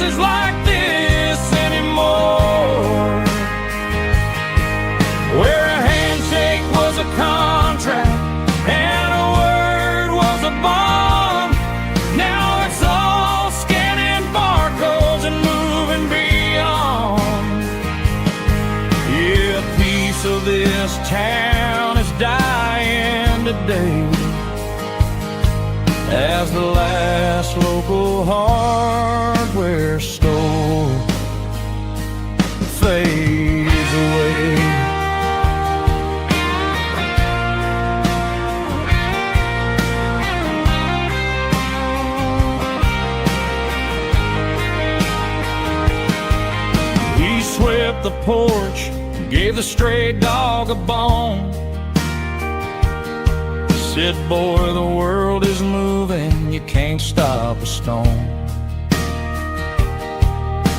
places like this anymore, where a handshake was a contract and a word was a bond. Now it's all scanning barcodes and moving beyond. Yeah, a piece of this town is dying today as the last local hardware store fades away. He swept the porch, gave the stray dog a bone, said, boy, the world is moving, you can't stop a stone.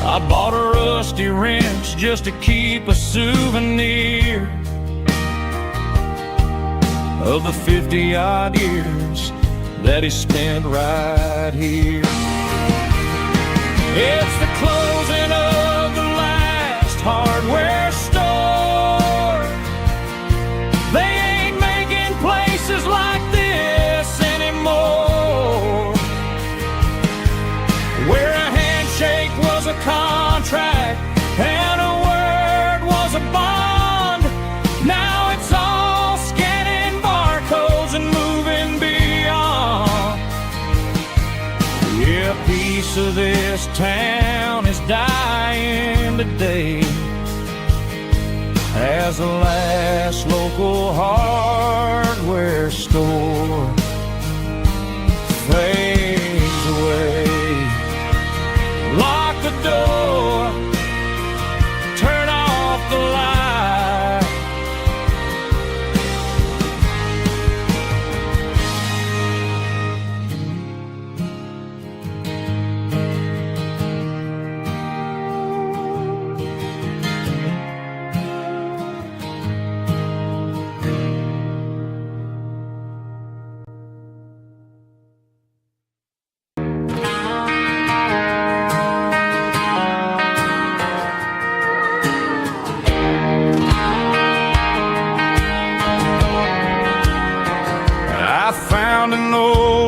I bought a rusty wrench just to keep a souvenir of the 50-odd years that he spent right here. It's the closing of the last hardware store. They ain't making places like this anymore, where a handshake was a contract and a word was a bond. Now it's all scanning barcodes and moving beyond. Yeah, a piece of this town is dying today as the last local hardware store fades away. Lock the door, turn off the light.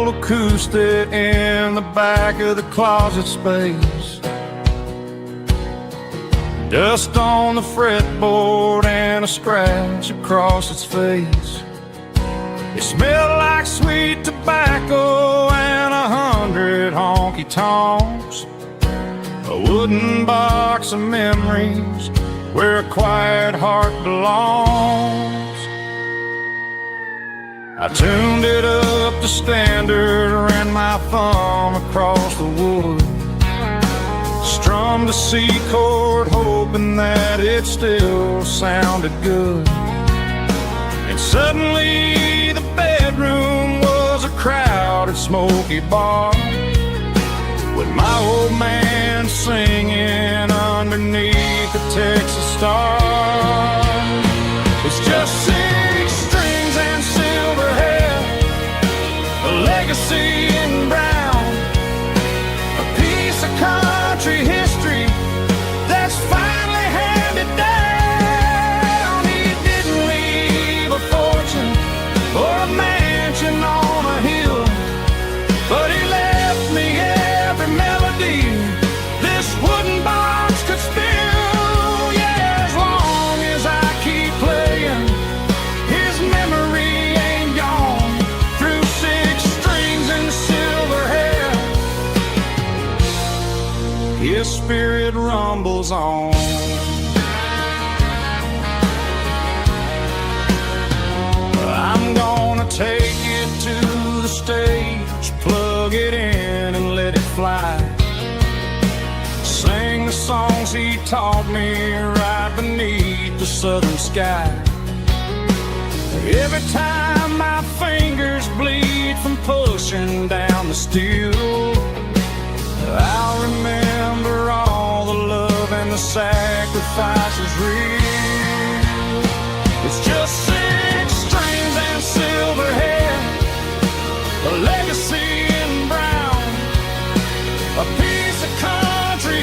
Acoustic in the back of the closet space, dust on the fretboard and a scratch across its face. It smelled like sweet tobacco and 100 honky-tonks, a wooden box of memories where a quiet heart belongs. I tuned it up to standard, ran my thumb across the wood, strummed a C chord hoping that it still sounded good. And suddenly the bedroom was a crowded smoky bar, with my old man singing underneath the Texas star. It's just 6 strings and silver hair, a legacy in brown, a piece of country history that's finally handed down. He didn't leave a fortune or a mansion on a hill, but he left me every melody this wooden box could spill. Yeah, as long as I keep playing, his memory ain't gone. Through 6 strings and silver hair, his spirit rumbles on. I'm gonna take it to the stage, plug it in and let it fly, sing the songs he taught me right beneath the southern sky. Every time my fingers bleed from pushing down the steel, I'll remember all the love and the sacrifices real. It's just 6 strings and silver hair, a legacy in brown, a piece of country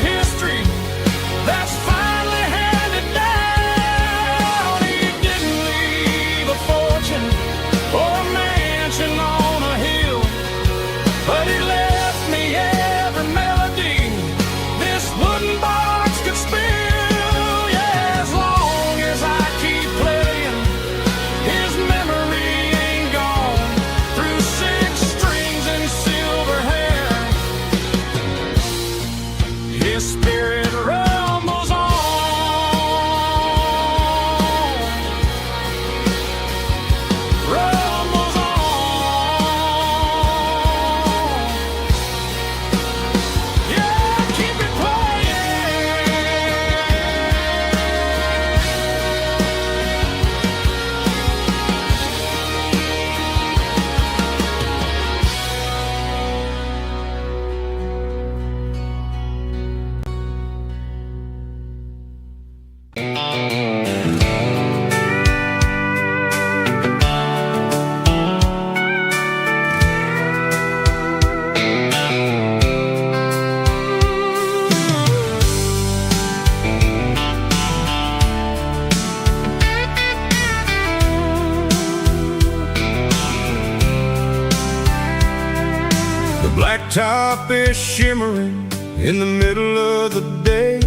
starfish shimmering in the middle of the day.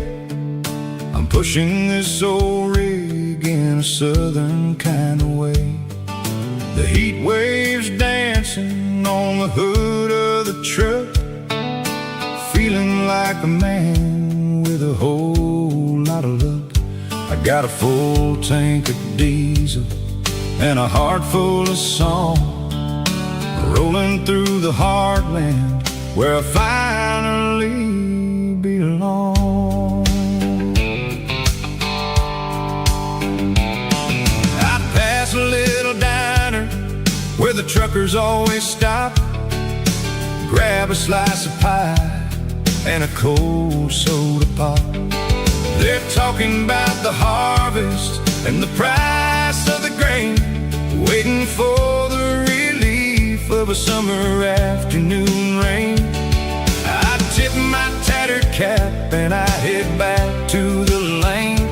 I'm pushing this old rig in a southern kind of way. The heat waves dancing on the hood of the truck, feeling like a man with a whole lot of luck. I got a full tank of diesel and a heart full of song, rolling through the heartland where I finally belong. I pass a little diner where the truckers always stop, grab a slice of pie and a cold soda pop. They're talking about the harvest and the price of the grain, waiting for the relief of a summer afternoon rain. I tip my tattered cap and I head back to the lane,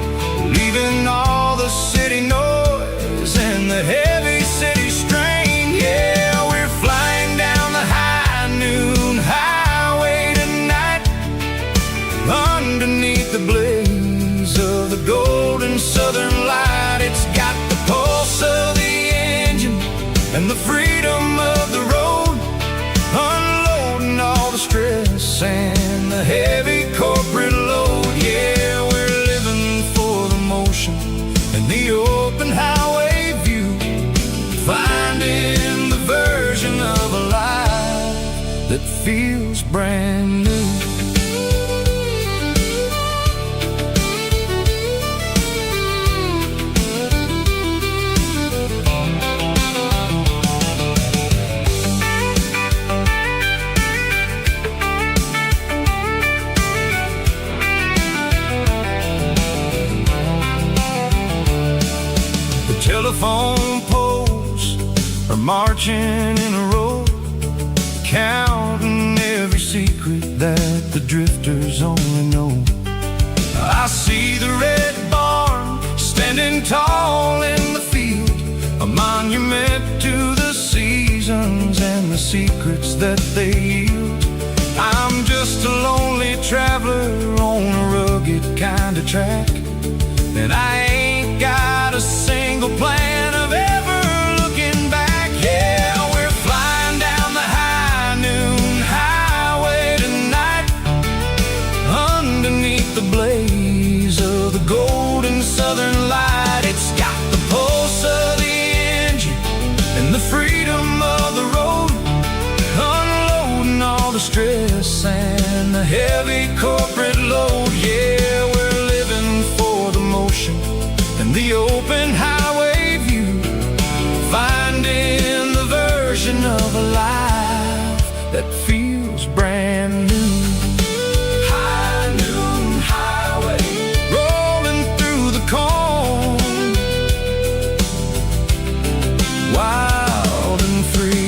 leaving all the city noise and the heavy city strain. Yeah, we're flying down the high noon highway tonight, underneath the blaze of the golden southern light. It's got the pulse of the engine and the freedom of the road, unloading all the stress and the heavy corporate load. Yeah, we're living for the motion and the open highway view, finding the version of a life that feels brand new. Telephone poles are marching in a row, counting every secret that the drifters only know. I see the red barn standing tall in the field, a monument to the seasons and the secrets that they yield. I'm just a lonely traveler on a rugged kind of track, and I ain't got a single plan of ever looking back. Yeah, we're flying down the high noon highway tonight, underneath the blaze of the golden southern light. It's got the pulse of the engine and the freedom of the road, unloading all the stress and the heavy corporate load. Yeah, we're living for the motion and the open highway view, finding the version of a life that feels brand new. High noon highway, rolling through the corn, wild and free.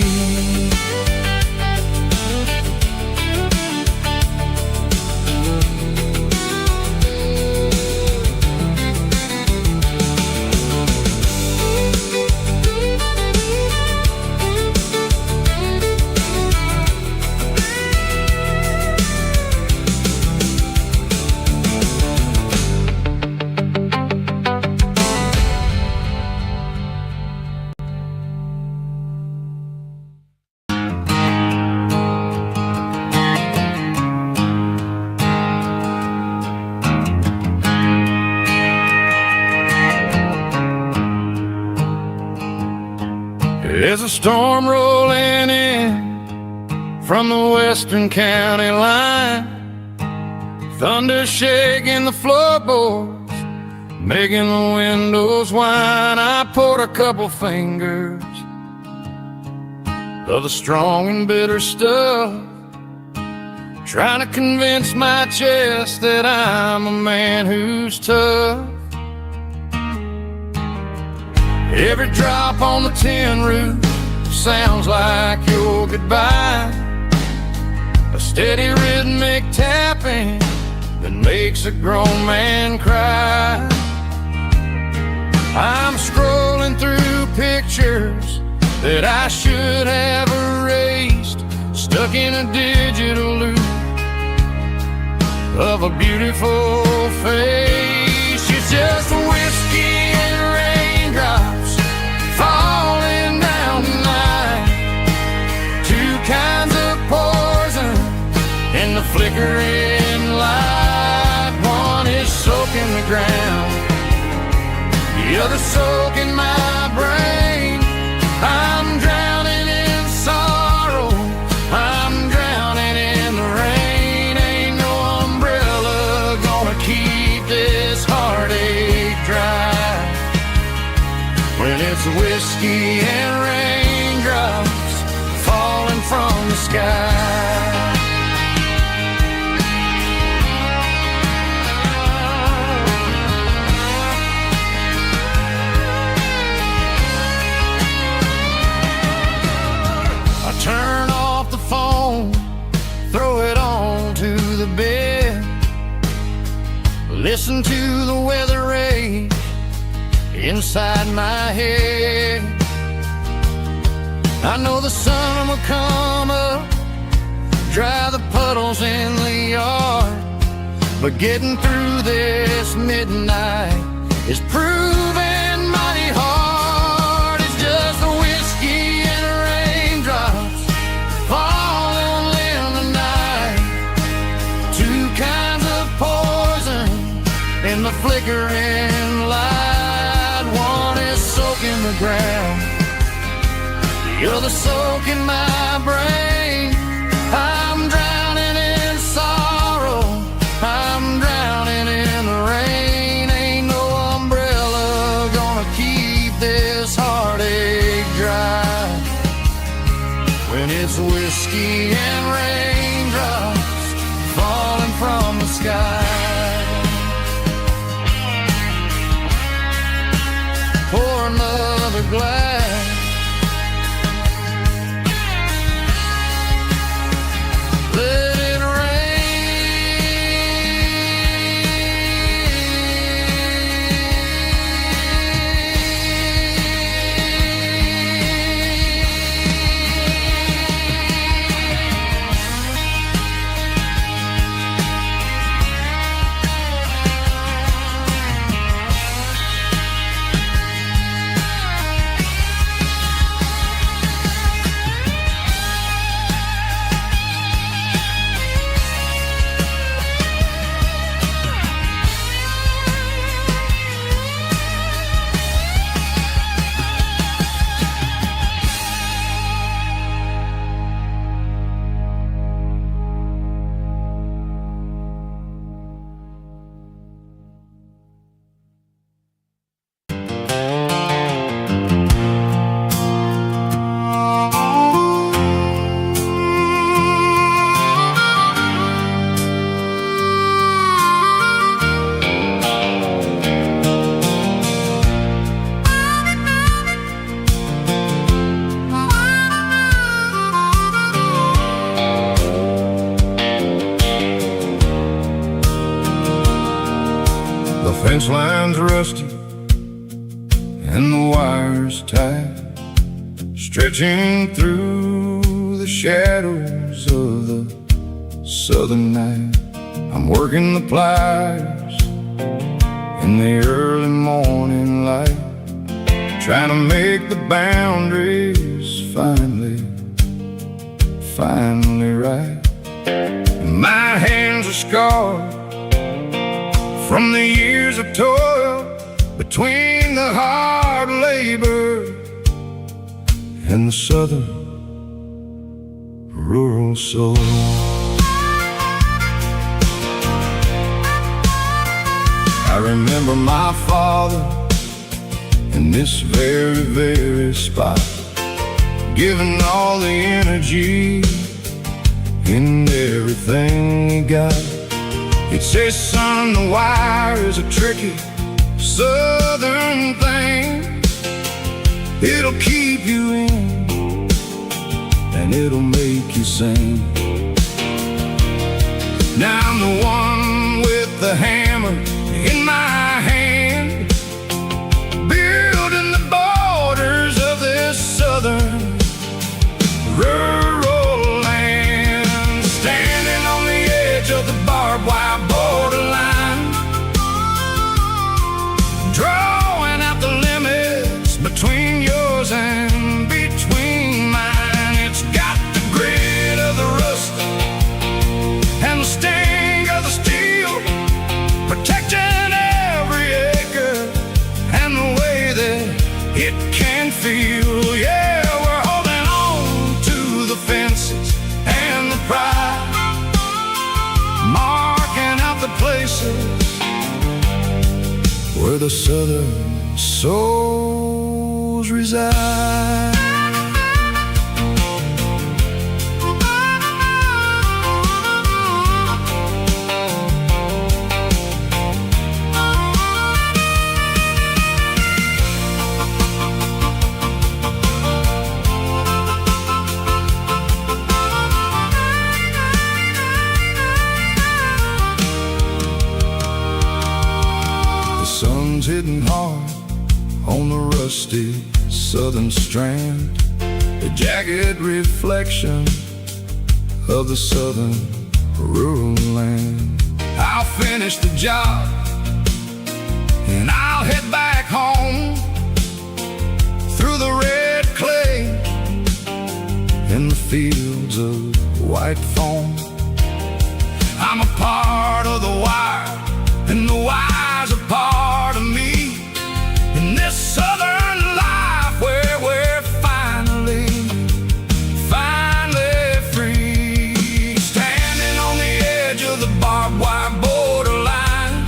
There's a storm rolling in from the western county line, thunder shaking the floorboards, making the windows whine. I poured a couple fingers of the strong and bitter stuff, trying to convince my chest that I'm a man who's tough. Every drop on the tin roof sounds like your goodbye, a steady rhythmic tapping that makes a grown man cry. I'm scrolling through pictures that I should have erased, stuck in a digital loop of a beautiful face. It's just whiskey and raindrops falling down tonight. Two kinds of poison in the flickering light. One is soaking the ground, the other soaking my brain. I'm drowning in sorrow, I'm drowning in the rain. Ain't no umbrella gonna keep this heartache dry when it's whiskey and raindrops falling from the sky. Turn off the phone, throw it on to the bed, listen to the weather rage inside my head. I know the sun will come up, dry the puddles in the yard, but getting through this midnight is proving mighty hard. It's just a whiskey and raindrops falling in the night. Two kinds of poison in the flickering light. One is soaking the ground, the other soaking my brain. I'm drowning in sorrow, I'm drowning in the rain. Ain't no umbrella gonna keep this heartache dry when it's whiskey and raindrops falling from the sky. Pour another glass, let it fence line's rusty and the wires tight, stretching through the shadows of the southern night. I'm working the pliers in the early morning light, trying to make the boundaries finally right. My hands are scarred from the years of toil, between the hard labor and the southern rural soul. I remember my father in this very spot, giving all the energy in everything he got. He'd say, son, the wire is a tricky southern thing. It'll keep you in and it'll make you sing. Now I'm the one with the hammer in my hand, building the borders of this southern rural land. places where the southern souls reside. Sun's hitting hard on the rusty southern strand, a jagged reflection of the southern rural land. I'll finish the job and I'll head back home through the red clay in the fields of white foam. I'm a part of the wire, and the wire's a part of me in this southern life where we're finally free. Standing on the edge of the barbed wire borderline,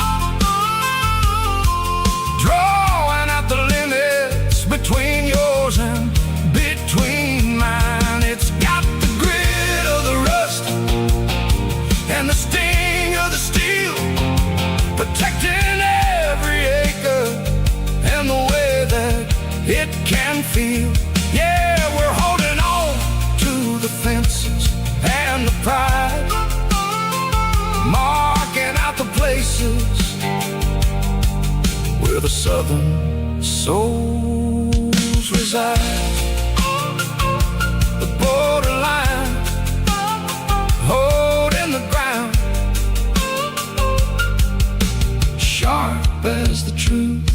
drawing out the limits between yours and between mine. It's got the grit of the rust and the sting of the steel, protecting every acre and the way that it can feel. Yeah, we're holding on to the fences and the pride, marking out the places where the southern souls reside. The borderline, holding the ground, sharp as the truth.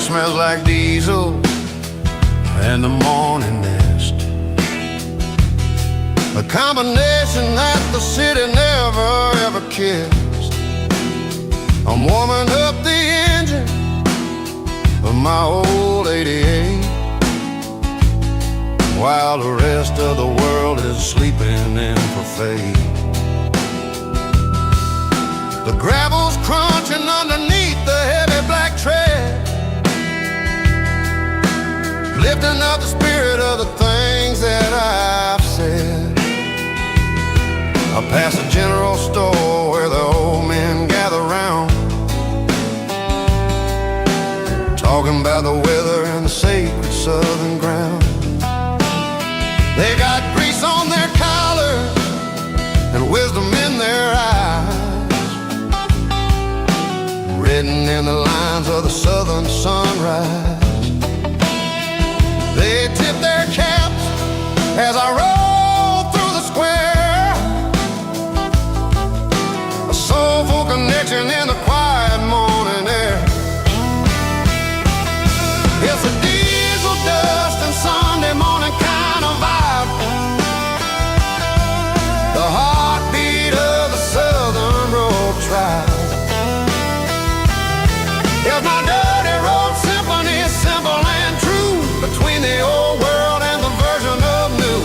Smells like diesel and the morning mist, a combination that the city never ever kissed. I'm warming up the engine of my old 88 while the rest of the world is sleeping in for fate. The gravel's crunching underneath the heavy black tread, lifting up the spirit of the things that I've said. I pass a general store where the old men gather round, talking about the weather and the sacred southern ground. They got grease on their collars and wisdom in their eyes, written in the lines of the southern sunrise. They tip their caps as I roll through the square, a soulful connection in the quiet morning air. It's a diesel dust and Sunday morning kind of vibe, the heartbeat of the southern road tribe. It's my dirty road symphony, simple and true, between the old world and the version of new.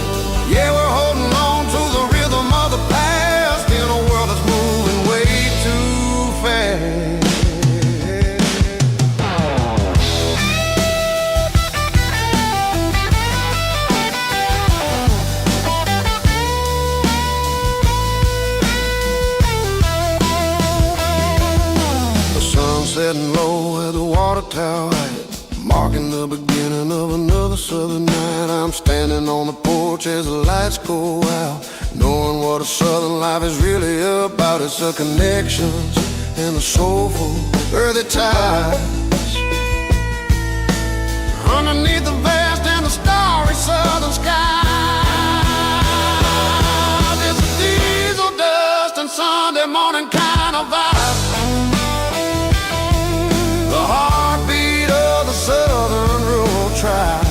where the water tower at, marking the beginning of another southern night. I'm standing on the porch as the lights go out, knowing what a southern life is really about. It's the connections and the soulful earthy ties underneath the vast and the starry southern sky. It's a diesel dust and Sunday morning kind of vibe, the heartbeat of the southern rural tribe.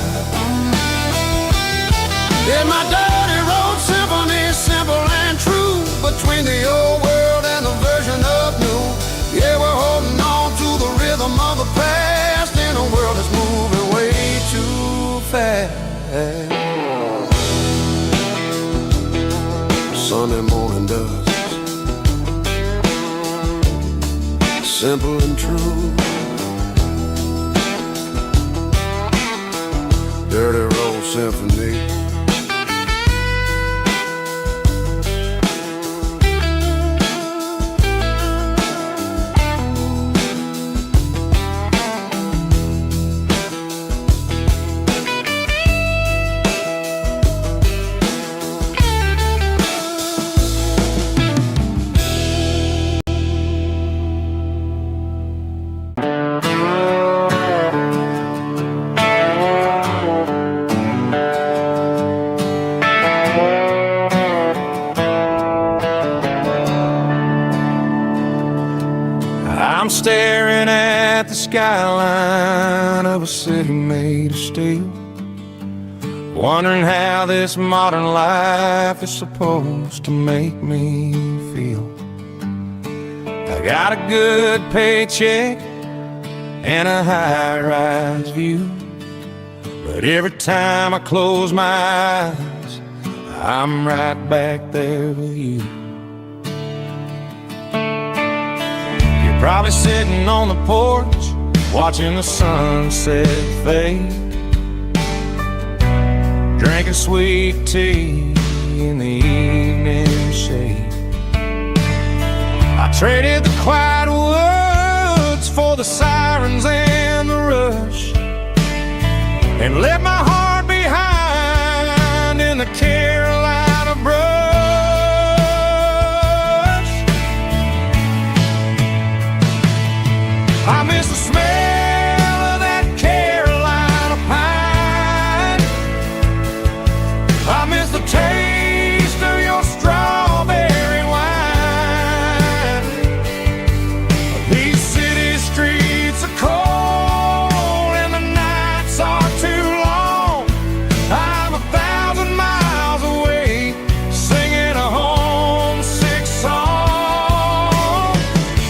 In my dirty road symphony, simple and true, between the old world and the version of new. Yeah, we're holding on to the rhythm of the past in a world that's moving way too fast. Sunday morning dust, simple and true. Dirty road symphony. I'm staring at the skyline of a city made of steel, wondering how this modern life is supposed to make me feel. I got a good paycheck and a high-rise view, but every time I close my eyes, I'm right back there with you. Probably sitting on the porch, watching the sunset fade, drinking sweet tea in the evening shade. I traded the quiet woods for the sirens and the rush, and left my heart behind in the Carolina brush. I miss the smell of that Carolina pine. I miss the taste of your strawberry wine. These city streets are cold and the nights are too long. I'm 1,000 miles away, singing a homesick song.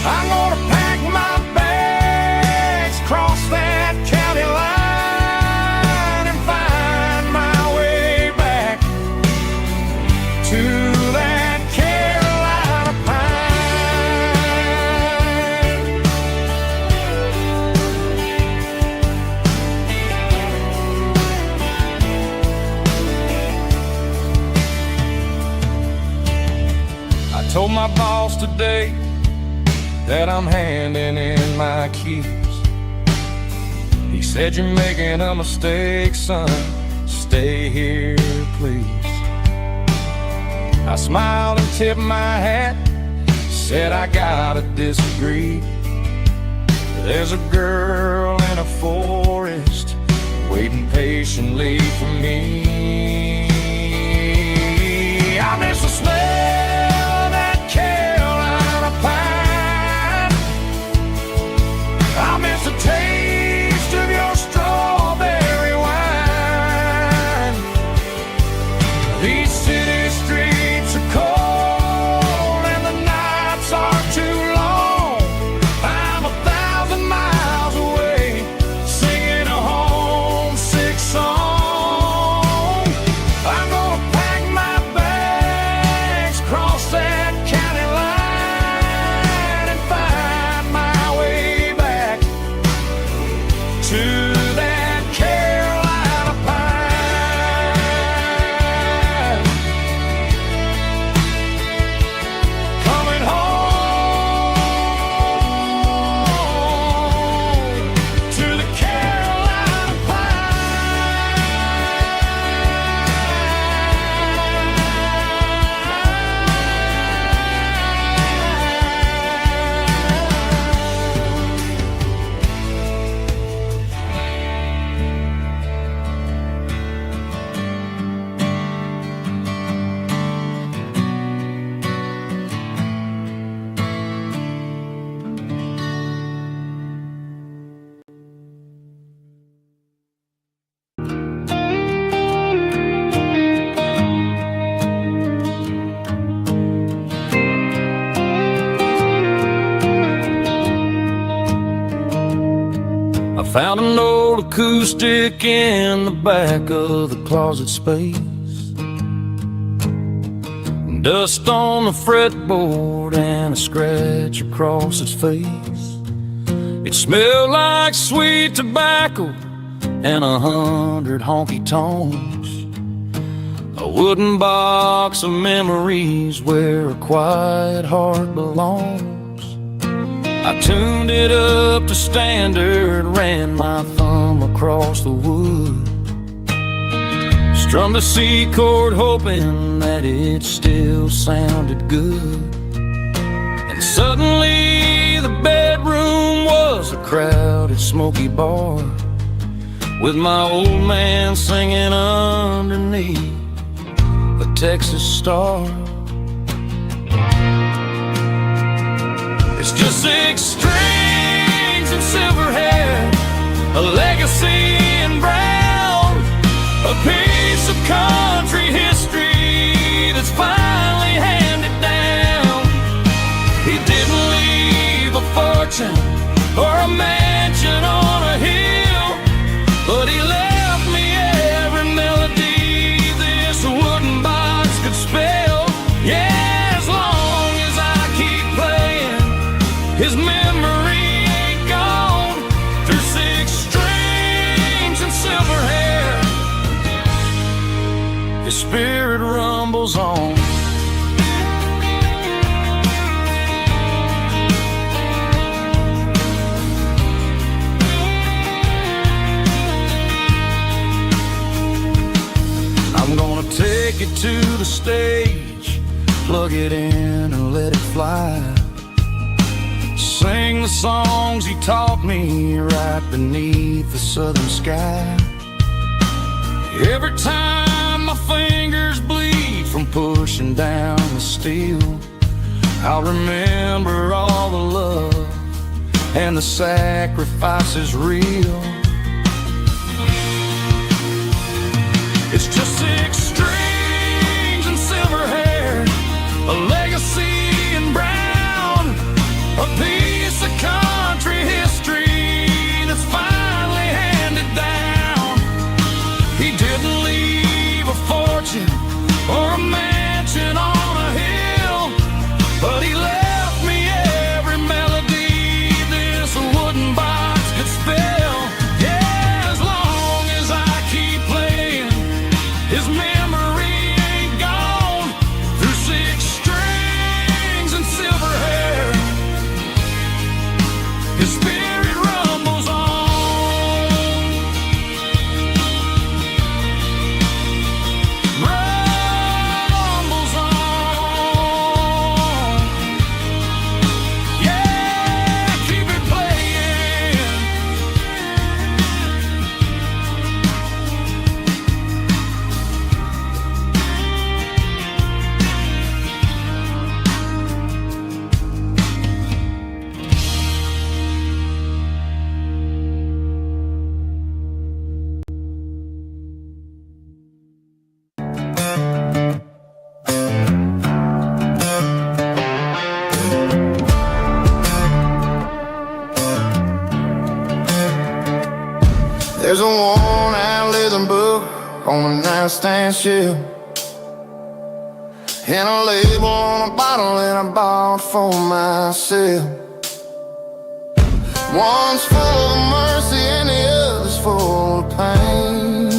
I'm gonna pack my cross that county line and find my way back to that Carolina pine. I told my boss today that I'm handing in my keys. He said, "You're making a mistake, son. Stay here, please." I smiled and tipped my hat, said, "I gotta disagree. There's a girl in a forest waiting patiently for me. I miss the smell of that Carolina pine. I miss the taste of your strawberry wine. These city streets are cold and the nights are too long. I'm 1,000 miles away, singing a homesick song. I found an old acoustic in the back of the closet space. Dust on the fretboard and a scratch across its face. It smelled like sweet tobacco and 100 honky-tonks. A wooden box of memories where a quiet heart belongs. I tuned it up to standard, ran my thumb across the wood, strummed a C chord hoping that it still sounded good. And suddenly the bedroom was a crowded smoky bar, with my old man singing underneath a Texas star. It's just 6 strings and silver hair, a legacy in brown, a piece of country history that's finally handed down. He didn't leave a fortune or a mansion on a hill, but he left me every melody this wooden box could spell. Yeah, as long as I keep playing, his memory ain't gone. Through 6 strings and silver hair, his spirit rumbles on. I'm gonna take it to the stage, plug it in and let it fly. Sing the songs he taught me right beneath the southern sky. Every time my fingers bleed from pushing down the steel, I'll remember all the love and the sacrifices real. It's just 6 strings and silver hair, a legacy in brown, a piece of country history that's finally handed down. He didn't leave a fortune or a mansion on a hill, but he left me every melody this wooden box could spell. Yeah, as long as I keep playing, his memory ain't gone. Through 6 strings and silver hair, his spirit rumbles on. Rumbles on. Yeah, keep it playing. There's a worn-out leather book on the nightstand shelf, and a label on a bottle that I bought for myself. One's full of mercy and the other's full of pain.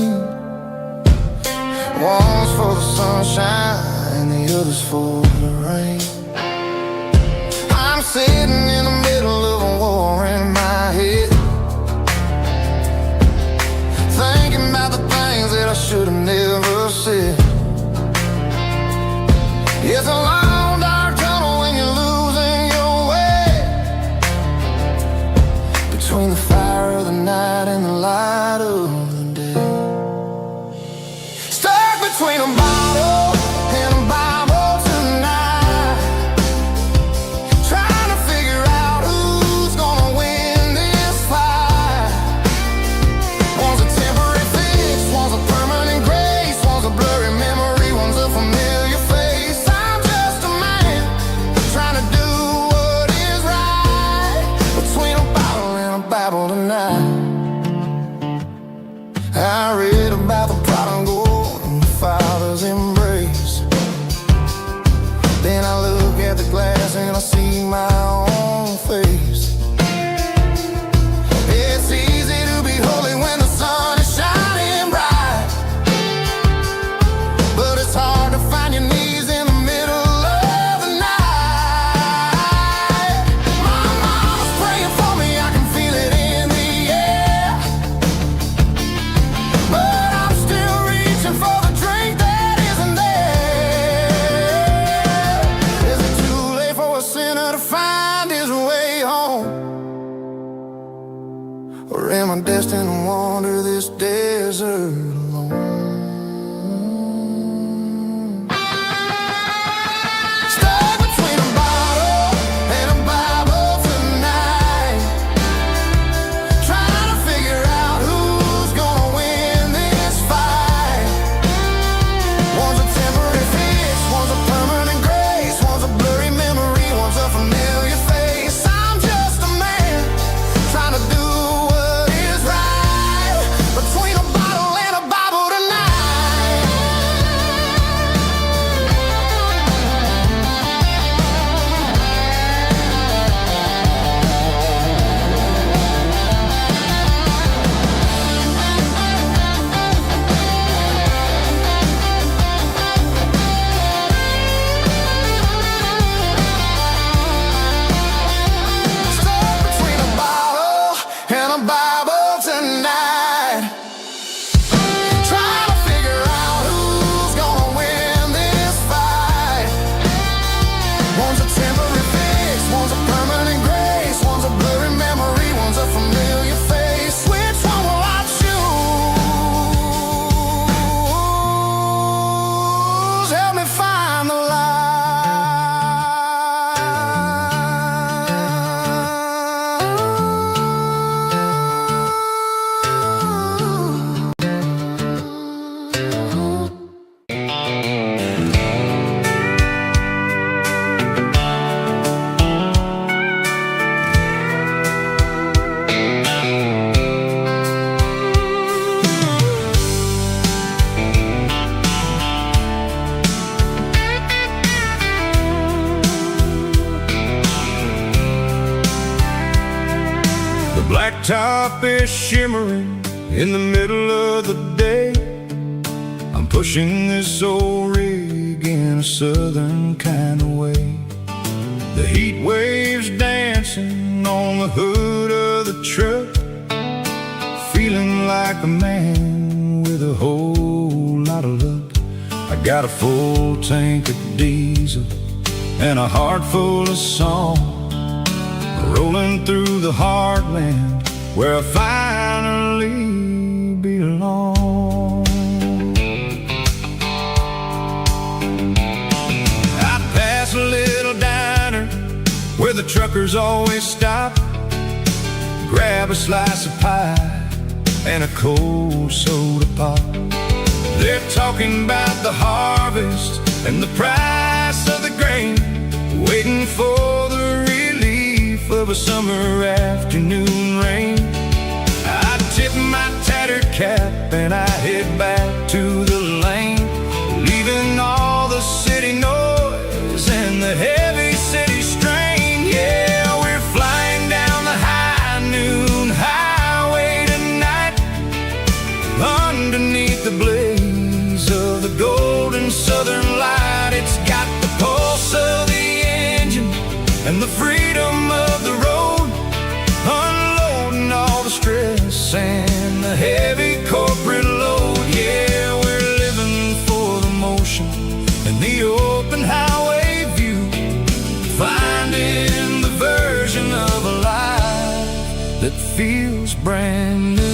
One's for the sunshine and the other's for the rain. I'm sitting in the middle of a war in my head, thinking about the things that I should have never said. It's a long dark tunnel when you're losing your way, between the fire of the night and the light of the day. Stuck between a bottle and a Bible tonight, trying to figure out who's gonna win this fight. One's a temporary fix, one's a permanent grace, one's a blurry memory, one's a familiar face. I'm just a man trying to do what is right, between a bottle and a Bible tonight. I read about the prodigal and the father's embrace. Then I look at the glass and I see my own face. It's easy to be holy when the sun is shining bright, but it's hard to find your knees in the middle of the night. My mama's praying for me, I can feel it in the air, but I'm still reaching for the drink that isn't there. Is it too late for a sinner to find his way home? Or am I destined to wander this desert alone? Stuck between a bottle and a Bible tonight, trying to figure out who's gonna win this fight. One's a temporary fix, one's a permanent grace, one's a blurry memory, one's a familiar face. I'm just a man trying to do what is right, between a bottle and a Bible tonight. Stuck between a bottle and a Bible tonight, trying to figure out who's gonna win this fight. One's a temporary fix, one's a permanent grace, one's a blurry memory, one's a familiar face. Which one will I choose? Help me find the light. The blacktop is shimmering in the middle of the day. I'm pushing this old rig in a southern kind of way. The heat waves dancing on the hood of the truck, feeling like a man with a whole lot of luck. I got a full tank of diesel and a heart full of song, rolling through the heartland where I finally belong. I pass a little diner where the truckers always stop, grab a slice of pie and a cold soda pop. They're talking about the harvest and the price of the grain, waiting for the relief of a summer afternoon rain. I tip my tattered cap and I head back to the lane, leaving all the city noise and the heavy city strain. Yeah, we're flying down the high noon highway tonight, underneath the blaze of the golden southern light. It's got the pulse of the engine and the freedom of the road, unloading all the stress and the heavy corporate load. Yeah, we're living for the motion and the open highway view, finding the version of a life that feels brand new.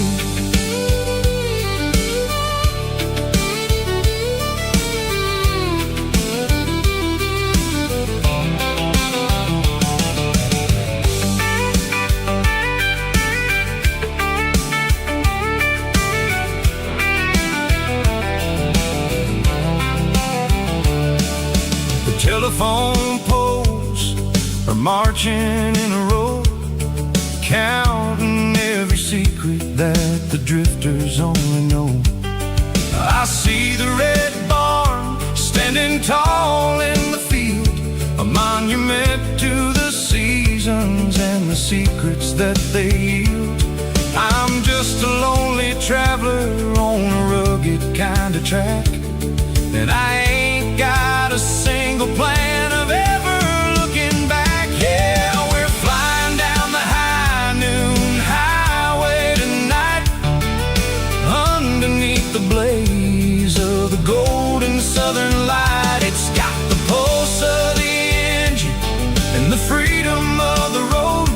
Telephone poles are marching in a row, counting every secret that the drifters only know. I see the red barn standing tall in the field, a monument to the seasons and the secrets that they yield. I'm just a lonely traveler on a rugged kind of track, and I ain't got a single plan of ever looking back. Yeah, we're flying down the high noon highway tonight, underneath the blaze of the golden southern light. It's got the pulse of the engine and the freedom of the road,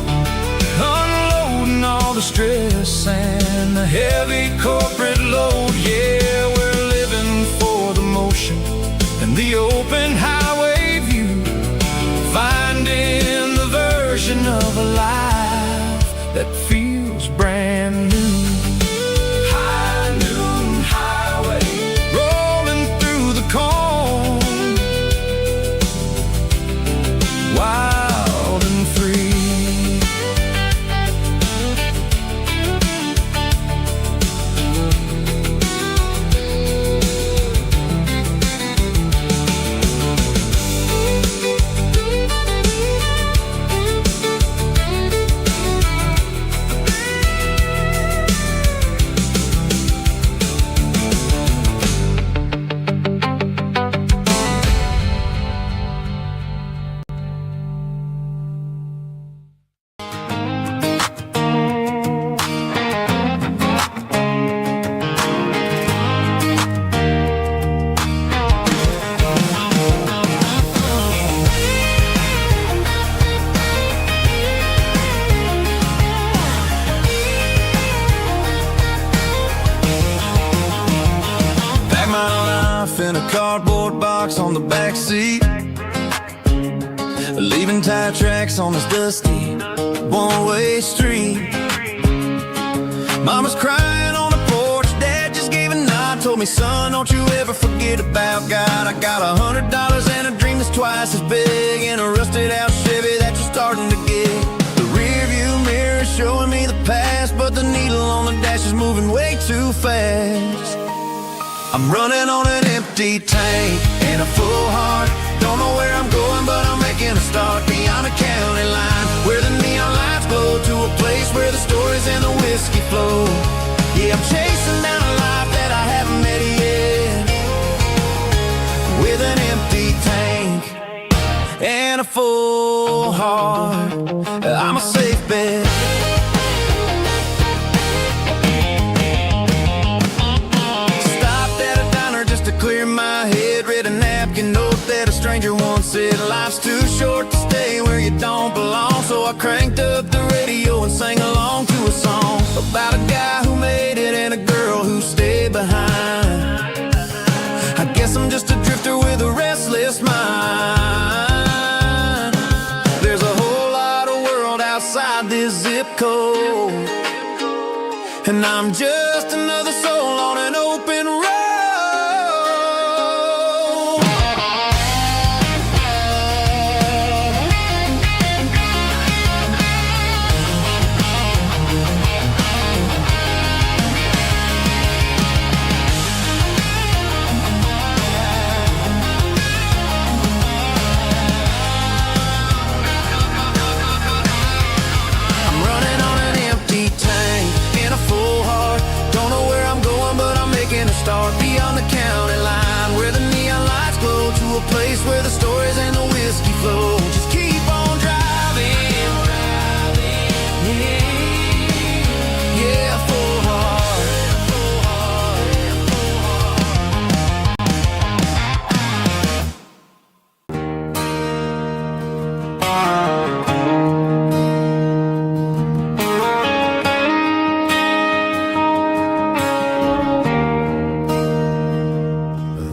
unloading all the stress and the heavy corporate load. Yeah, we're living for the motion and the open highway view, finding the version of a life that feels brand new. High noon highway, rolling through the corn, wild and free. In a cardboard box on the back seat, leaving tire tracks on this dusty one-way street. Mama's crying on the porch, Dad just gave a nod, told me, son, don't you ever forget about God. I got $100 and a dream that's twice as big, and a rusted out Chevy that you're starting to get. The rear view mirror is showing me the past, but the needle on the dash is moving way too fast. I'm running on an empty tank and a full heart. Don't know where I'm going, but I'm making a start beyond the county line, where the neon lights glow, to a place where the stories and the whiskey flow. Yeah, I'm chasing down a life that I haven't met yet, with an empty tank and a full heart. I'm a safe bet. Clear my head, read a napkin note that a stranger once said, life's too short to stay where you don't belong. So I cranked up the radio and sang along to a song about a guy who made it and a girl who stayed behind. I guess I'm just a drifter with a restless mind. There's a whole lot of world outside this zip code, and I'm just another soul on an open road. Start beyond the county line, where the neon lights glow, to a place where the stories and the whiskey flow. Just keep on driving, yeah, full heart.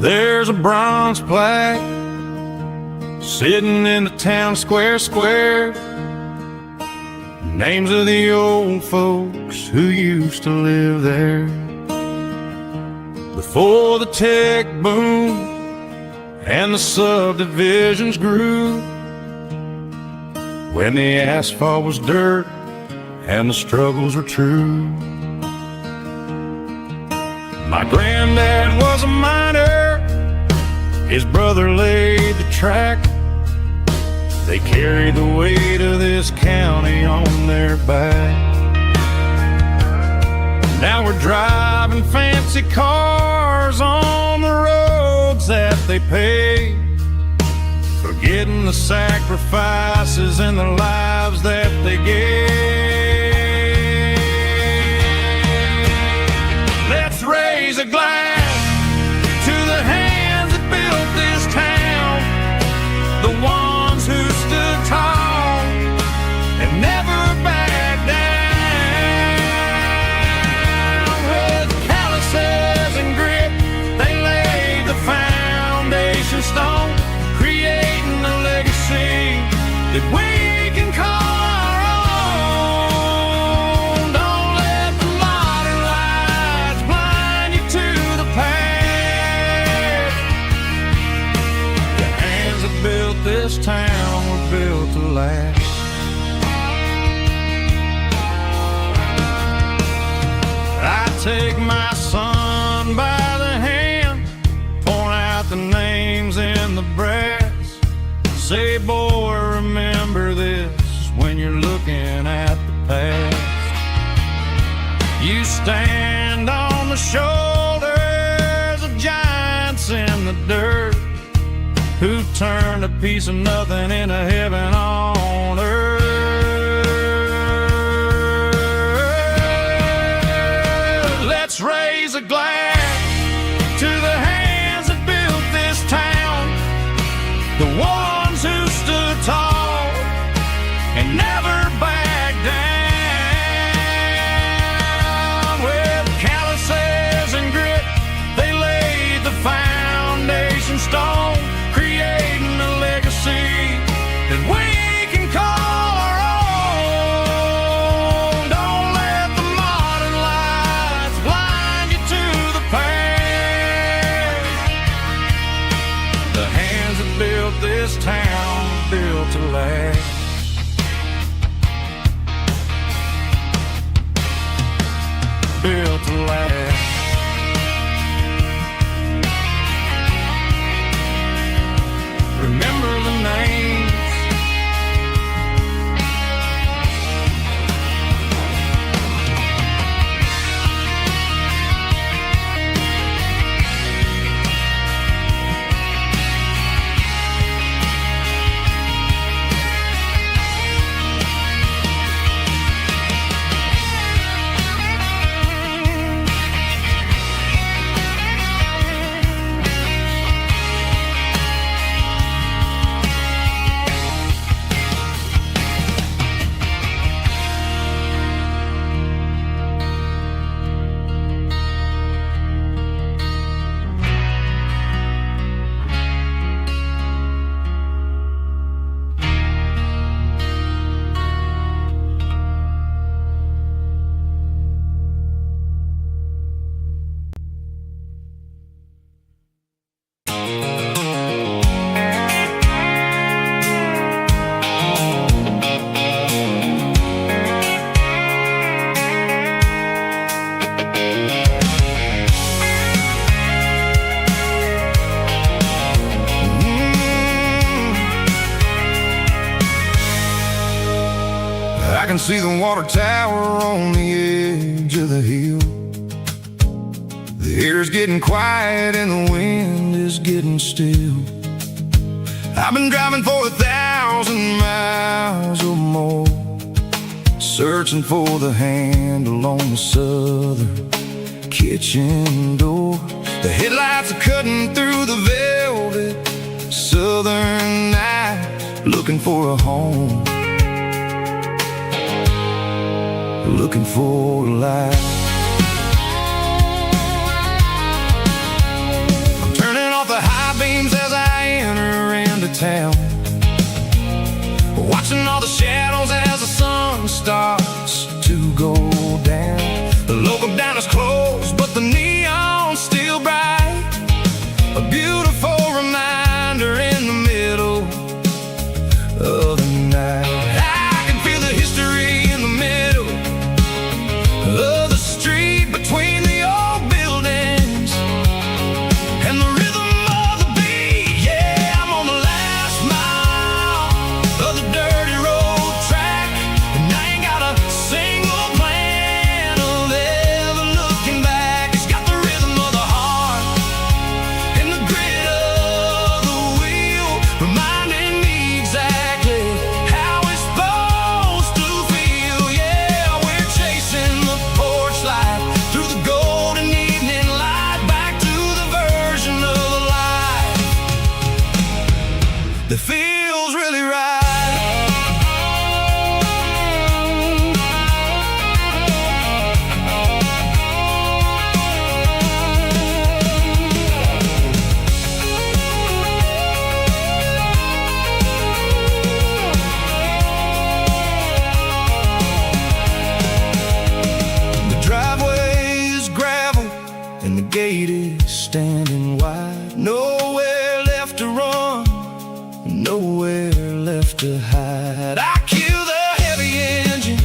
There's a bronze plaque sitting in the town square. Names of the old folks who used to live there before the tech boom and the subdivisions grew, when the asphalt was dirt and the struggles were true. My granddad was a miner, his brother laid the track. They carried the weight of this county on their back. Now we're driving fancy cars on the roads that they paved, forgetting the sacrifices and the lives that they gave. Let's raise a glass to the hands that built this town, the ones who stood tall and never backed down. With calluses and grit, they laid the foundation stone, creating a legacy that we can call our own. Don't let the modern lights blind you to the past. The hands that built this town were built to last. I take my son by the hand, point out the names in the brass, say, boy, remember this when you're looking at the past. You stand on the shoulders of giants in the dirt, who turned a piece of nothing into heaven on earth. Let's raise a glass to the hands that built this town, the ones who stood tall and never backed down. With calluses and grit, they laid the foundation stone, creating a legacy that we can call our own. Don't let the modern lights blind you to the past. The hands that built this town built to last. Built to last. Remember the names. I can see the water tower on the edge of the hill. The air's getting quiet and the wind is getting still. I've been driving for 1,000 miles or more, searching for the handle on the southern kitchen door. The headlights are cutting through the velvet southern night, looking for a home, looking for a life. I'm turning off the high beams as I enter into town, watching all the shadows as the sun starts to go down. The local diner's closed, but the neon's still bright, a beautiful reminder in the middle of the night. I can feel the history in the middle and the gate is standing wide. Nowhere left to run, nowhere left to hide. I kill the heavy engine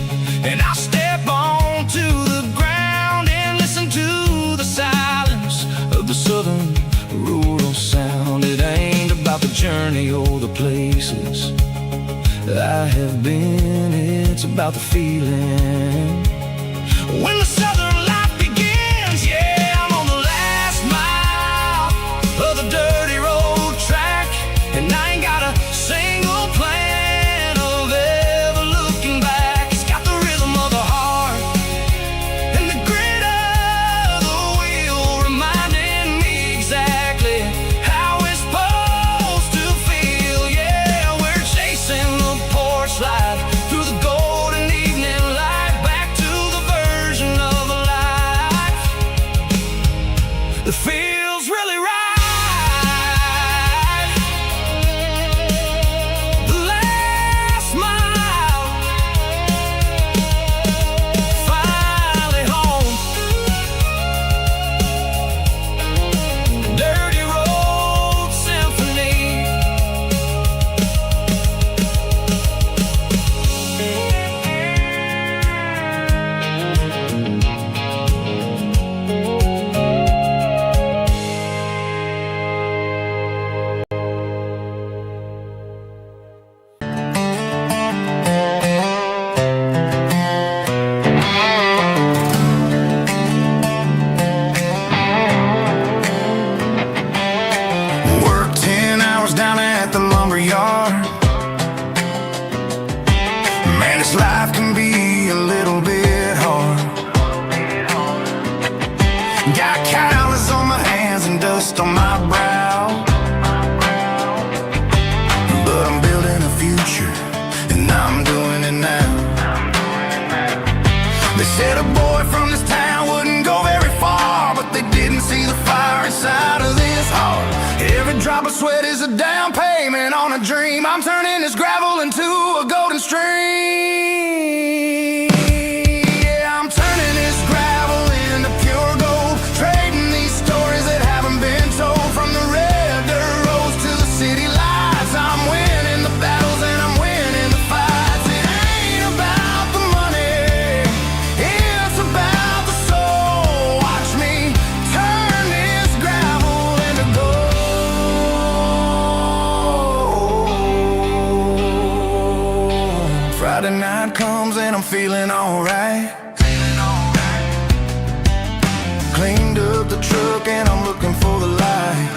and I step onto the ground and listen to the silence of the southern rural sound. It ain't about the journey or the places I have been, it's about the feeling when the southern life begins. Yeah, I'm on the last mile of the dirty road track, and I ain't got a single plan of ever looking back. It's got the rhythm of the heart and the grit of the wheel, reminding me exactly how it's supposed to feel. Yeah, we're chasing the porch light through the golden evening light, back to the version of a life that feels really right. The last mile, finally home. Dirty road symphony. Work 10 hours down at the lumber yard. Man, this life can be a little bit hard. Got calluses on my hands and dust on my brow, but I'm building a future, and I'm doing it now. They said a boy from this town wouldn't go very far, but they didn't see the fire inside of this heart. Every drop of sweat is a down payment on a dream. I'm turning this gravel into a golden stream. Yeah, I'm turning this gravel into pure gold, trading these stories that haven't been told. From the red dirt roads to the city lights, I'm winning the battles and I'm winning the fights. It ain't about the money, it's about the soul. Watch me turn this gravel into gold. Friday night comes and I'm feeling alright. Cleaned up the truck and I'm looking for the light.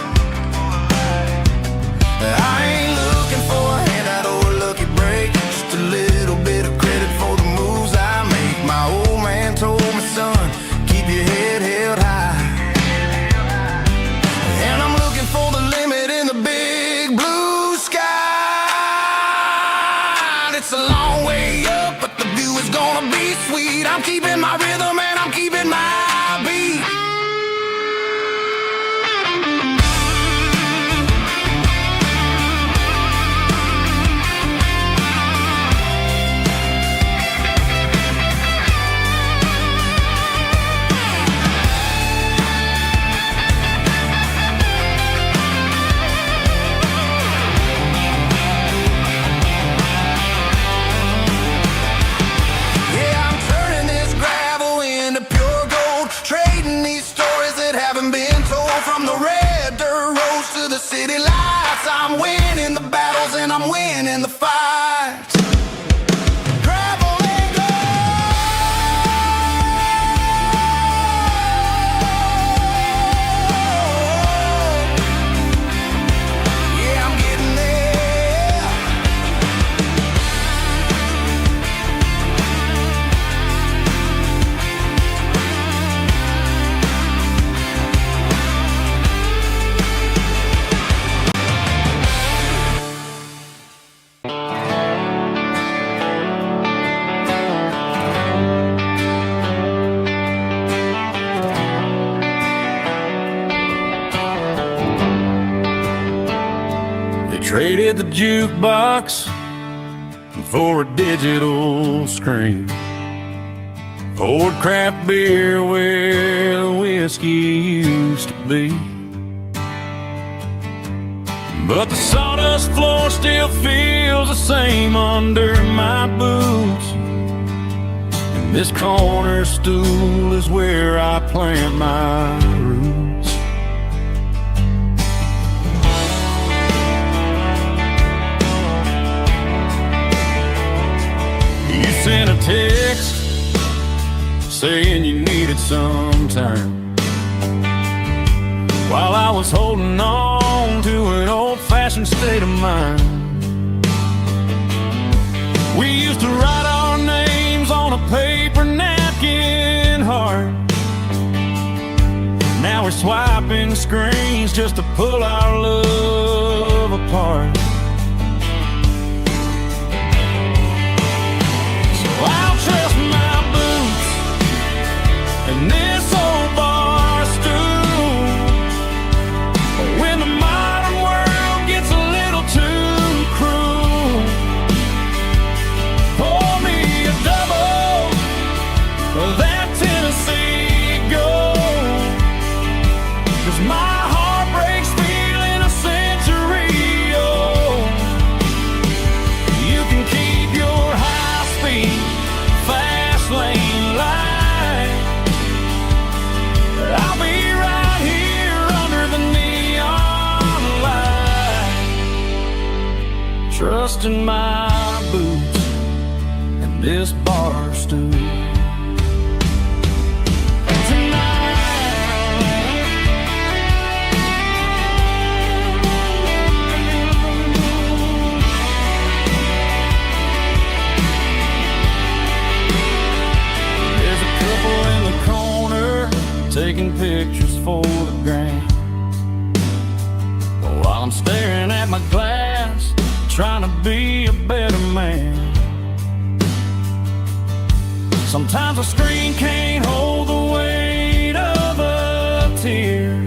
I ain't looking for a handout or a lucky break, just a little bit of credit for the moves I make. My old man told me, son, keep your head held high. And I'm looking for the limit in the big blue sky. It's a long way up, but the view is gonna be sweet. I'm keeping my rhythm and I'm keeping my beat. Yeah, I'm turning this gravel into pure gold, trading these stories that haven't been told. From the red dirt roads to the city lights, I'm winning the battles and I'm winning the fights. Gravel and gold. Yeah, I'm getting there. Traded the jukebox for a digital screen, poured craft beer where the risky used to be. But the sawdust floor still feels the same under my boots, and this corner stool is where I plant my roots. You sent a text saying you needed some time, while I was holding on to an old-fashioned state of mind. We used to write our names on a paper napkin heart. Now we're swiping screens just to pull our love apart. So I'll trust my boots and this old bar stool when the modern world gets a little too cruel. Pour me a double of that Tennessee Gold, 'cause my heart breaks feeling a century old. You can keep your high-speed, fast lane light, but I'll be right here under the neon light, trusting my boots and this bar stool. Taking pictures for the gram, while I'm staring at my glass, trying to be a better man. Sometimes a screen can't hold the weight of a tear,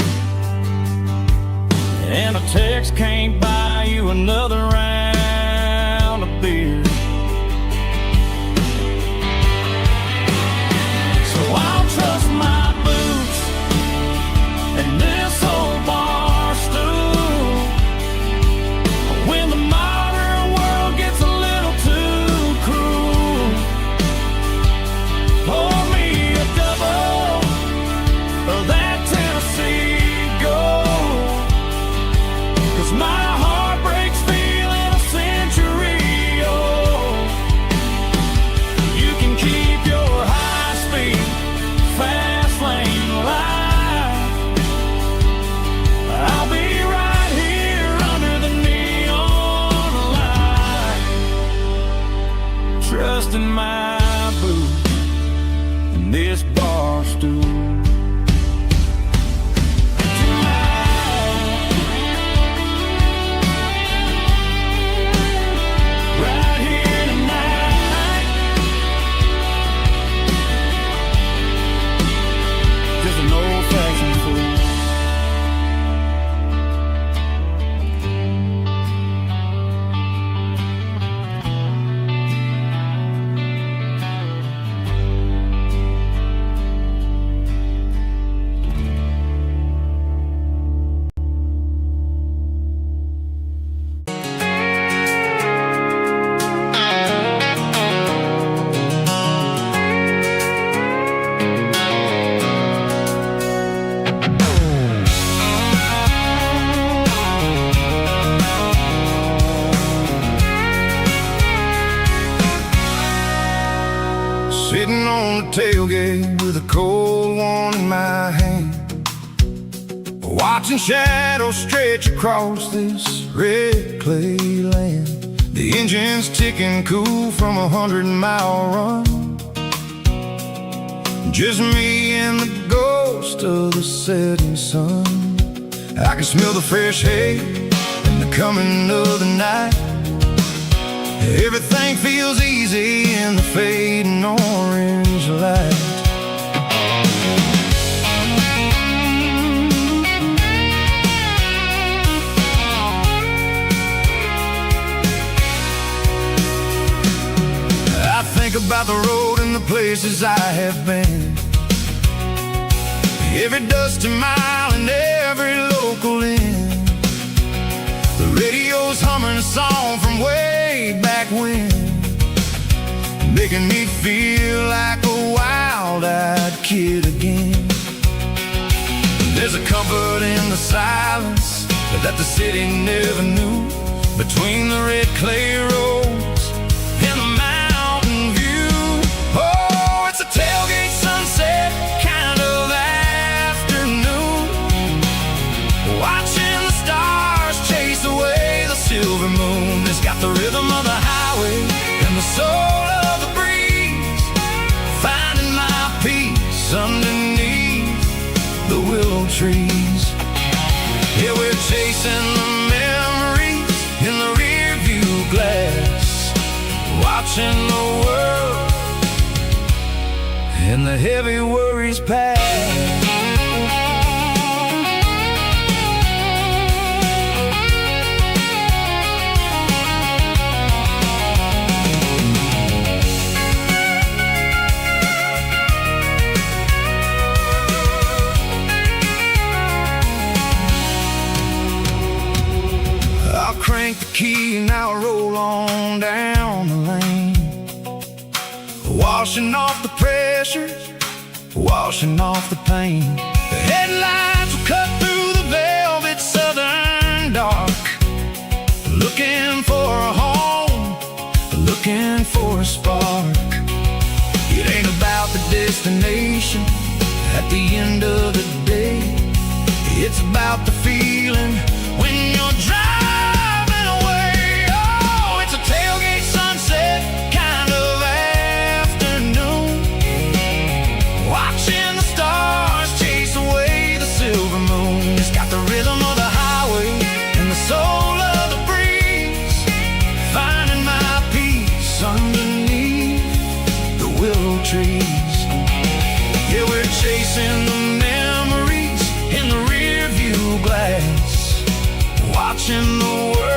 and a text can't buy you another round of beer. So I'll trust my boots and this old bar stool when the modern world gets a little too cruel. Pour me a double of that Tennessee Gold, 'cause my heart breaks feeling a century old. You can keep your high-speed, fast lane light, I'll be right here under the neon light, trusting my boots and this bar stool. Right here tonight, just an old-fashioned fool. Sitting on the tailgate with a cold one in my hand, watching shadows stretch across this red clay land. The engine's ticking cool from a 100-mile run. Just me and the ghost of the setting sun. I can smell the fresh hay and the coming of the night. Everything feels easy in the fading orange light. Think about the road and the places I have been. every dusty mile and every local inn. The radio's humming a song from way back when, making me feel like a wild-eyed kid again. There's a comfort in the silence that the city never knew, between the red clay roads and the mountain view. Oh, it's a tailgate sunset kind of afternoon, watching the stars chase away the silver moon. It's got the rhythm of the highway and the soul of the breeze, finding my peace underneath the willow trees. Yeah, we're chasing the memories in the rear view glass, watching the world and the heavy worries pass. Crank the key and I'll roll on down the lane, washing off the pressure, washing off the pain. The headlights will cut through the velvet southern dark, looking for a home, looking for a spark. It ain't about the destination at the end of the day, it's about the feeling when you're driving. Tailgate sunset kind of afternoon, watching the stars chase away the silver moon. It's got the rhythm of the highway and the soul of the breeze, finding my peace underneath the willow trees. Yeah, we're chasing the memories in the rear view glass, watching the world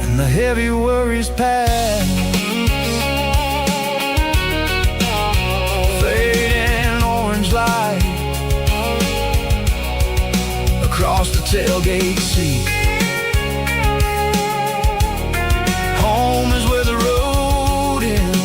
and the heavy worries pass. Fading orange light across the tailgate seat. Home is where the road ends.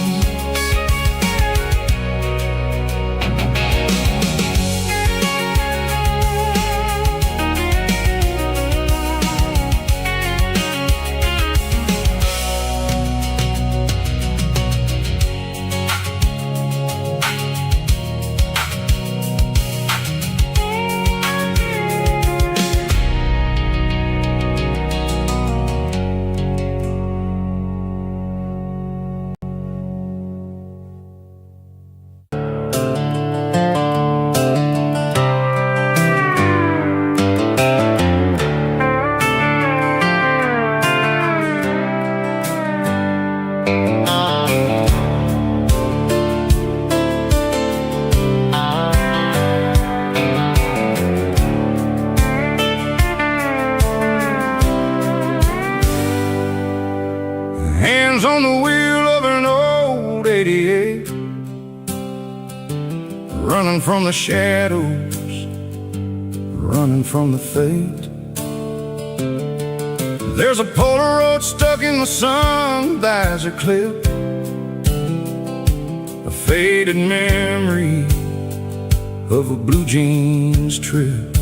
On the wheel of an old 88, running from the shadows, running from the fate. There's a Polaroid stuck in the sun visor clip, a faded memory of a blue jeans trip.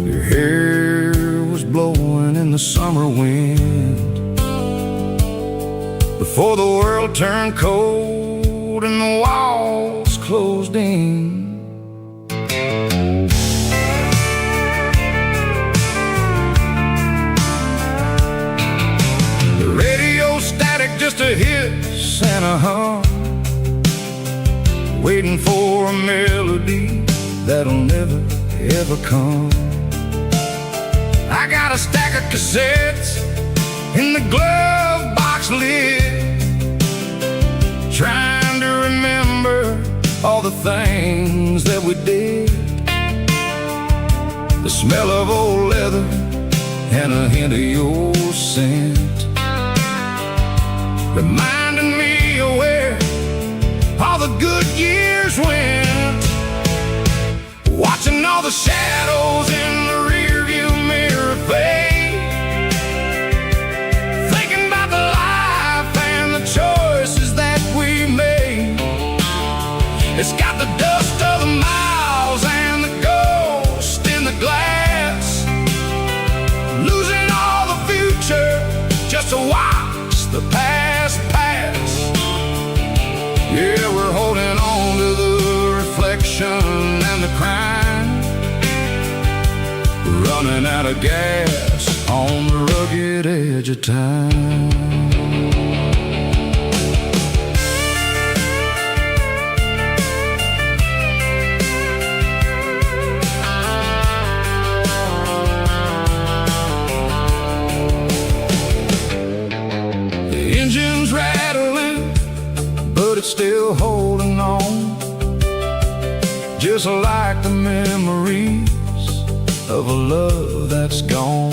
Your hair was blowing in the summer wind before the world turned cold and the walls closed in. The radio static, just a hiss and a hum, waiting for a melody that'll never ever come. I got a stack of cassettes in the glove box lid, trying to remember all the things that we did. The smell of old leather and a hint of your scent, reminding me of where all the the good years went, watching all the shadows in the rearview mirror fade, thinking about the life and the choices that we made. It's got the dust of the miles and the ghost in the glass, losing all the future just to watch the past pass. Yeah, we're holding on to the reflection and the crime, running out of gas on the rugged edge of time. The engine's rattling, but it's still holding on, just like the memories of a love that's gone.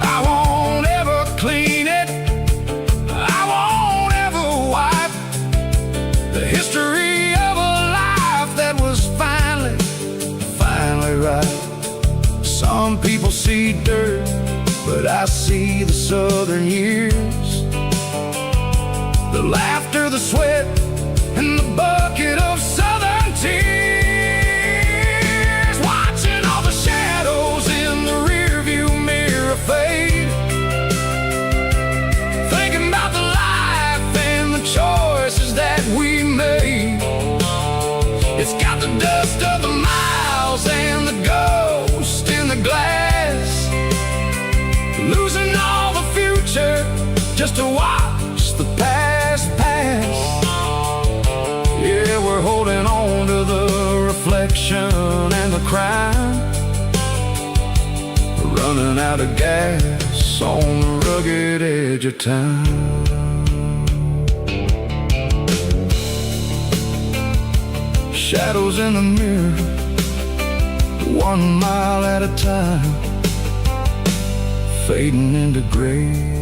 I won't ever clean it, I won't ever wipe the history of a life that was finally right. Some people see dirt, but I see the southern years, the laughter, the sweat, and the bucket of southern tears, watching all the shadows in the rearview mirror fade, thinking about the life and the choices that we made. It's got the dust of the miles and the ghost in the glass, losing all the future just to watch the past pass. Yeah, we're holding on to the reflection and the crime, running out of gas on the rugged edge of time. Shadows in the mirror, 1 mile at a time, fading into gray.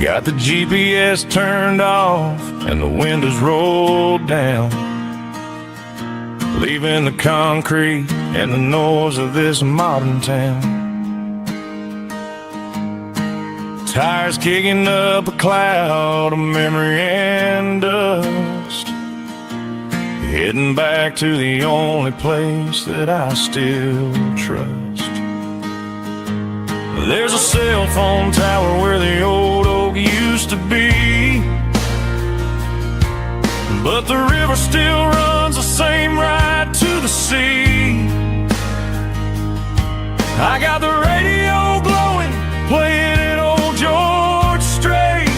Got the GPS turned off and the windows rolled down, leaving the concrete and the noise of this modern town. Tires kicking up a cloud of memory and dust, heading back to the only place that I still trust. There's a cell phone tower where the old oak used to be, but the river still runs the same right to the sea. I got the radio glowing, playing it old George Strait,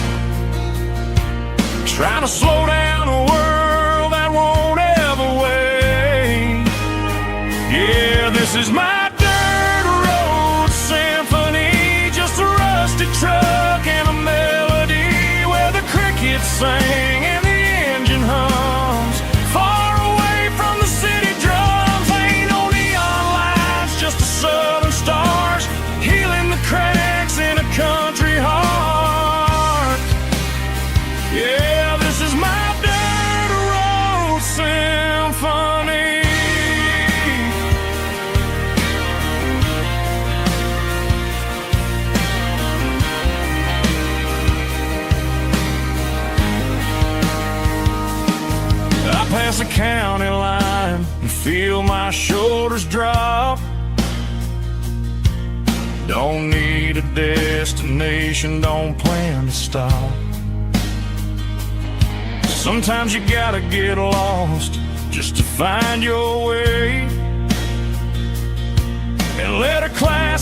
trying to slow down a world that won't ever wait. Yeah, this is my dirt road symphony, just a rusty truck and a melody where the crickets sing and the engine hums. Far away from the city drums, ain't no neon lights, just the southern stars healing the cracks in a country heart. Yeah, this is my dirt road symphony. I pass the county line and feel my shoulders drop. Don't need a destination, don't plan to stop. Sometimes you gotta get lost just to find your way.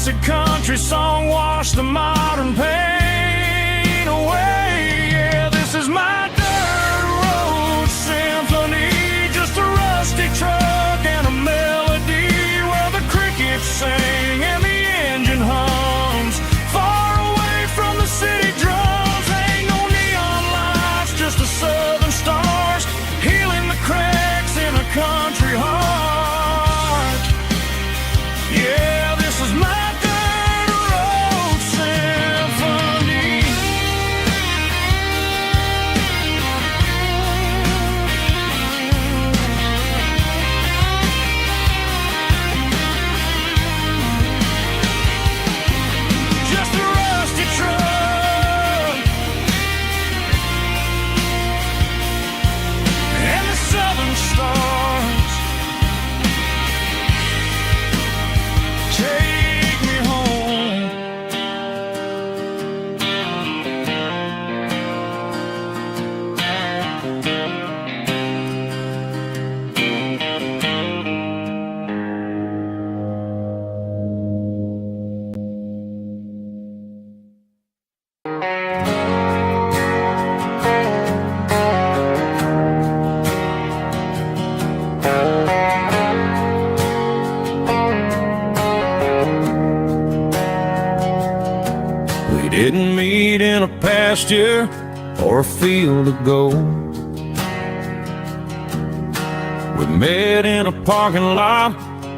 acid country song washed the modern pain away. Yeah, this is my dirt road symphony, just a rusty truck and a melody where the crickets sing and the engine hums far away from the city drums. Ain't no neon lights, just the southern stars healing the cracks in a country heart. Yeah, this is my dirt road symphony. Just a rusty truck and the southern stars take me home. We didn't meet in a pasture or a field of gold. We met in a parking lot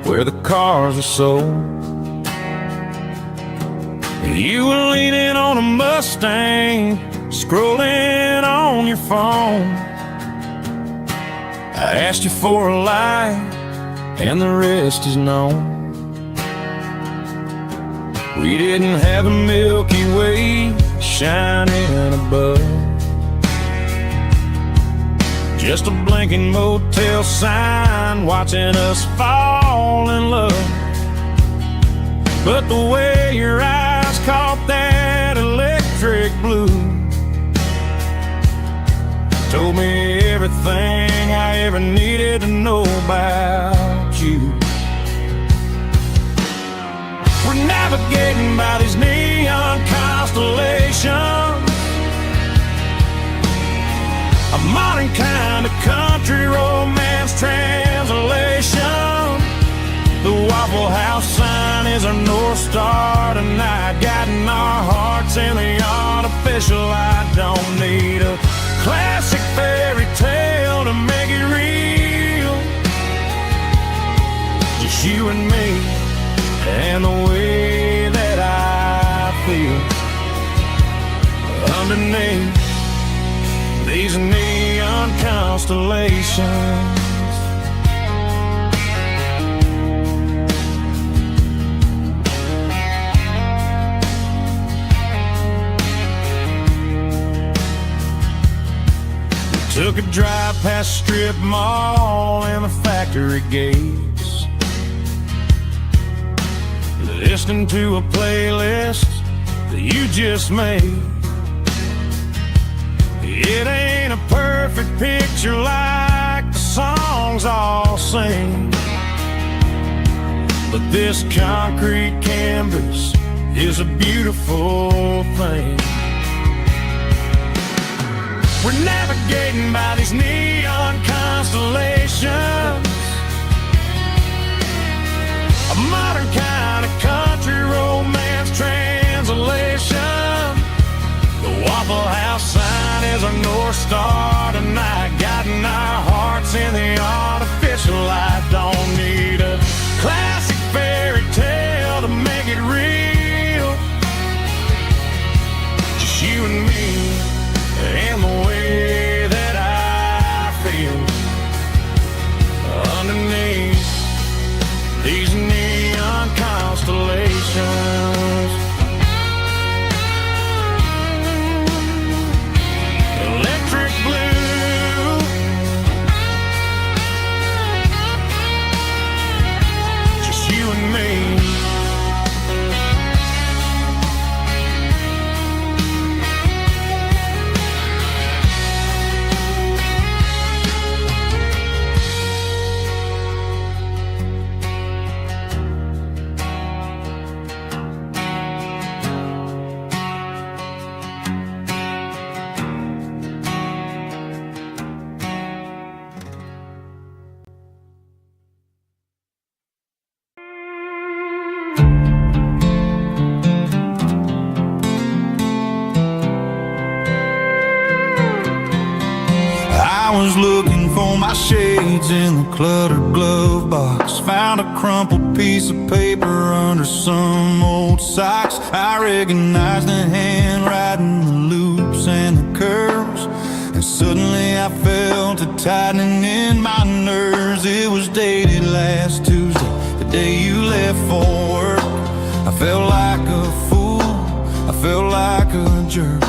where the cars are sold. You were leaning on a Mustang, scrolling on your phone. I asked you for a light, and the rest is known. We didn't have a Milky Way shining above, just a blinking motel sign watching us fall in love. But the way your eyes caught that electric blue told me everything I ever needed to know about you. We're navigating by these neon constellations, a modern kind of country romance translation. The Waffle House sign is our North Star tonight, guiding our hearts in the artificial light. Don't need a classic fairy tale to make it real, just you and me and the way that I feel underneath these neon constellations. We took a drive past strip mall and the factory gates, listening to a playlist that you just made. It ain't a perfect picture like the songs all sing, but this concrete canvas is a beautiful thing. We're navigating by these neon constellations, a modern kind of country romance translation. The Waffle House sign is our North Star tonight, guiding our hearts in the artificial light. Don't need a classic fairy tale to make it real, just you and me and the way that I feel underneath these neon constellations. was looking for my shades in the cluttered glove box. Found a crumpled piece of paper under some old socks. I recognized the handwriting, the loops and the curves, and suddenly I felt a tightening in my nerves. It was dated last Tuesday, the day you left for work. I felt like a fool, I felt like a jerk.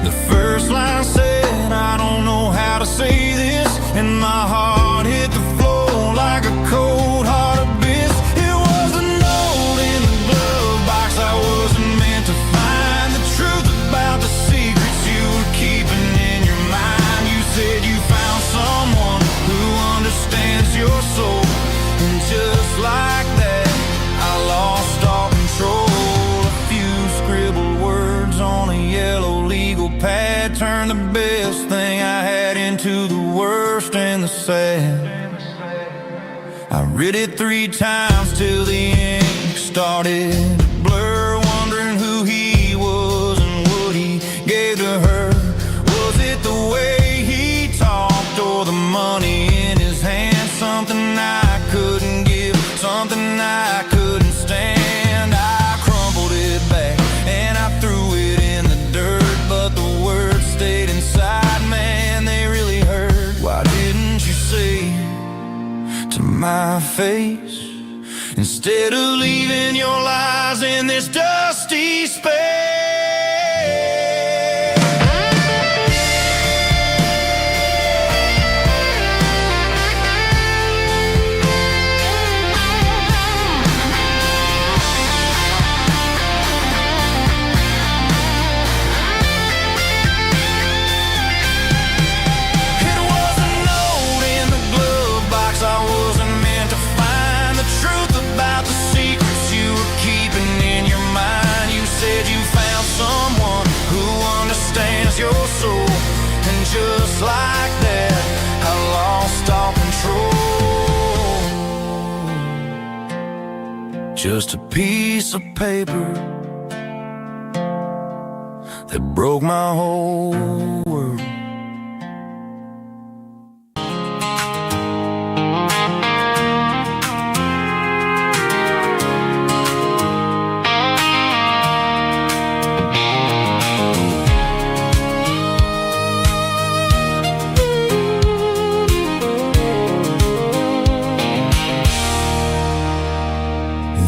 The first line said, I don't know how to say this, and my heart hit the floor like a cold heart abyss. It was a note in the glove box I wasn't meant to find. The truth about the secrets you were keeping in your mind. You said you found someone who understands your soul, and just like that, I lost all control. A few scribbled words on a yellow legal pad turned the best thing I had into the worst and the sad. I read it 3 times till the ink started to blur, wondering who he was and what he gave to her. Was it the way he talked or the money in his hand? Something I couldn't give, something I couldn't stand. I crumpled it back and I threw it in the dirt, but the words stayed inside, man, they really hurt. Why didn't you say to my face, instead of leaving your lies in this dusty space? Your soul, and just like that, I lost all control. Just a piece of paper that broke my whole world.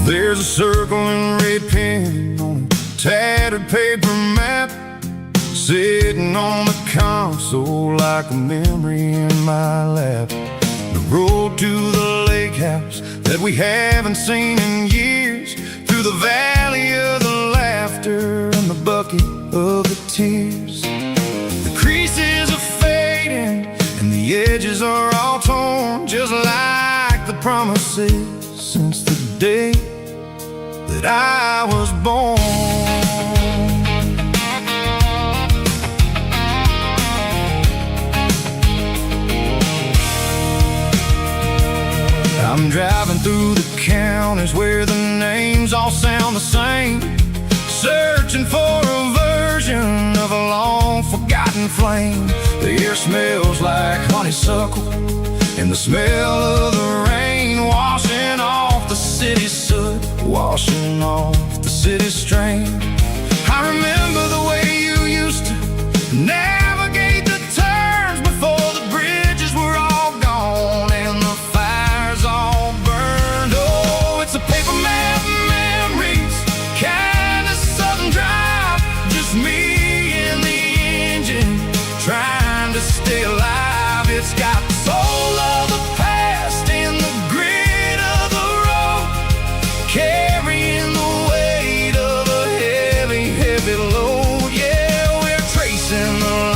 There's a circle in red pen on a tattered paper map, sitting on the console like a memory in my lap. The road to the lake house that we haven't seen in years, through the valley of the laughter and the bucket of the tears. The creases are fading and the edges are all torn, just like the promises since the day that I was born. I'm driving through the counties where the names all sound the same, searching for a version of a long forgotten flame. The air smells like honeysuckle, and the smell of the rain washing off the city's soot, washing off the city's strain. I remember the way you used to navigate the turns before the bridges were all gone and the fires all burned. Oh, it's a paper map memories, kind of southern drive, just me and the engine trying to stay alive. It's got the soul of the past and the grit of the road, carrying the weight of a heavy, heavy load. Yeah, we're tracing the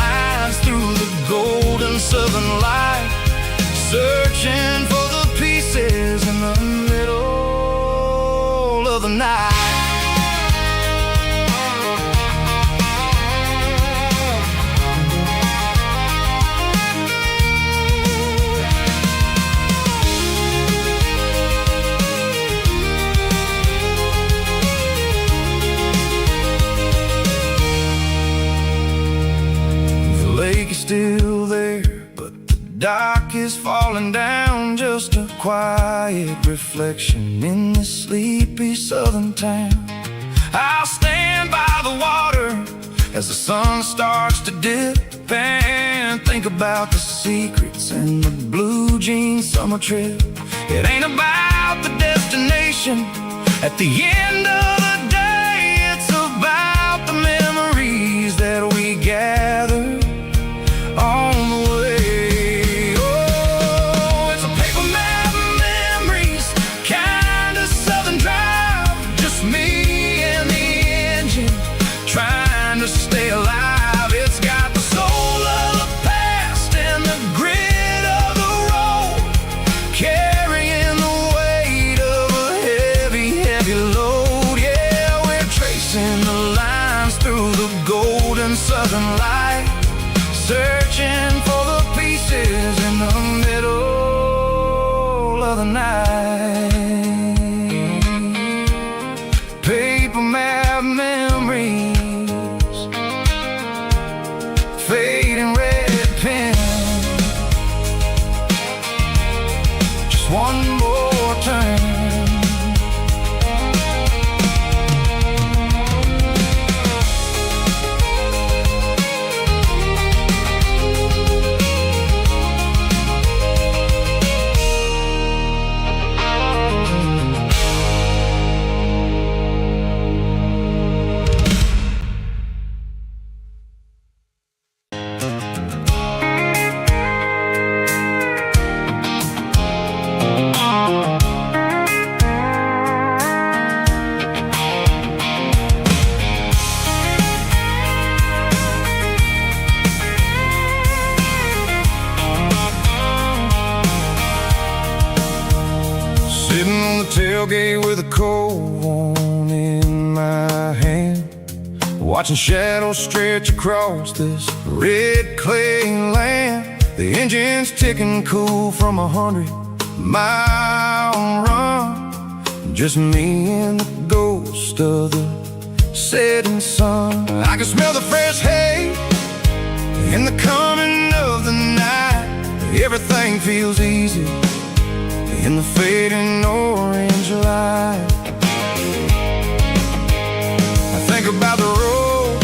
dock is falling down, just a quiet reflection in this sleepy southern town. I'll stand by the water as the sun starts to dip and think about the secrets and the blue jean summer trip. It ain't about the destination at the end of the day, it's about the memories that we gather on the way. Oh, it's a paper map of memories, kind of southern drive, just me and the engine trying to stay alive. It's got the soul of the past and the grit of the road, carrying the weight of a heavy, heavy load. Yeah, we're tracing the lines through the golden southern light, searching for the pieces in the middle of the night. Paper map memories, fading red pen, just one more turn. Sitting on the tailgate with a cold one in my hand, watching shadows stretch across this red clay land. The engine's ticking cool from 100-mile run, just me and the ghost of the setting sun. I can smell the fresh hay in the coming of the night. Everything feels easy in the fading orange light. I think about the road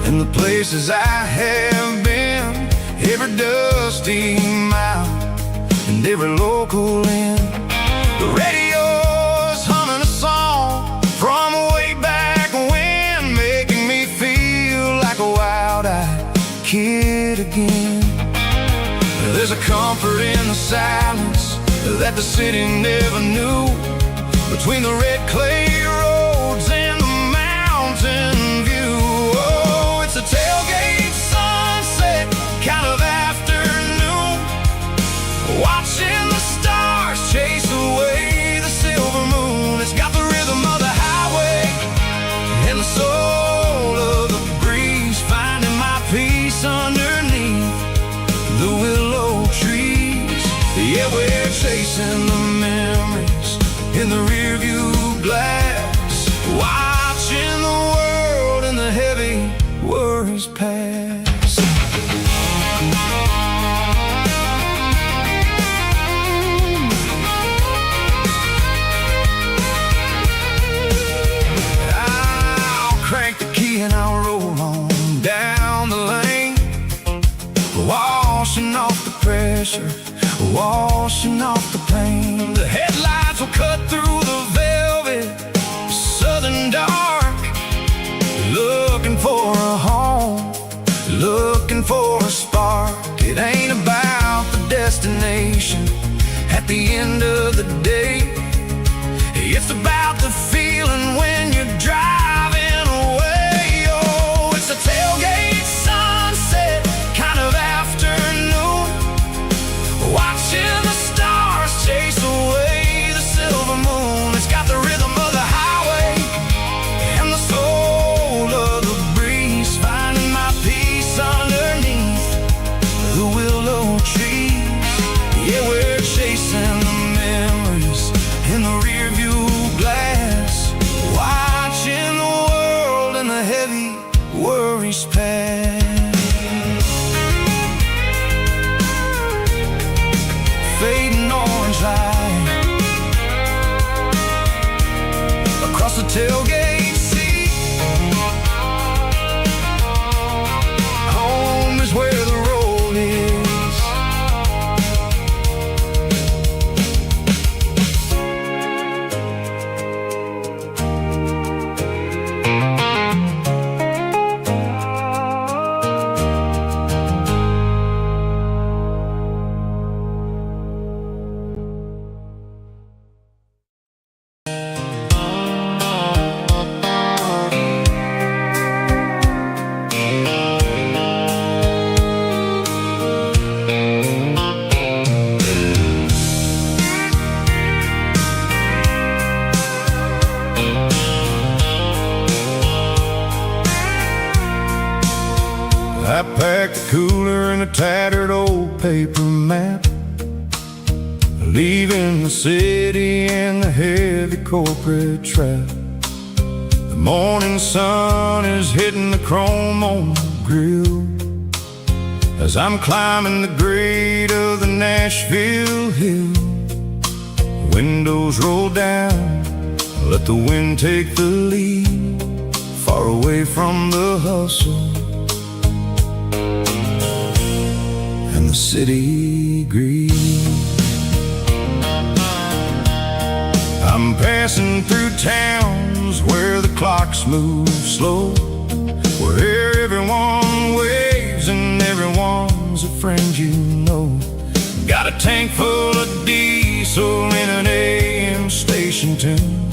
and the places I have been, every dusty mile and every local inn. The radio's humming a song from way back when, making me feel like a wild-eyed kid again. There's a comfort in the silence that the city never knew, between the red clay roads and the mountain view. Oh, it's a tailgate sunset kind of afternoon, watching the stars chase away the silver moon. It's got the rhythm of the highway and the soul of the breeze, finding my peace underneath the willow trees. Yeah, we're chasing the memories in the rearview glass, watching the world and the heavy worries pass. I'll crank the key and I'll roll on down the lane, washing off the pressure, washing off the pain. The headlights will cut through the velvet southern dark, looking for a home, looking for a spark. It ain't about the destination at the end of the day, it's about the feeling when you're driving away. Oh, it's a tailgate sunset kind of afternoon, watching the stars chase away the silver moon. the tailgate seat. Home is where the road is. I packed a cooler and a tattered old paper map, leaving the city and the heavy corporate trap. The morning sun is hitting the chrome on the grill as I'm climbing the grade of the Nashville hill. Windows roll down, let the wind take the lead, far away from the hustle and the city greed. I'm passing through towns where the clocks move slow, where everyone waves and everyone's a friend you know. Got a tank full of diesel in an AM station tune,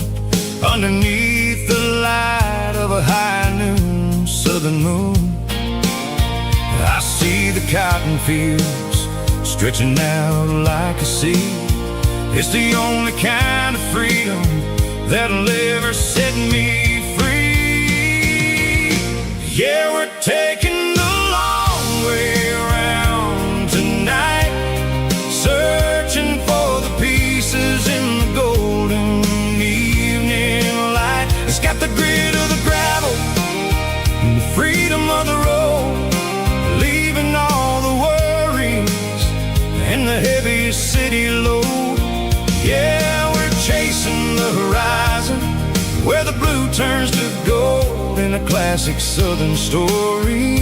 underneath the light of a high noon southern moon. I see the cotton fields stretching out like a sea. It's the only kind of freedom that'll ever set me free. Yeah, we're taking the long way around tonight, searching for the pieces in the golden evening light. It's got the grit of the gravel and the freedom of the road, leaving all the worries and the heavy city load. Yeah, we're chasing the horizon, where the blue turns to gold, in a classic southern story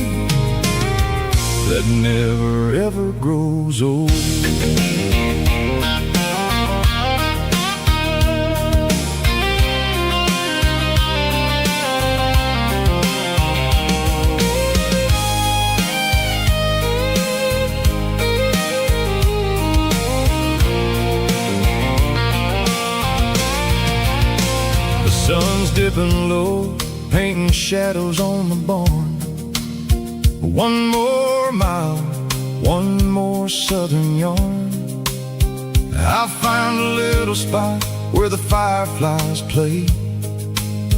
that never ever grows old. Sun's dipping low, painting shadows on the barn. One more mile, one more southern yarn. I'll find a little spot where the fireflies play,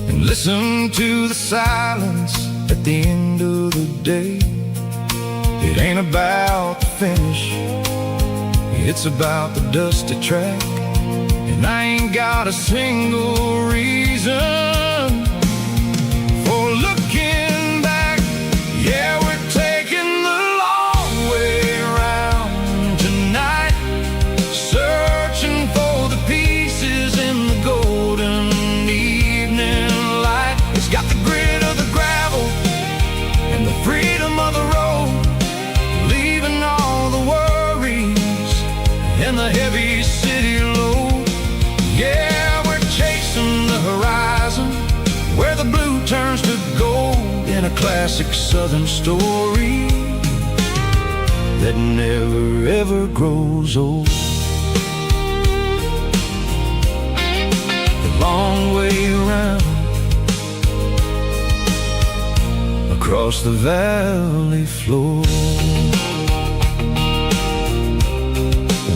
and listen to the silence at the end of the day. It ain't about the finish, it's about the dusty track. And I ain't got a single reason for looking back. Yeah, we're taking the long way around tonight, searching for the pieces in the golden evening light. It's got the grit of the gravel and the freedom of the road, leaving all the worries and the heavy city load. Yeah, we're chasing the horizon, where the blue turns to gold, in a classic southern story that never ever grows old. The long way around, across the valley floor,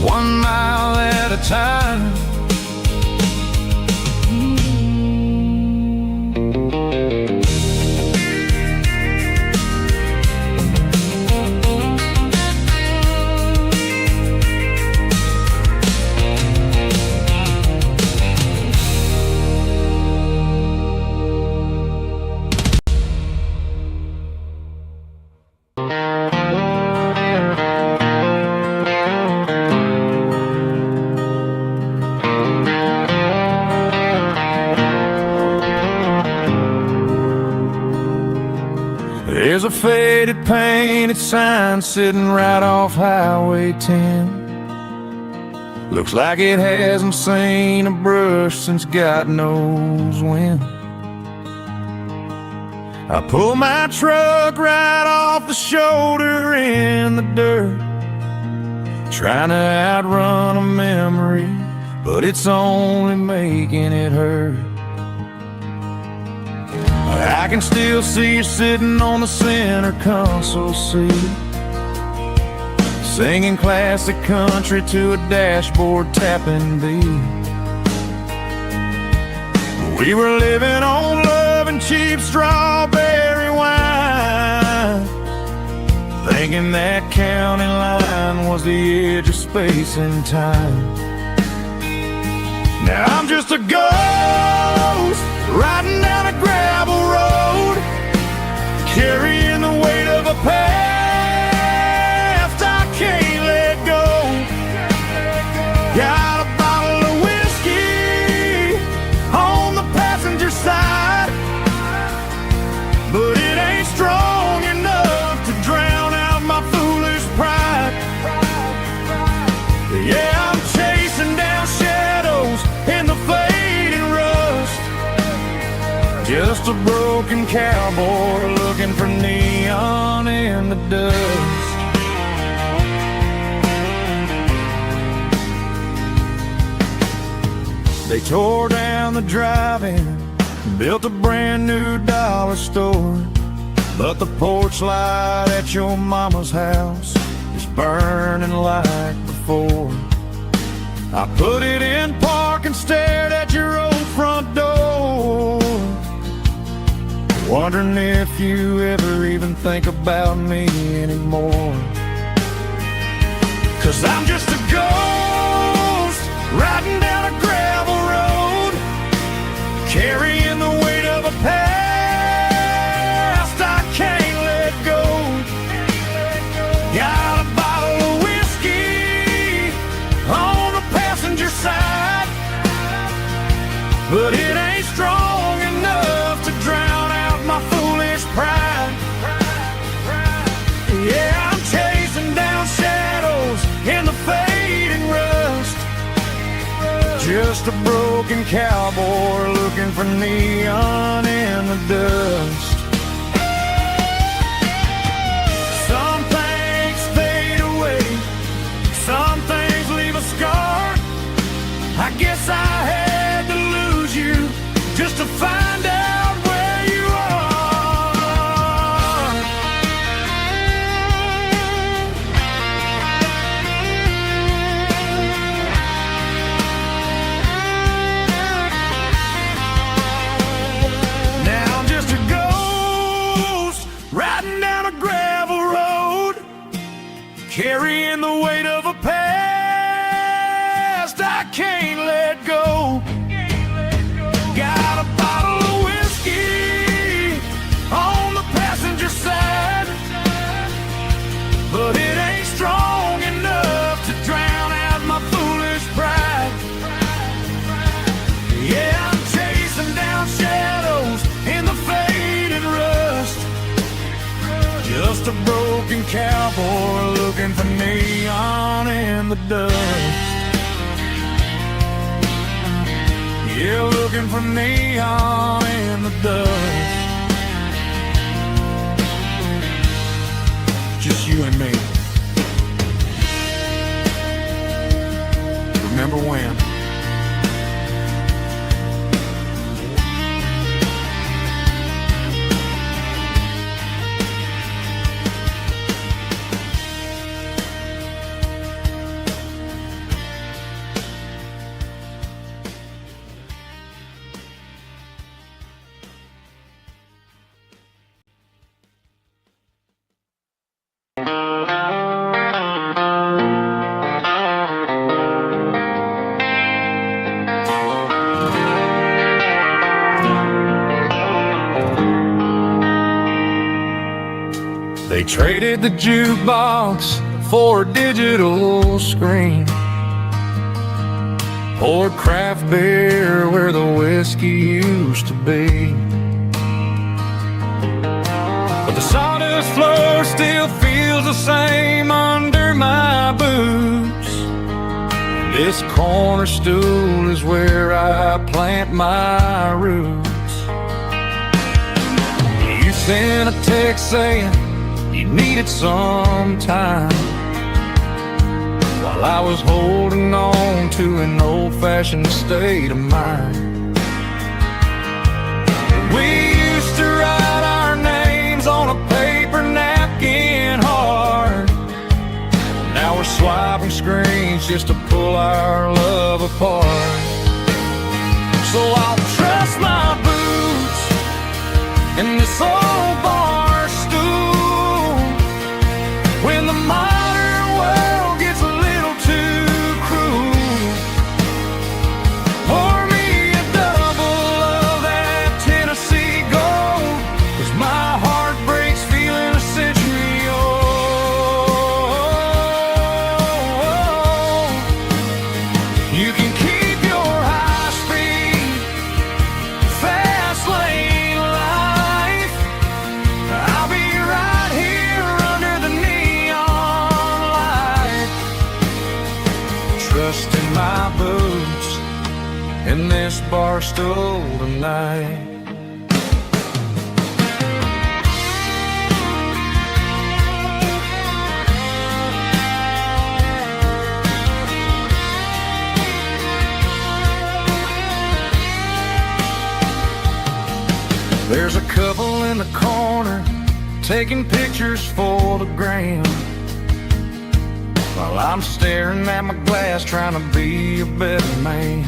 1 mile at a time. There's a faded painted sign sitting right off Highway 10. Looks like it hasn't seen a brush since God knows when. I pull my truck right off the shoulder in the dirt, trying to outrun a memory, but it's only making it hurt. I can still see you sitting on the center console seat, singing classic country to a dashboard tapping beat. We were living on love and cheap strawberry wine, thinking that county line was the edge of space and time. Now I'm just a ghost riding down a gravel road, carrying the weight of a past I can't let go. Got a bottle of whiskey on the passenger side, but it ain't strong enough to drown out my foolish pride. Yeah, I'm chasing down shadows in the fading rust, just a broken cowboy looking for neon in the dust. They tore down the drive-in, built a brand new dollar store, but the porch light at your mama's house is burning like before. I put it in park and stared at your old front door, wondering if you ever even think about me anymore. 'Cause I'm just a ghost riding down a gravel road, carrying the weight of a past I can't let go. Got a bottle of whiskey on the passenger side, but it ain't strong enough to drown out my foolish pride. Yeah, I'm chasing down shadows in the fading rust, just a broken cowboy looking for neon in the dust. Some things fade away, some things leave a scar. I guess I had to lose you just to find out where you are. Now I'm just a ghost riding down a gravel road, carrying the weight of a past I can't let go. Got a bottle of whiskey on the passenger side, but it ain't strong enough to drown out my foolish pride. Yeah, I'm chasing down shadows in the fading rust, just a broken cowboy looking for neon in the dust. Yeah, looking for neon in the dust. Just you and me. Remember when? They traded the jukebox for a digital screen, poured craft beer where the whiskey used to be. But the Sawdust floor still feels the same under my boots. This corner stool is where I plant my roots. You sent a text saying you needed some time, while I was holding on to an old-fashioned state of mind. We used to write our names on a paper napkin hard. Now we're swiping screens just to pull our love apart. So I'll trust my boots in this old bar stool when the modern world gets a little too cruel. Pour me a double of that Tennessee gold, 'cause my heart breaks feeling a century old. You can keep your high-speed, fast lane life. I'll be right here under the neon light, trusting my boots in this bar stool tonight. There's a couple in the corner taking pictures for the gram, while I'm staring at my glass trying to be a better man.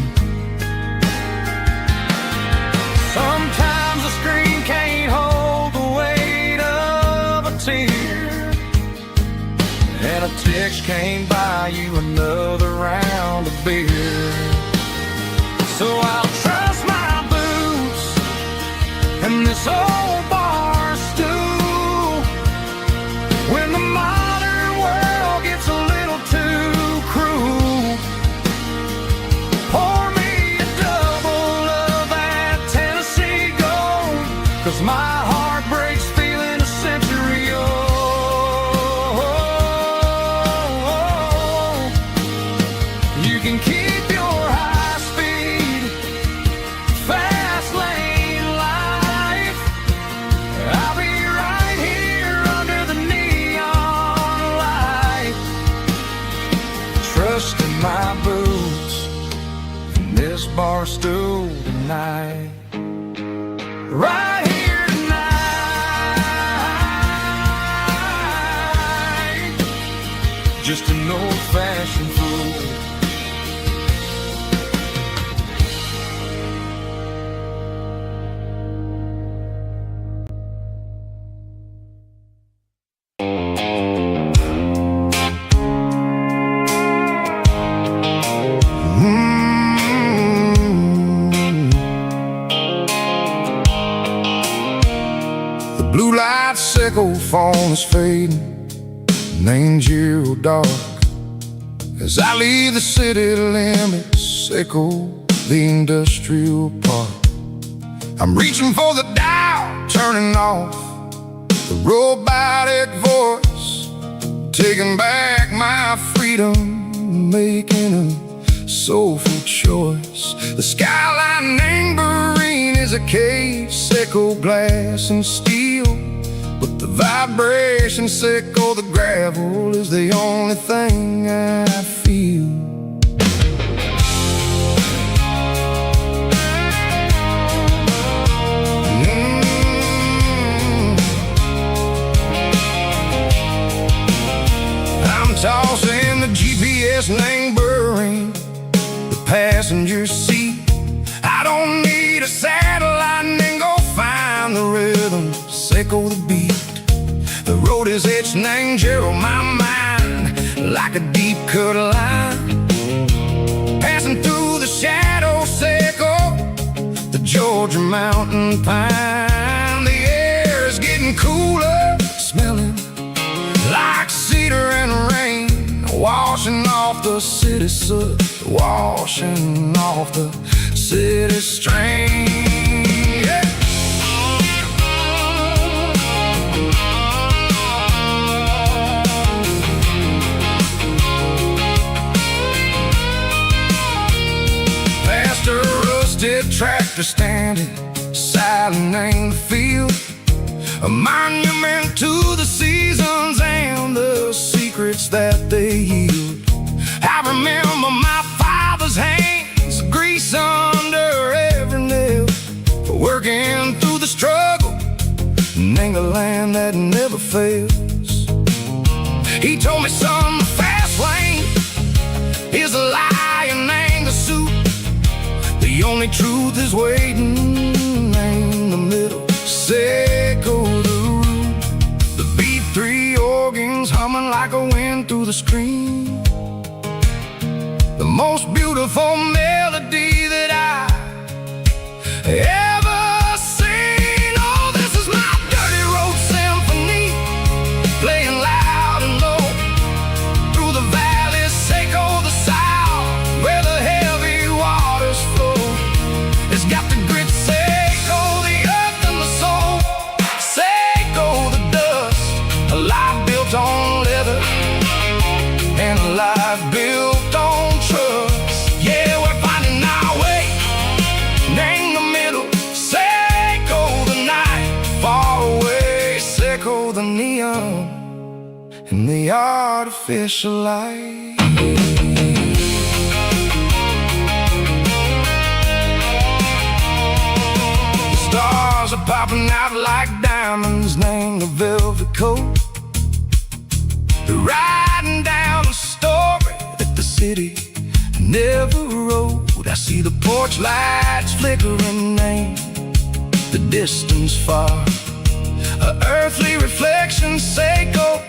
Sometimes the screen can't hold the weight of a tear, and a text can't buy you another round of beer. So I'll trust my boots and this old bar stool when the modern world gets a little too cruel. Pour me a double of that Tennessee gold, 'cause my heart breaks feeling a century old. You can keep your high-speed, fast lane life. I'll be right here under the neon light, trusting my boots in this bar stool tonight. Right here tonight, just an old-fashioned fool. The blue light sickle phone is fading, and ain't you dark as I leave the city limits, sickle the industrial park. I'm reaching for the dial, turning off the robotic voice, taking back my freedom, making a soulful choice. The skyline neighboring is a cave, sickle glass and steel, but the vibration sickle the gravel is the only thing I feel. I'm tossing the GPS neighboring the passenger seat. I don't need a satellite and go find the rhythm, sickle the beat. The road is etched and Gerald my mind like a deep cut line, passing through the shadow sickle, the Georgia mountain pine. The air is getting cooler, smelling like cedar and rain, washing off the city soot, washing off the city strain. Yeah. tractor standing silent in the field, a monument to the seasons and the secrets that they yield. I remember my father's hands, grease under every nail, for working through the struggle in the land that never fails. He told me, son, the fast lane is a lie and ain't the suit. The only truth is waiting in the middle. Say go the root. The B3 organs humming like a wind through the screen. The most beautiful melody that I ever seen. Oh, this is my dirty road symphony, playing loud and low through the valleys, Seiko the south, where the heavy waters flow. It's got the grit, Seiko the earth and the soul, Seiko the dust, a life built on leather and a life built on trust. Yeah, we're finding our way in the middle. Seiko the night, far away, Seiko the neon and the artificial light. The stars are popping out like diamonds, named the velvet coat. They're riding down the story that the city never wrote. I see the porch lights flickering in the distance far, a earthly reflection, Seiko,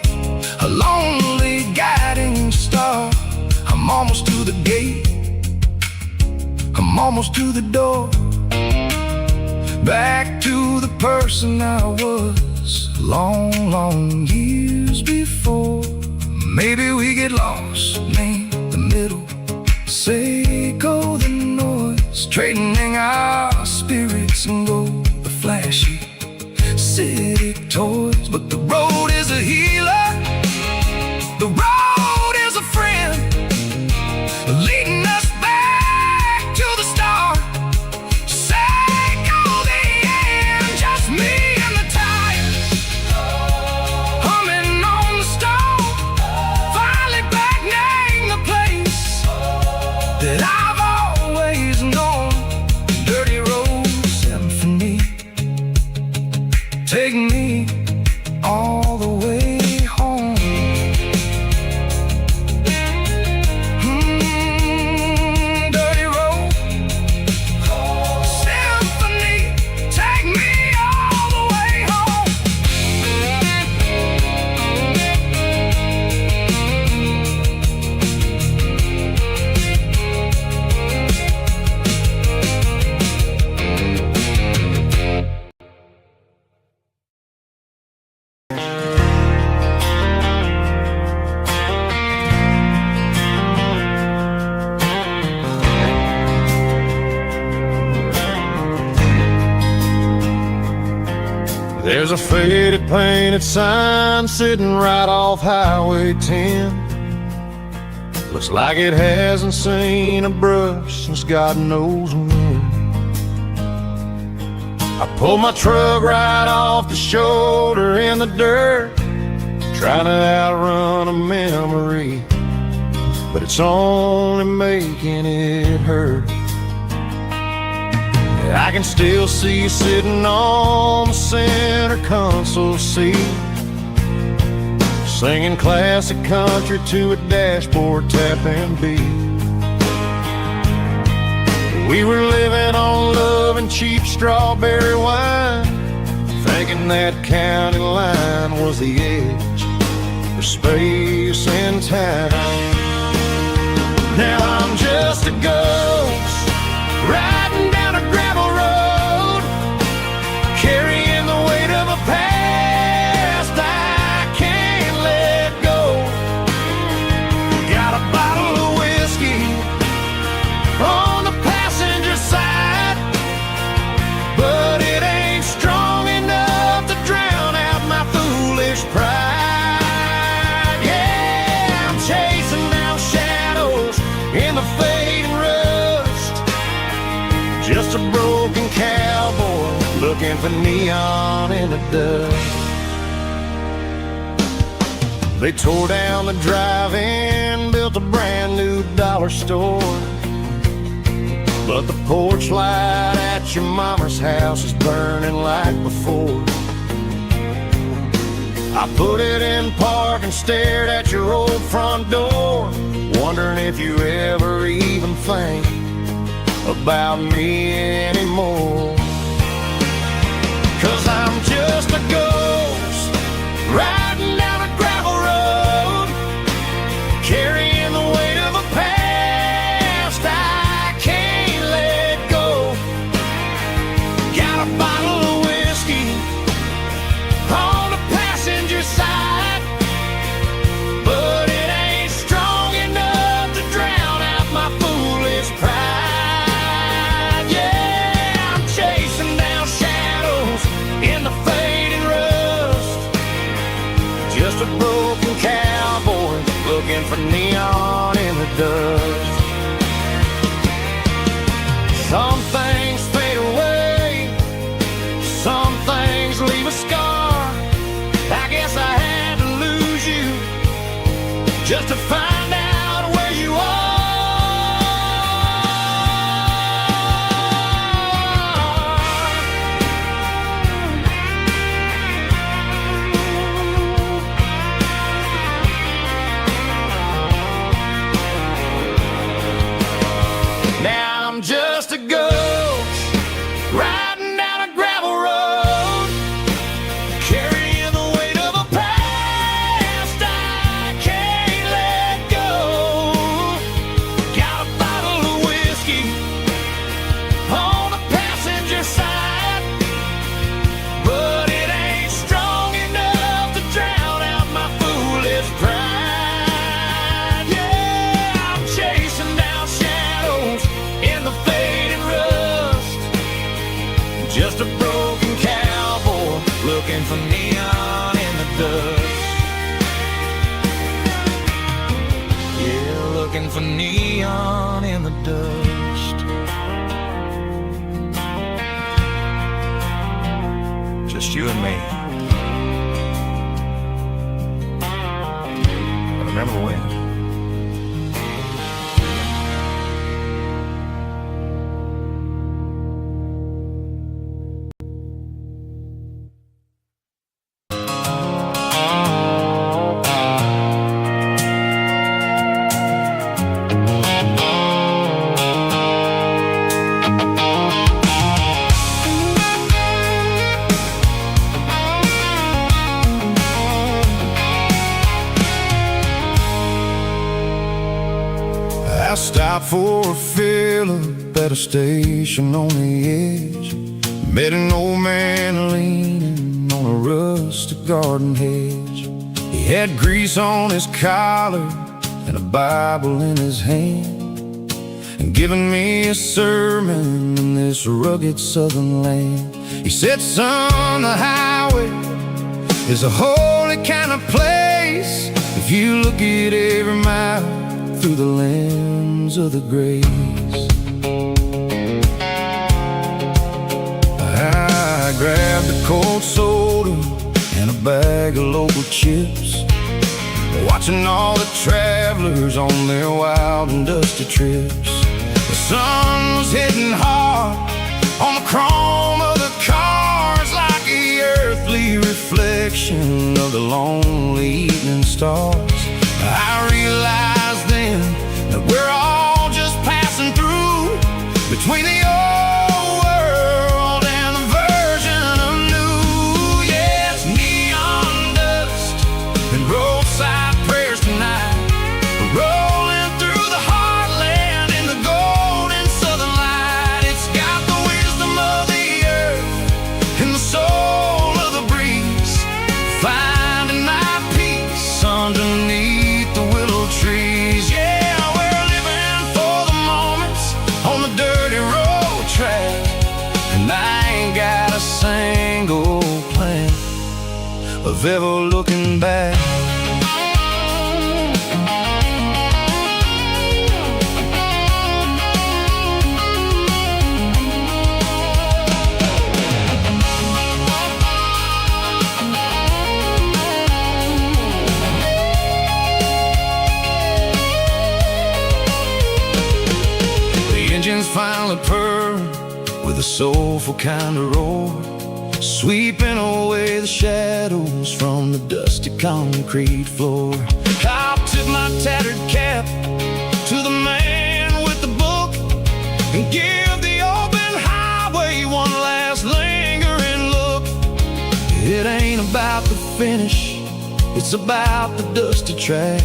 a lonely guiding star. I'm almost to the gate, I'm almost to the door, back to the person I was long, long years before. Maybe we get lost in the middle, Seiko the noise, trading our spirits and go the flashy city toys. But the road is a healer, the road is a friend, leading us back to the start. Seiko the end, just me and the tires, humming on the stove, finally back name the place that I've always known. Dirty road symphony, take me all the way home. Dirty road symphony, take me all the way home. There's a faded painted sign sitting right off Highway 10. Looks like it hasn't seen a brush since God knows when. I pulled my truck right off the shoulder in the dirt, trying to outrun a memory, but it's only making it hurt. I can still see you sitting on the center console seat, singing classic country to a dashboard tapping beat. We were living on love and cheap strawberry wine, thinking that county line was the edge for space and time. Now I'm just a ghost riding down a gravel road, carrying the weight of a past I can't let go. Got a bottle of whiskey on the passenger side, but it ain't strong enough to drown out my foolish pride. Yeah, I'm chasing looking for neon in the dust. They tore down the drive-in, built a brand new dollar store, but the porch light at your mama's house is burning like before. I put it in park and stared at your old front door, wondering if you ever even think about me anymore. 'Cause I'm just a ghost riding down a gravel road, carrying the weight of a past I can't let go. Got a bottle of whiskey on the passenger side, but it ain't strong enough to drown out my foolish pride. Yeah, I'm chasing down shadows in the fading rust, just a broken cowboy looking for neon in the dust. Some things fade away, some things leave a scar. I guess I had to lose you just to find out where you are. Now I'm just a ghost riding down a gravel road, carrying the weight of a past I can't let go. Got a bottle of whiskey on the passenger side, but it ain't strong enough to drown out my foolish pride. Yeah, I'm chasing down shadows in the fading rust, just a broken cowboy looking for neon in the dust. Yeah, looking for neon in the dust. Just you and me. I remember when. I stopped for a fill-up at a station on the edge. Met an old man leaning on a rustic garden hedge. He had grease on his collar and a Bible in his hand, and giving me a sermon in this rugged southern land. He said, son, the highway is a holy kind of place if you look at every mile through the lens of the grace. I grabbed a cold soda and a bag of local chips, watching all the travelers on their wild and dusty trips. The sun was hitting hard on the chrome of the cars, like the earthly reflection of the lonely evening stars. I realized then that we're all just passing through between the old world and the version of new. Yes, neon dust and roadside prayers tonight, rolling through the heartland in the golden southern light. It's got the wisdom of the earth and the soul of the breeze, finding my peace underneath the willow trees. Yeah, we're living for the moments on the dirty road track, and I ain't got a single plan of ever looking back. with a soulful kind of roar, sweeping away the shadows from the dusty concrete floor. I'll tip my tattered cap to the man with the book and give the open highway one last lingering look. It ain't about the finish, it's about the dusty track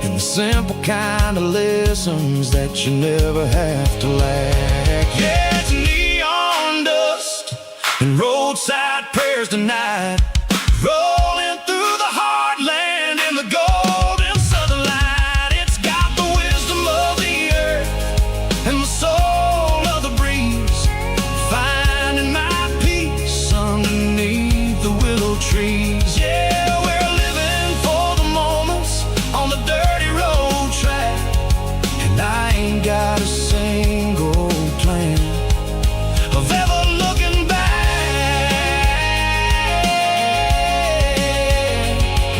and the simple kind of lessons that you never have to lack. Yeah, it's neon dust and roadside prayers tonight, rolling through the heartland in the golden southern light. It's got the wisdom of the earth and the soul of the breeze, finding my peace underneath the willow trees. Yeah, we're living for the moments on the dirty road track, and I ain't got a single plan of ever looking back.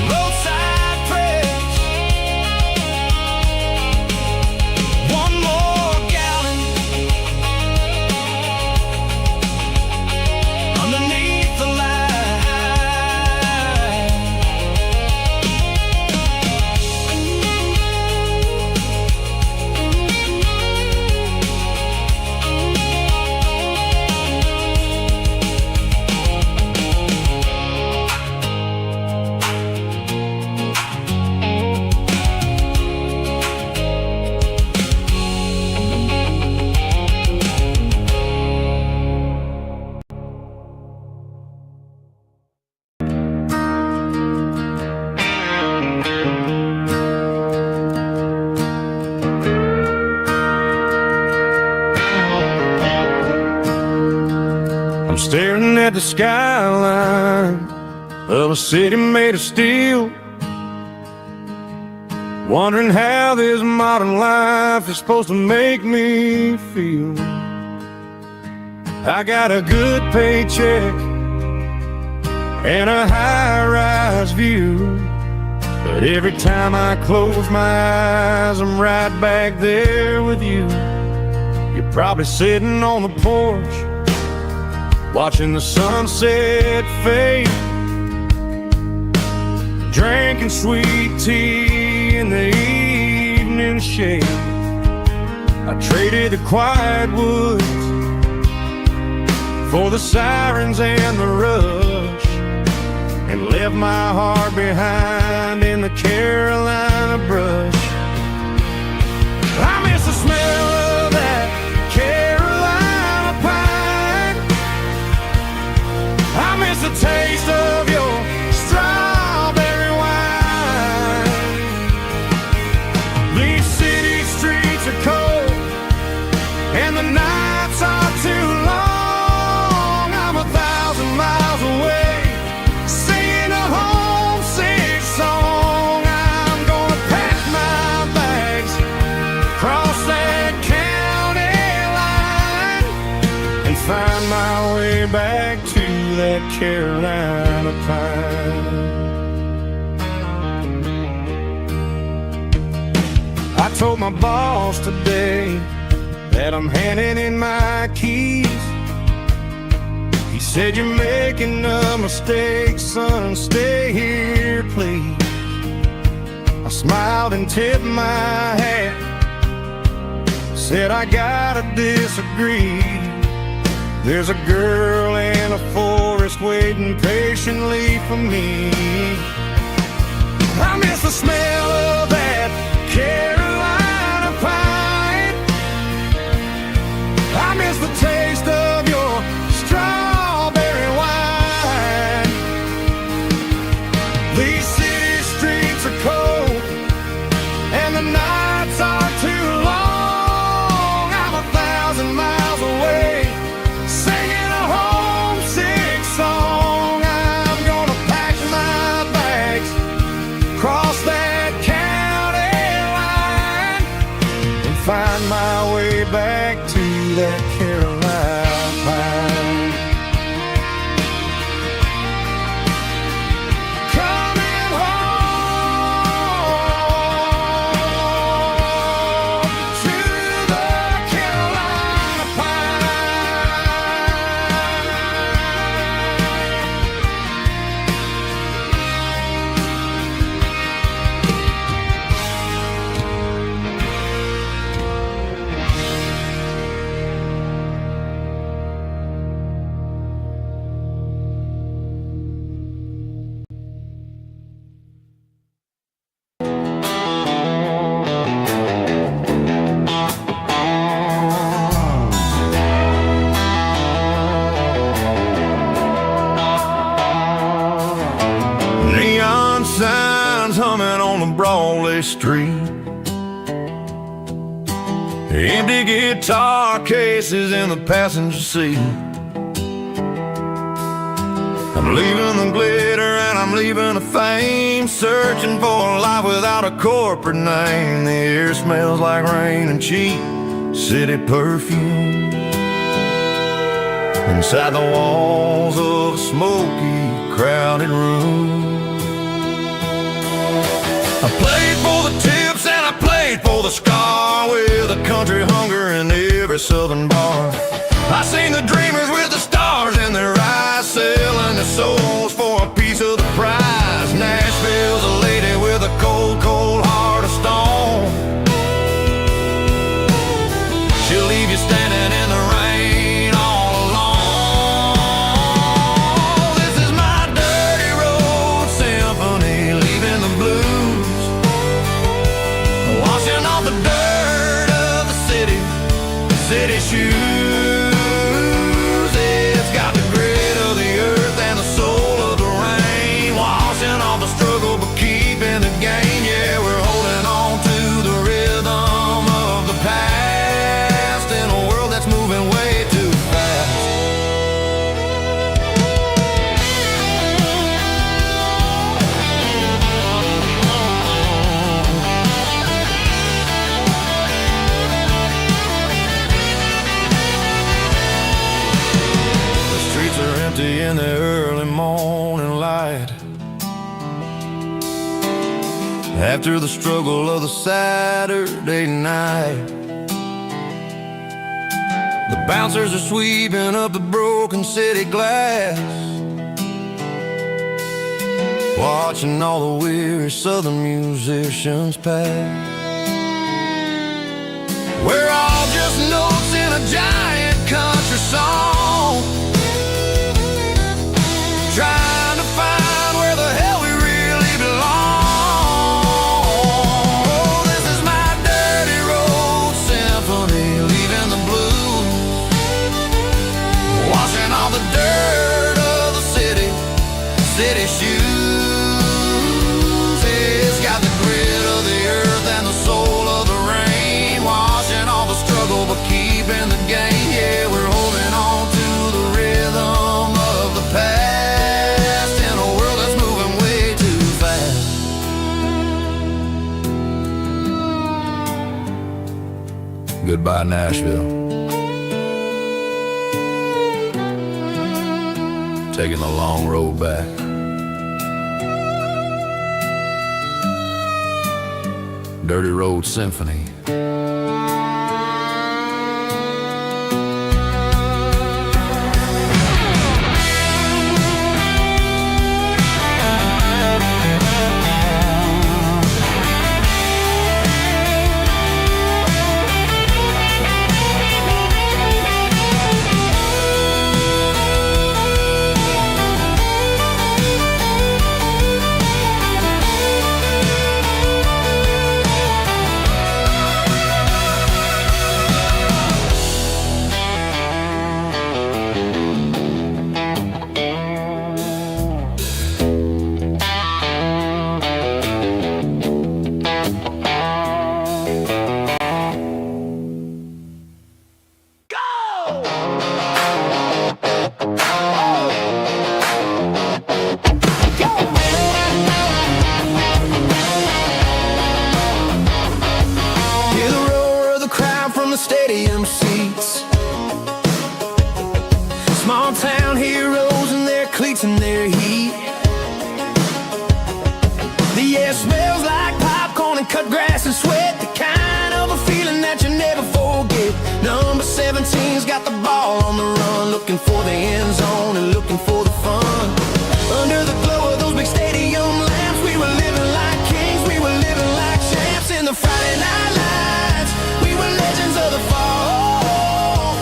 Roadside prayers, one more gallon underneath the light. I'm staring at the skyline of a city made of steel, wondering how this modern life is supposed to make me feel. I got a good paycheck and a high-rise view, but every time I close my eyes, I'm right back there with you. You're probably sitting on the porch, watching the sunset fade, drinking sweet tea in the evening shade. I traded the quiet woods for the sirens and the rush, and left my heart behind in the Carolina brush. I miss the smell of that Carolina pine. I miss the taste of your strawberry wine. These city streets are cold and the nights are too long. I'm 1,000 miles away, singing a homesick song. I'm gonna pack my bags, cross that county line, and find my way back to that Carolina pine. I told my boss today that I'm handing in my keys. He said, "You're making a mistake, son, stay here, please." I smiled and tipped my hat, said, "I gotta disagree. There's a girl in a forest waiting patiently for me." I miss the smell of that Carolina pine. I miss the taste of your strawberry wine. These city streets are cold and the nights are too long. I'm 1,000 miles away, singing a homesick song. I'm gonna pack my bags, cross that county line, and find my way back to that Carolina pine. Coming home to the Carolina pine. busy street. Empty guitar cases in the passenger seat. I'm leaving the glitter and I'm leaving the fame, searching for a life without a corporate name. The air smells like rain and cheap city perfume. Inside the walls of a smoky, crowded room. I played for the tips and I played for the scar, with a country hunger in every southern bar. I seen the dreamers with the stars in their eyes, selling their souls for a piece of the prize. Nashville's a lady with a cold, cold heart of stone. She'll leave you standing in the rain all alone. This is my dirty road symphony, leaving the blues, washing off the dirt of the city shoes. It's got the grit of the earth and the soul of the rain, washing off the struggle but keeping the gain. Yeah, we're holding on to the rhythm of the past in a world that's moving way too fast. In the early morning light, after the struggle of the Saturday night, the bouncers are sweeping up the broken city glass, watching all the weary southern musicians pass. We're all just notes in a giant country song, trying to find where the hell we really belong. Oh, this is my dirty road symphony, leaving the blues, washing all the dirt of the city shoes. It's got the grit of the earth and the soul of the rain, washing all the struggle but keeping the gain. Yeah, we're holding on to the rhythm of the past. Goodbye, Nashville. Taking the long road back. Dirty Road Symphony. Stadium seats, small town heroes in their cleats and their heat. The air smells like popcorn and cut grass and sweat, the kind of a feeling that you never forget. Number 17's got the ball on the run, looking for the end zone and looking for the fun. Under the glow of those big stadium lamps, we were living like kings, we were living like champs in the Friday night lights. We were legends of the fall,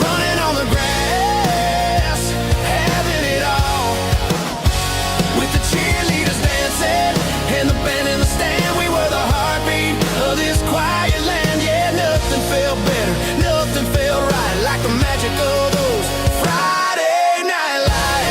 running on the grass, having it all, with the cheerleaders dancing and the band in the stand. We were the heartbeat of this quiet land. Yeah, nothing felt better, nothing felt right like the magic of those Friday night lights.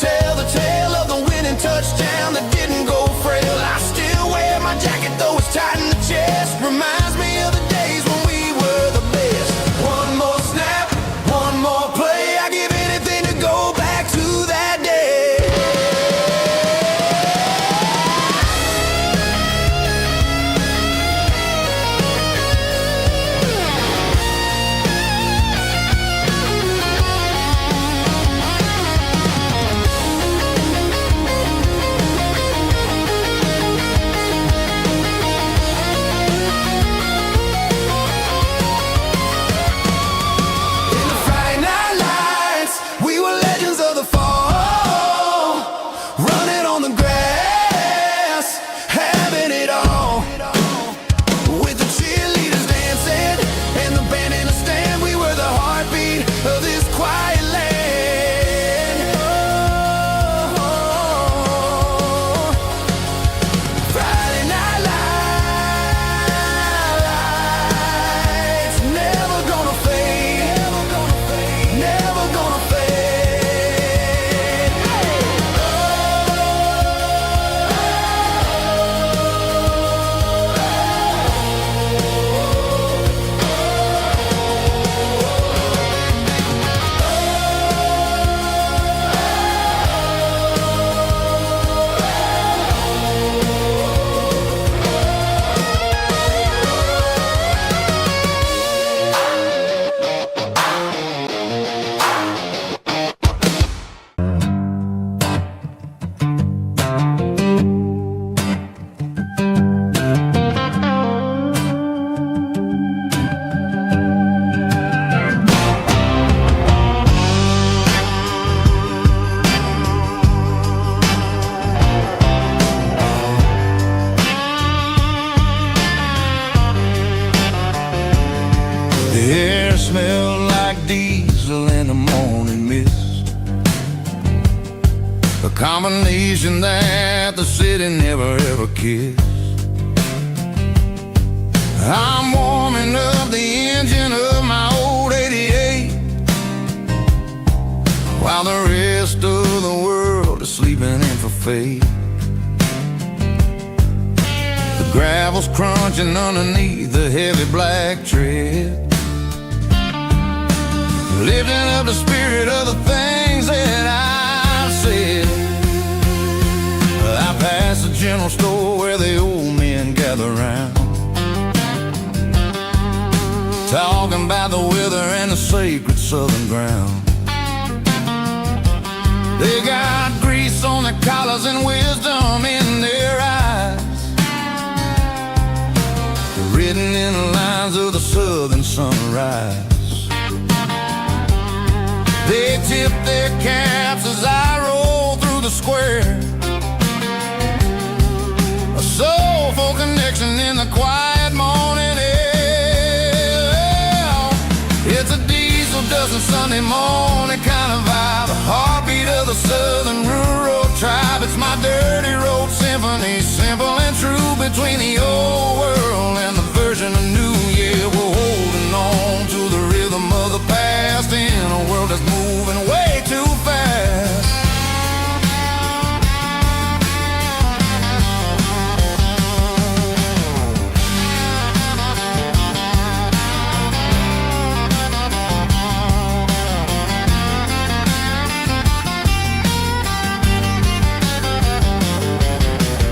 tell the tale of the winning touchdown that didn't go frail. I still wear my jacket though it's tight in the chest. Reminds me of the days when we were the best. One more snap, one more play. I give anything to go back to that day. The air smelled like diesel in the morning mist, a combination that the city never ever kissed. I'm warming up the engine of my old 88, while the rest of the world is sleeping in for fate. The gravel's crunching underneath the heavy black tread, lifting up the spirit of the things that I've said. I pass the general store where the old men gather round, talking about the weather and the sacred southern ground. They got grease on their collars and wisdom in their eyes, written in the lines of the southern sunrise. They tip their caps as I roll through the square, a soulful connection in the quiet morning air. It's a diesel dozen Sunday morning kind of vibe, a heartbeat of the southern rural tribe. It's my dirty road symphony, simple and true, between the old world and the version of new. Yeah, we're holding on to the rhythm of the past in a world that's moving way too fast.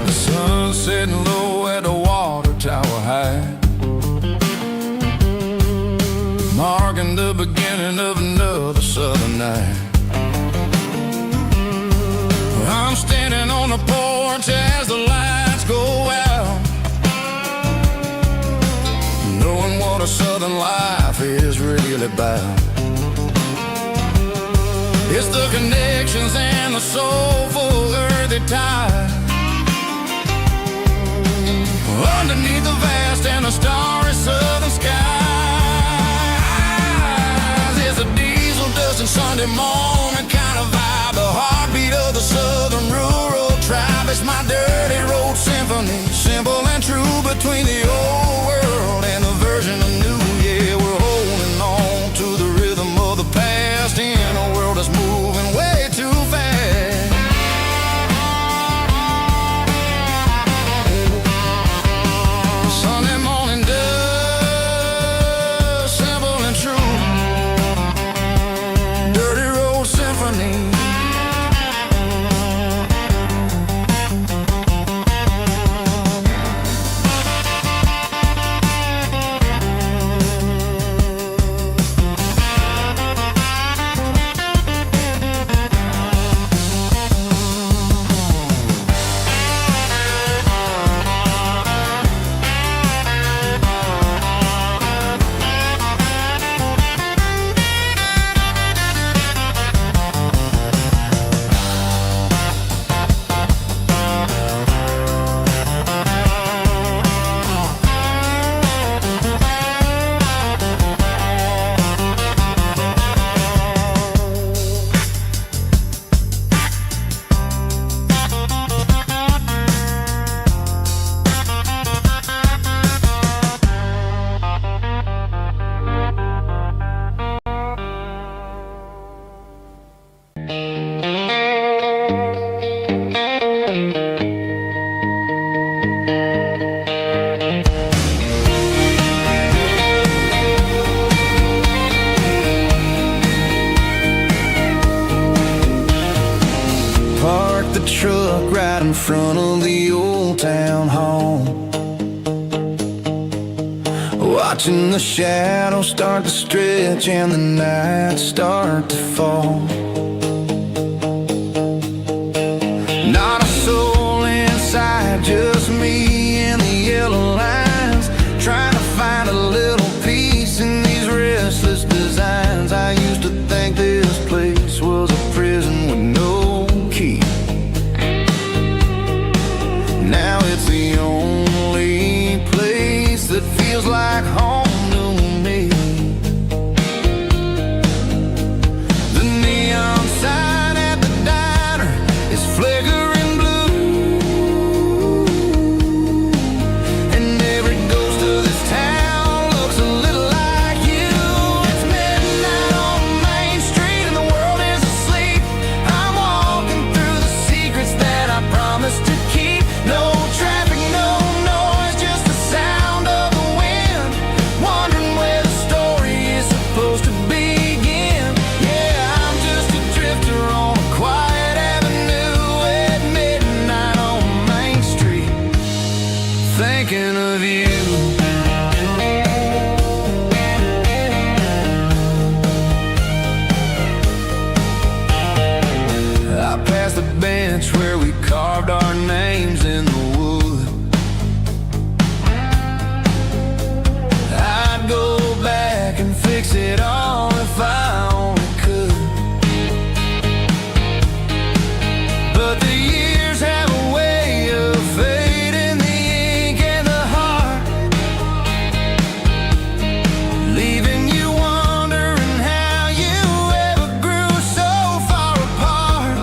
The sun's setting low at the water tower high, marking the beginning of another southern night. I'm standing on the porch as the lights go out, knowing what a southern life is really about. It's the connections and the soulful earthy tide, underneath the vast and the starry southern skies. It's a diesel dusting Sunday morning kind of vibe, the heartbeat of the southern rural tribe. It's my dirty road symphony, simple and true, between the old world and the version of new. Yeah, we're holding on to the rhythm of the past in a world that's moving way too fast. the truck right in front of the old town hall, watching the shadows start to stretch and the night start to fall. Not a soul inside, just me and the yellow lines, trying to find a little peace in these restless designs. I used to think this place was a prison with no key. Now it's the only place that feels like home to me. The neon sign at the diner is flickering blue, and every ghost of this town looks a little like you. It's midnight on Main Street and the world is asleep. I'm walking through the secrets that I promised to keep. No traffic, no noise, just the sound of the wind, wondering where the story is supposed to begin. Yeah, I'm just a drifter on a quiet avenue at midnight on Main Street, thinking of you. I passed the bench where we carved our names in the wood. I'd go back and fix it all if I only could. But the years have a way of fading the ink and the heart, leaving you wondering how you ever grew so far apart.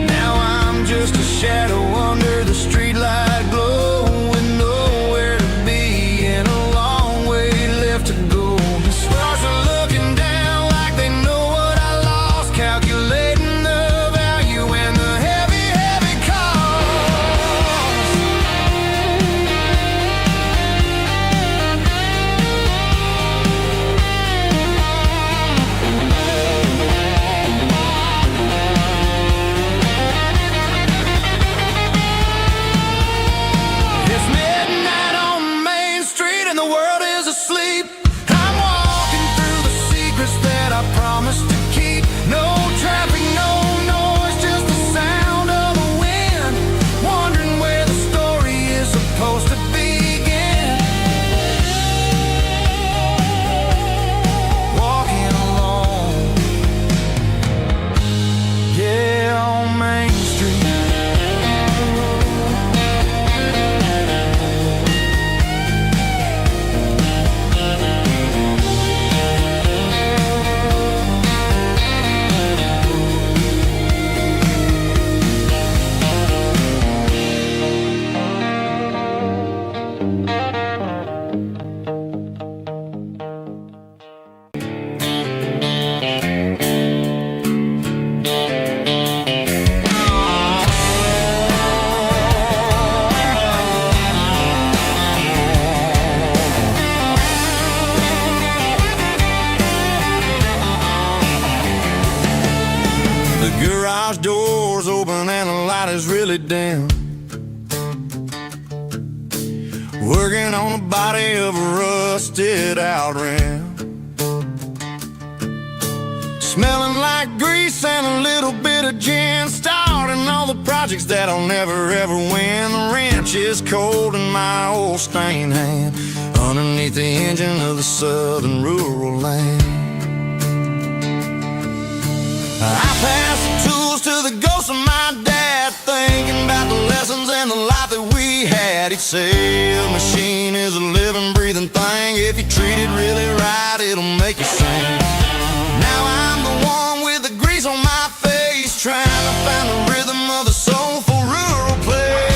Now I'm just a shadow under the streetlight glow, with nowhere to be and a long way left to go. The stars are looking down like they know what I lost, calculating the value and the heavy, heavy cost. It's midnight on Main Street and the world is asleep. I'm walking through the secrets that I promised to keep. No traffic, no noise, just the sound of the wind, wondering where the story is supposed to begin. Walking alone, yeah, on Main Street. The garage door's open and the light is really dim. Working on the body of a rusted out rim, smelling like grease and a little bit of gin, starting all the projects that I'll never ever win. The wrench is cold in my old stained hand, underneath the engine of the southern rural land. I pass the tools to the ghost of my dad, thinking about the lessons and the life that we had. He'd say a machine is a living, breathing thing. If you treat it really right, it'll make you sing. Now I'm the one with the grease on my face, trying to find the rhythm of the soulful rural place.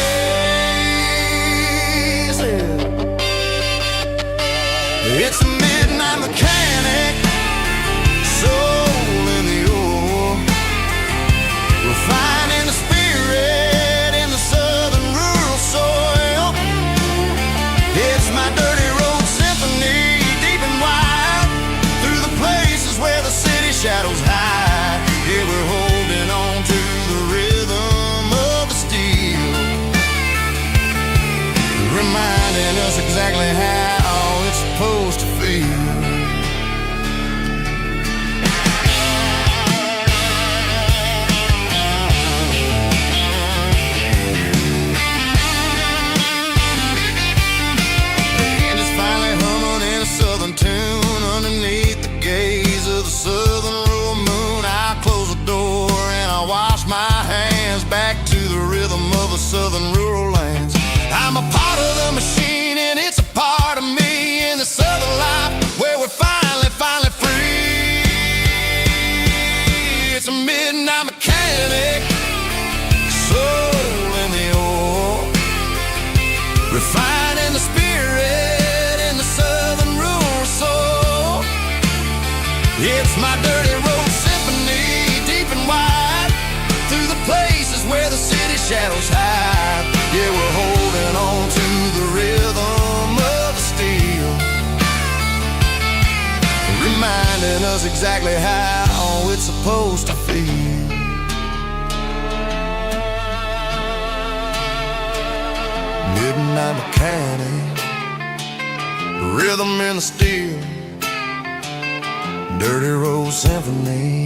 It's a midnight mechanic, soul in the ore, refining the spirit in the southern rural soil. It's my dirty road symphony, deep and wide, through the place It's my dirty road symphony, deep and wide, through the places where the city shadows hide. Yeah, we're holding on to the rhythm of the steel, reminding us exactly how it's supposed to feel. Midnight mechanic, rhythm in the steel, dirty road symphony.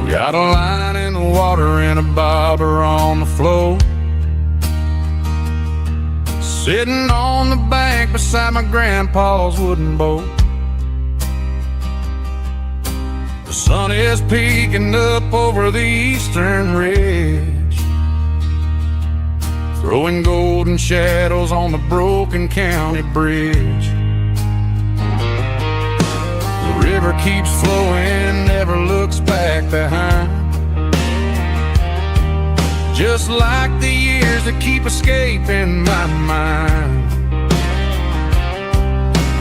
Got a line in the water and a bobber on the floor, sitting on the bank beside my grandpa's wooden boat. The sun is peeking up over the eastern ridge, throwing golden shadows on the broken county bridge. The river keeps flowing, never looks back behind, just like the years that keep escaping my mind.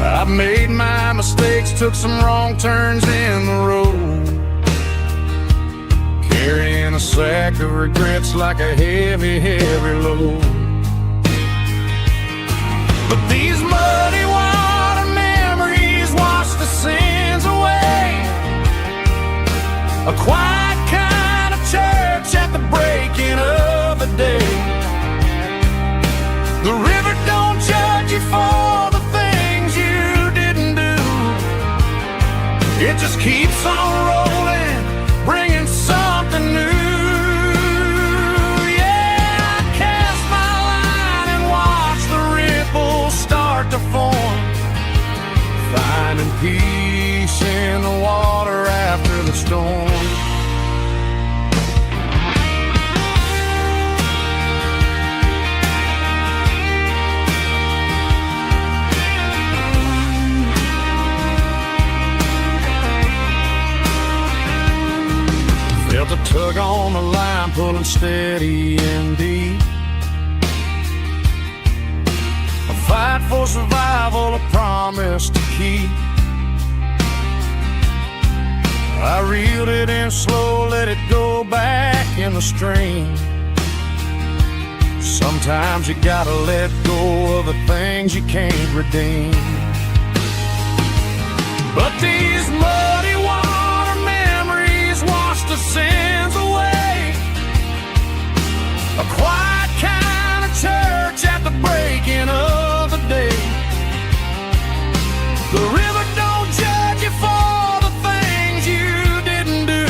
I've made my mistakes, took some wrong turns in the road, carrying a sack of regrets like a heavy, heavy load. But these muddy water memories wash the sins away. A quiet kind of church at the breaking of the day. The river don't judge you for the things you didn't do. It just keeps on rolling, bringing something new. Yeah, I cast my line and watch the ripples start to form, finding peace in the water after the storm. Felt a tug on the line, pulling steady and deep. A fight for survival, a promise to keep. I reeled it in slow, let it go back in the stream. Sometimes you gotta let go of the things you can't redeem. But these muddy water memories wash the sins away. A quiet kind of church at the breaking of the day. The river don't judge you for the things you didn't do.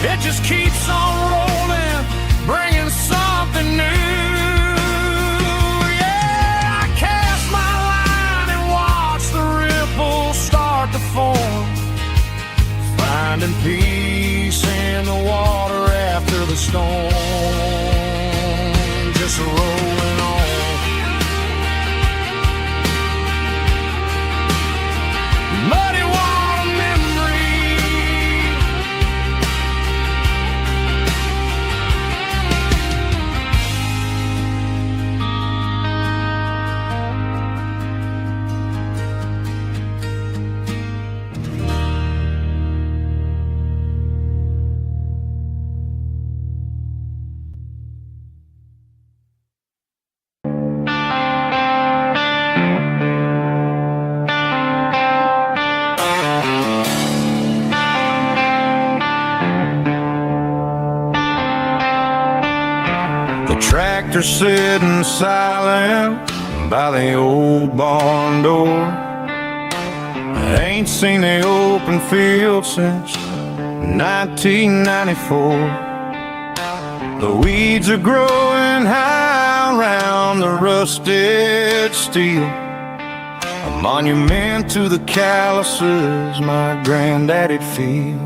It just keeps on rolling, bringing something new. Yeah, I cast my line and watch the ripples start to form, finding peace in the water after the storm. Just rolling on. Muddy water memory. Tractor sitting silent by the old barn door. I ain't seen the open field since 1994. The weeds are growing high around the rusted steel, a monument to the calluses my granddaddy'd feel.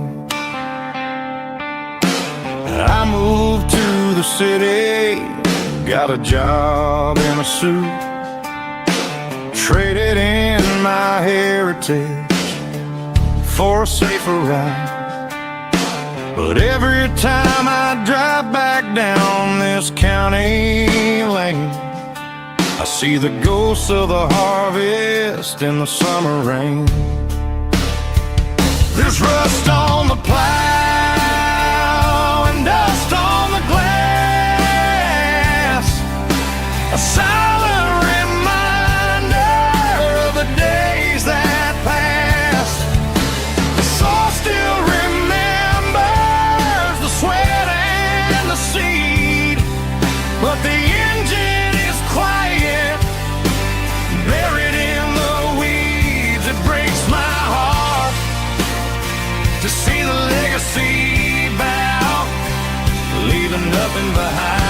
I moved to the city, got a job in a suit, traded in my heritage for a safer ride. But every time I drive back down this county lane, I see the ghosts of the harvest in the summer rain. There's rust on the plow and dust on the glass, a silent reminder of the days that passed. The soul still remembers the sweat and the seed, but the engine is quiet, buried in the weeds. It breaks my heart to see the legacy bow, leaving nothing behind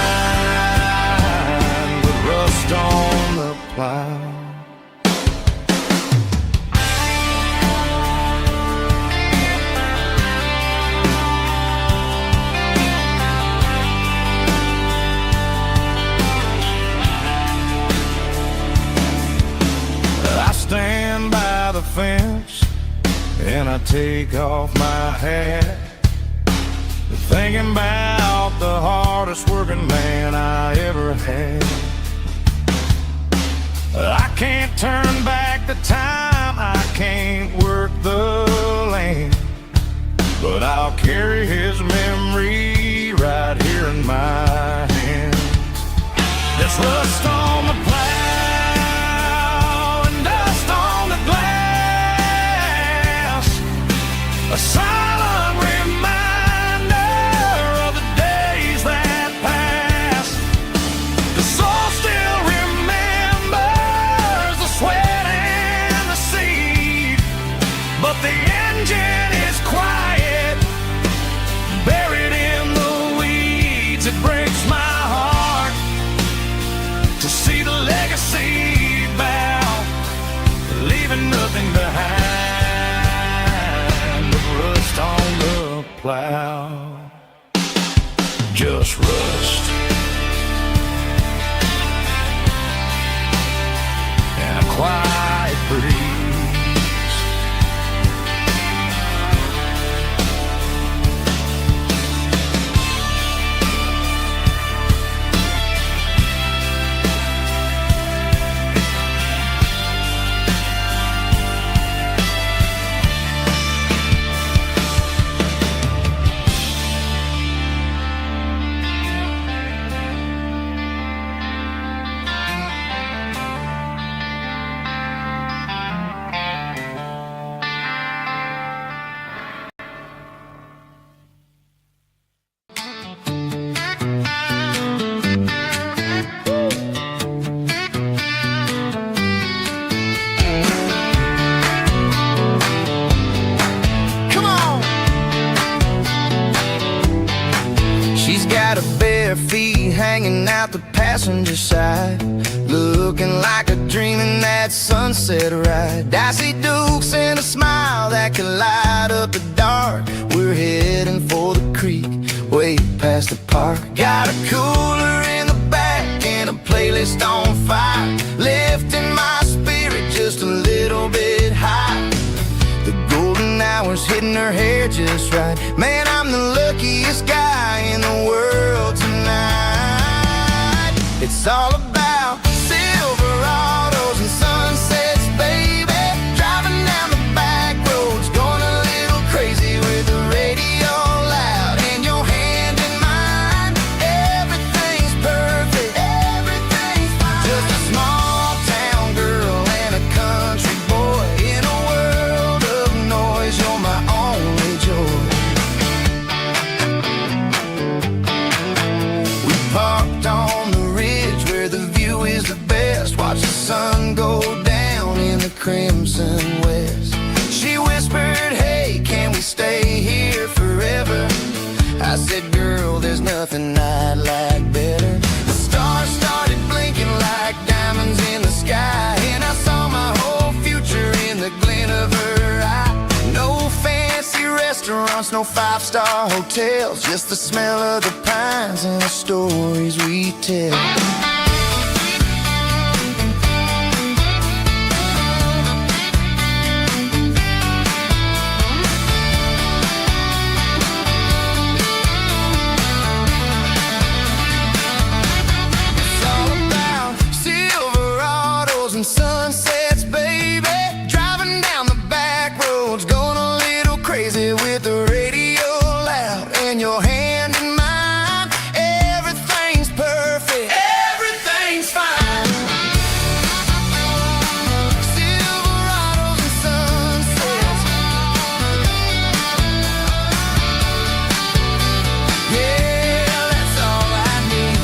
but rust on the plow. I stand by the fence and I take off my hat, thinking about the hardest working man I ever had. I can't turn back the time, I can't work the land, but I'll carry his memory right here in my hands. There's rust on the plow and dust on the glass, a silent reminder of the days that passed. The soul still remembers the sweat and the seed, but the engine is quiet, buried in the weeds. It breaks my heart to see the legacy bow, leaving nothing behind but rust on the plow. Just rust and a quiet breeze. Come on. She's got her bare feet hanging out the passenger side, looking like a dream in that sunset ride. I see Dukes and a smile that can light up the dark. We're heading for the creek, way past the park. Got a cooler in the back and a playlist on fire, lifting my spirit just a little bit high. The golden hours hitting her hair just right. Man, I'm the luckiest guy in the world tonight. It's all about Silverados and sunsets, baby. Driving down the back roads, going a little crazy with the radio loud and your hand in mine. Everything's perfect, everything's fine. Just a small town girl and a country boy in a world of noise. You're my only joy. We parked on the ridge where the said, girl, there's nothing I'd like better. The stars started blinking like diamonds in the sky, and I saw my whole future in the glint of her eye. No fancy restaurants, no five-star hotels, just the smell of the pines and the stories we tell. And sunsets, baby, driving down the back roads, going a little crazy with the radio loud, and your hand in mine. Everything's perfect, everything's fine. Silverados and sunsets, yeah, that's all I need.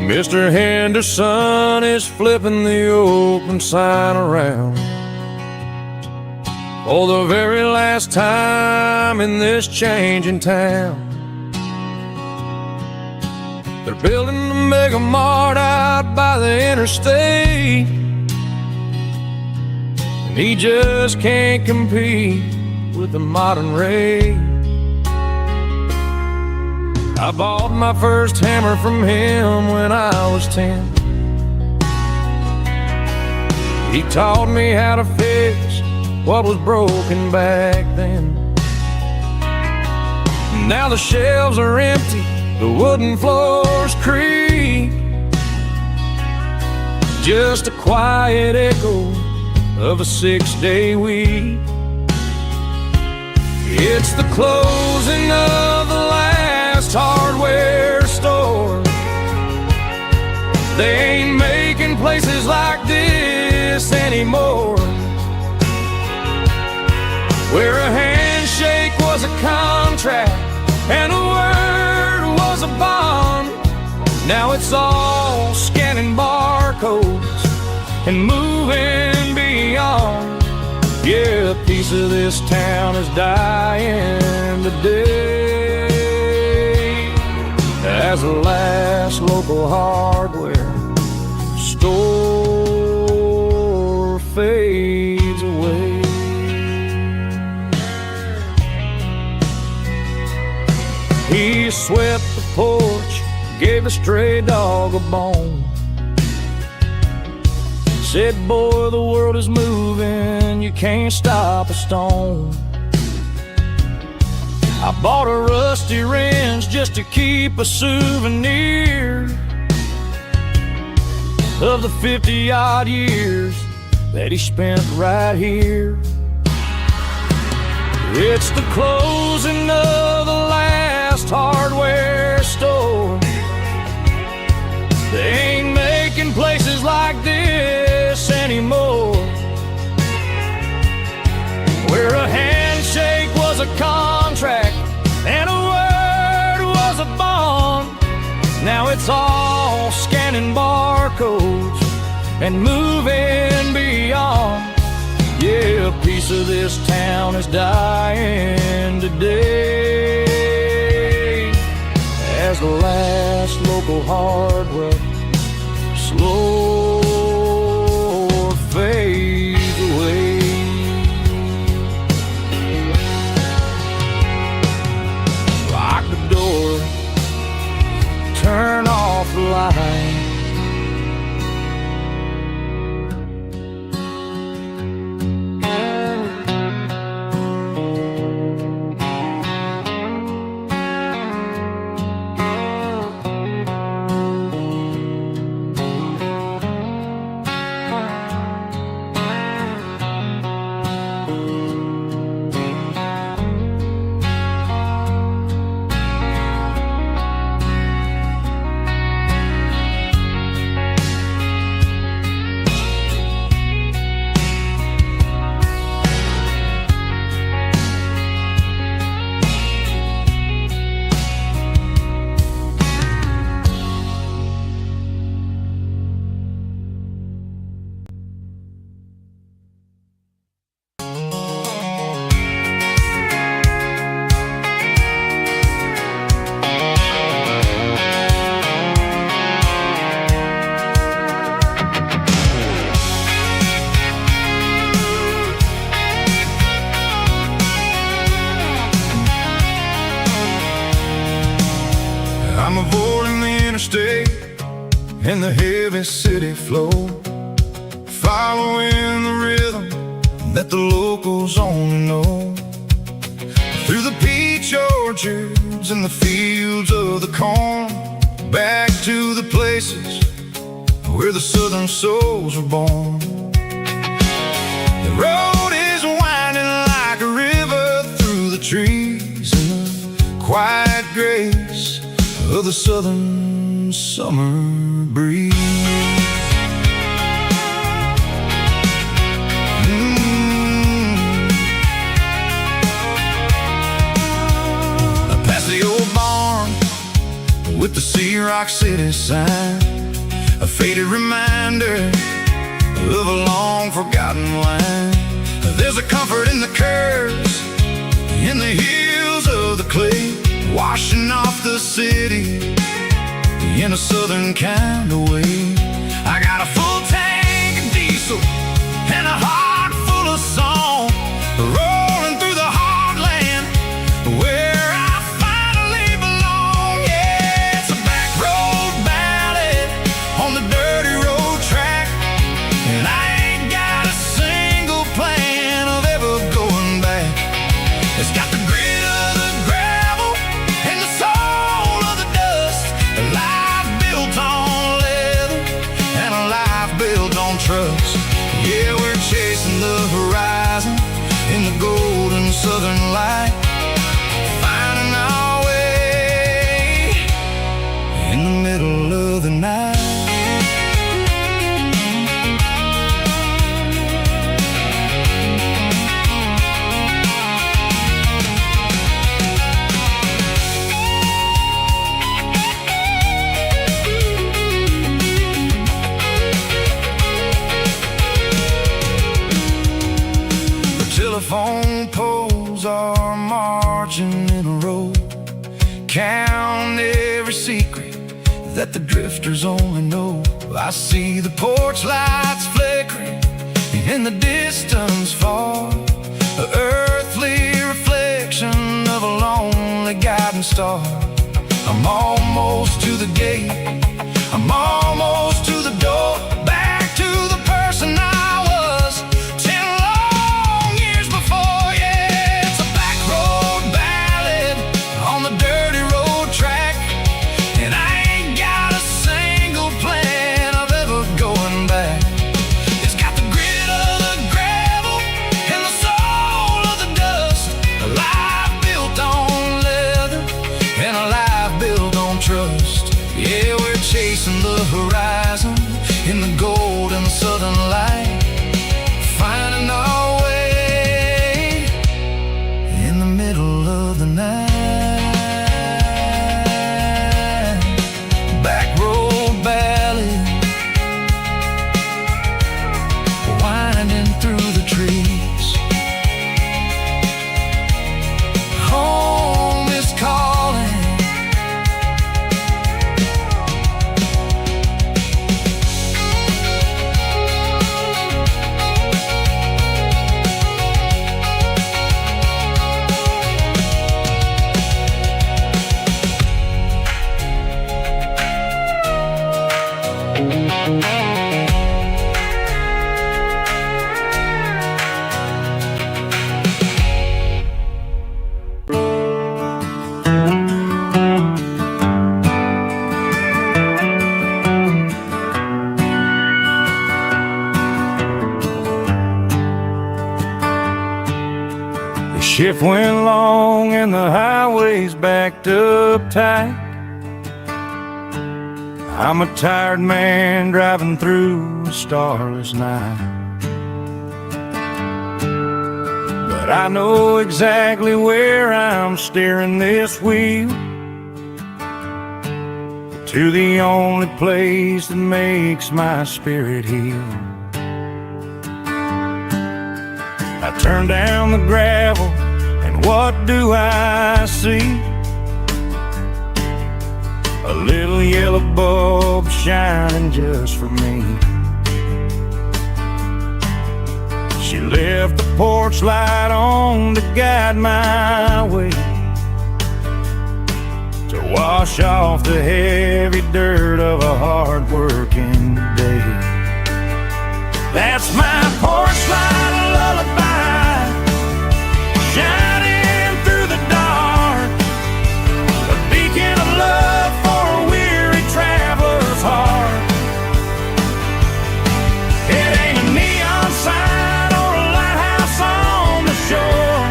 Mr. Henderson is flipping the open sign around for the very last time in this changing town. They're building the mega mart out by the interstate, and he just can't compete with the modern rate. I bought my first hammer from him when I was 10. He taught me how to fix what was broken back then. Now the shelves are empty, the wooden floors creak, just a quiet echo of a 6-day week. It's the closing of the last hardware store. They ain't making places like this anymore, where a handshake was a contract and a word was a bond. Now it's all scanning barcodes and moving beyond. Yeah, a piece of this town is dying today as the last local hardware store fades away. He swept the porch, gave the stray dog a bone, said, boy, the world is moving, you can't stop a stone. I bought a rusty wrench just to keep a souvenir of the 50-odd years that he spent right here. It's the closing of the last hardware store. They ain't making places like this anymore, where a handshake was a contract and a word was a bond. Now it's all scanning barcodes and moving beyond. Yeah, a piece of this town is dying today as the last local hardware slow fades away. Lock the door, turn off the light. stay in the heavy city flow, following the rhythm that the locals only know. Through the peach orchards and the fields of the corn, back to the places where the southern souls were born. The road is winding like a river through the trees in the quiet grace of the southern summer breeze. Past the old barn with the Sea Rock City sign, a faded reminder of a long forgotten line. There's a comfort in the curves, in the hills of the clay, washing off the city in a southern kind of way. I got a full tank of diesel and a heart full of song, rolling through the heartland where I finally belong. Yeah, it's a back road ballad on the dirty road track, and I ain't got a single plan of ever going back. It's got the grit of the gravel and the soul of the dust, a life built on leather and a life built on trust. Yeah, we're chasing the horizon in the golden southern light, finding our way in the middle of the night. Telephone poles are marching in a row, count every secret that the drifters only know. I see the porch lights flickering in the distance far, an earthly reflection of a lonely guiding star. I'm almost to the gate, I'm almost to the door, back to the person I was 10 long years before. Yeah, it's a back road ballad on the dirty road track, and I ain't got a single plan of ever going back. It's got the grit of the gravel and the soul of the dust, a life built on leather and a life built on trust. Yeah, we're chasing the horizon in the golden southern light, finding our way in the middle of the night. Back road ballad, winding through the trees. Home is calling. The shift went long and the highway's backed up tight. I'm a tired man driving through a starless night, but I know exactly where I'm steering this wheel, to the only place that makes my spirit heal. I turn down the gravel, and what do I see? A little yellow bulb shining just for me. She left the porch light on to guide my way, to wash off the heavy dirt of a hard-working day. That's my porch light lullaby, shining through the dark, a beacon of love for a weary traveler's heart. It ain't a neon sign or a lighthouse on the shore,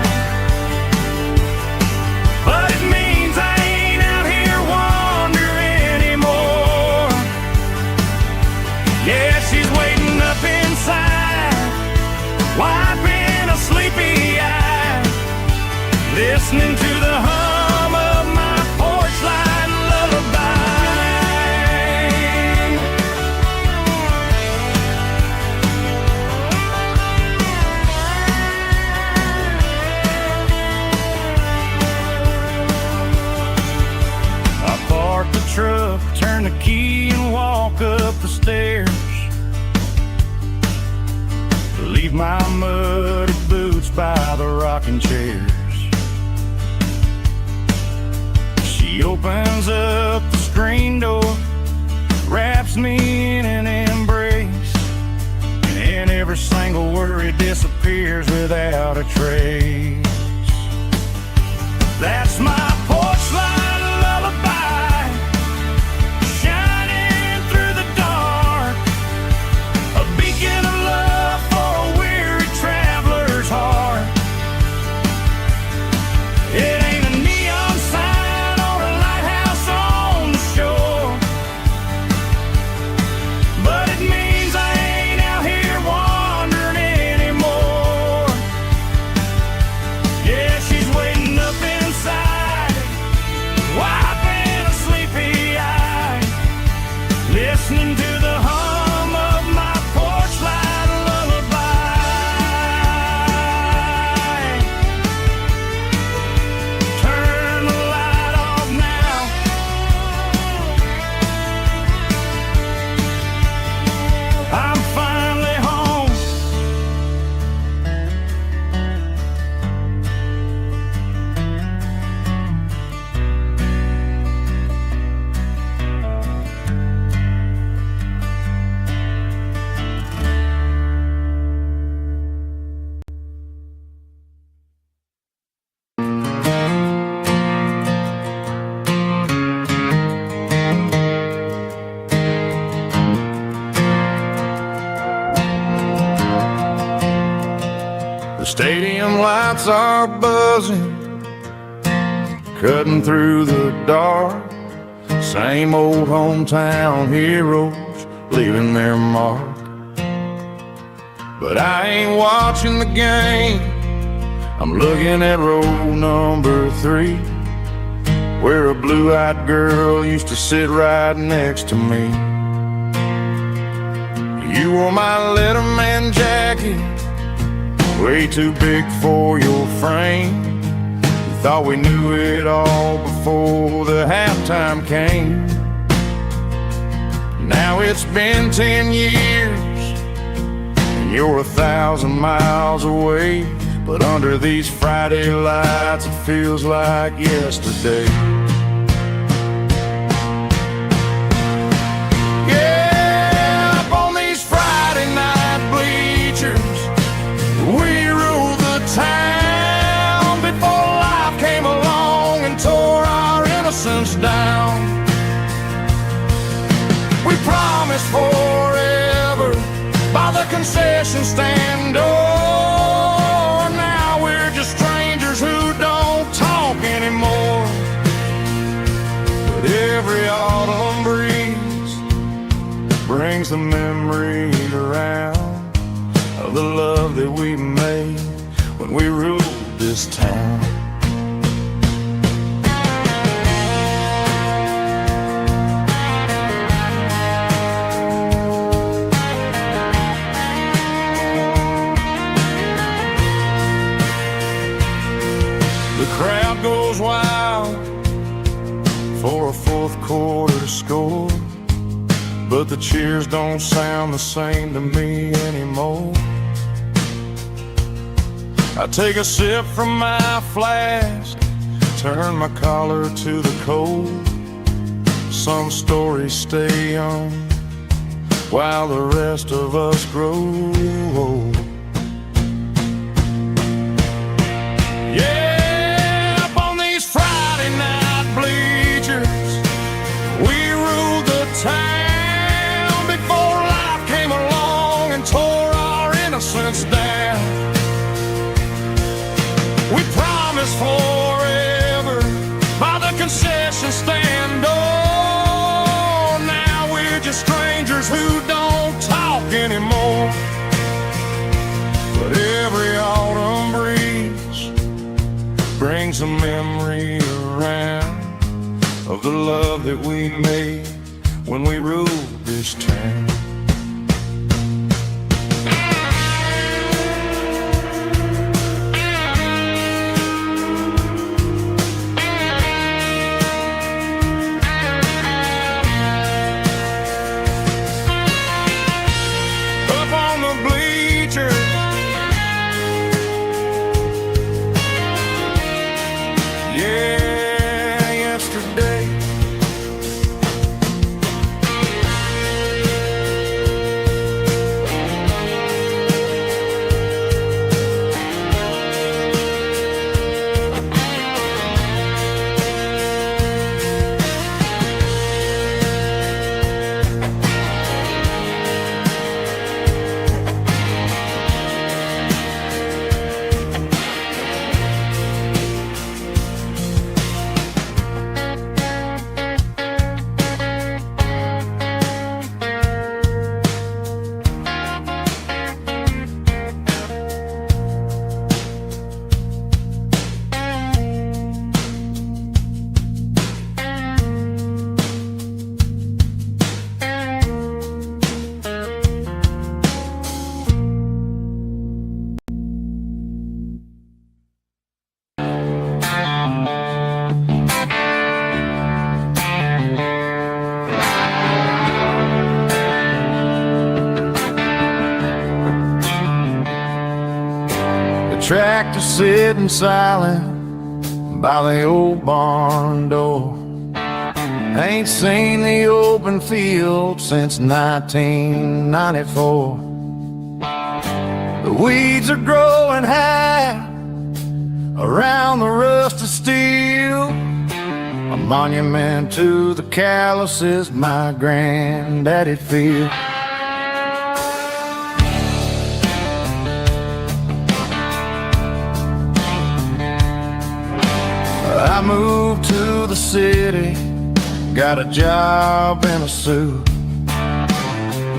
but it means I ain't out here wandering anymore. Yeah, she's waiting up inside, wiping a sleepy eye, listening to the hum of my porch light lullaby. I park the truck, turn the key and walk up the stairs, leave my muddy boots by the rocking chairs. She opens up the screen door, wraps me in an embrace, and every single worry disappears without a trace. That's my porch light lullaby, shining through the dark, a beacon of love for a weary traveler's heart. It ain't a neon sign or a lighthouse on the shore, but it means I ain't out here wandering anymore. Yeah, she's waiting up inside, wiping a sleepy eye, listening to the hum of my porch light lullaby. Turn the light off now, I'm finally home. The stadium lights are buzzing, cutting through the dark. Same old hometown heroes leaving their mark. But I ain't watching the game, I'm looking at row number 3, where a blue-eyed girl used to sit right next to me. You wore my Letterman jacket, way too big for your frame. We thought we knew it all before the halftime came. Now it's been 10 years and you're 1,000 miles away, but under these Friday lights it feels like yesterday. Yeah, up on these Friday night bleachers, we ruled the town before life came along and tore our innocence down. We promised forever by the concession stand door. Now we're just strangers who don't talk anymore. But every autumn breeze brings the memories around of the love that we made when we ruled this town. The crowd goes wild for a fourth quarter score, but the cheers don't sound the same to me anymore. I take a sip from my flask, turn my collar to the cold. Some stories stay young while the rest of us grow old. Yeah, up on these Friday night bleachers, we ruled the town before life came along and tore our innocence down. We promised forever by the concession stand door. Now we're just strangers who don't talk anymore. But every autumn breeze brings a memory around of the love that we made when we ruled this town. Tractor sitting silent by the old barn door. Ain't seen the open field since 1994. The weeds are growing high around the rusted steel, a monument to the calluses my granddaddy'd feel. I moved to the city, got a job in a suit,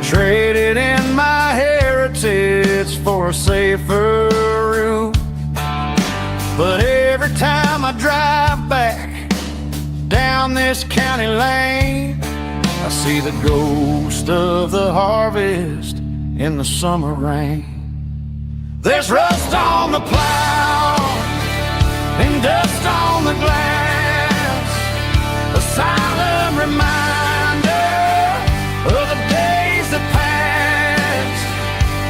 traded in my heritage for a safer route. But every time I drive back down this county lane, I see the ghost of the harvest in the summer rain. There's rust on the plow and dust on the glass, a silent reminder of the days that passed.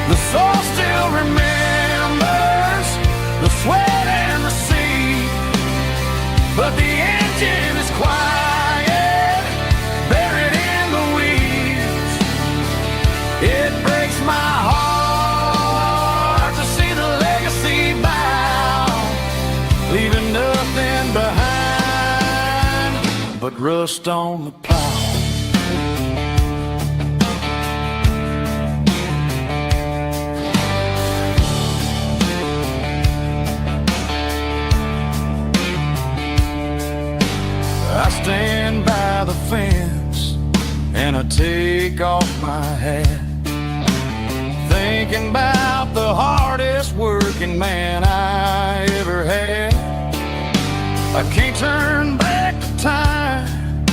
The soul still remembers the sweat and the sea, but the engine is quiet, buried in the weeds. It breaks my heart to see the legacy bow, leaving nothing behind but rust on the plow. I stand by the fence and I take off my hat, thinking about the hardest working man I ever had. I can't turn back the time,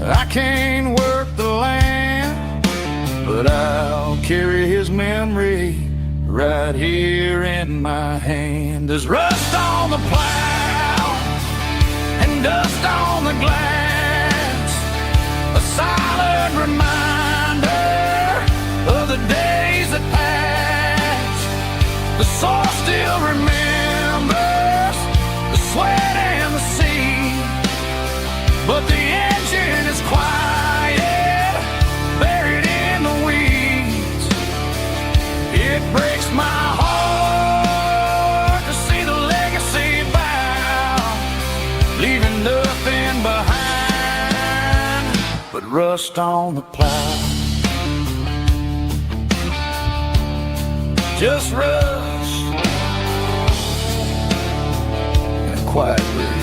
I can't work the land, but I'll carry his memory right here in my hand. There's rust on the plow and dust on the glass, a silent reminder of the days that passed. The soul still remembers the sweat and the sea, leaving nothing behind but rust on the plow. Just rust and a quiet breeze.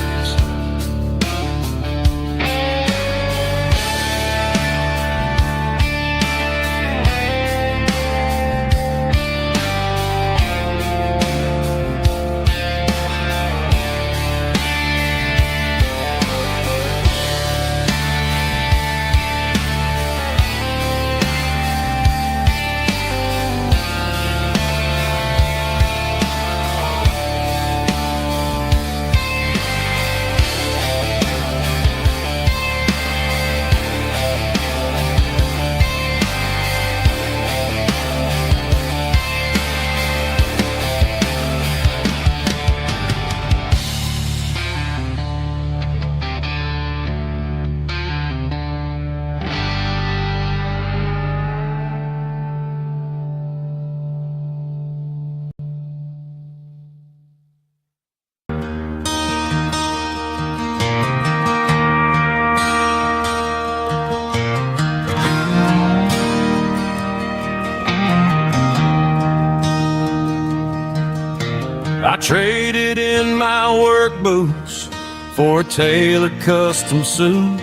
I traded in my work boots for a tailored custom suit.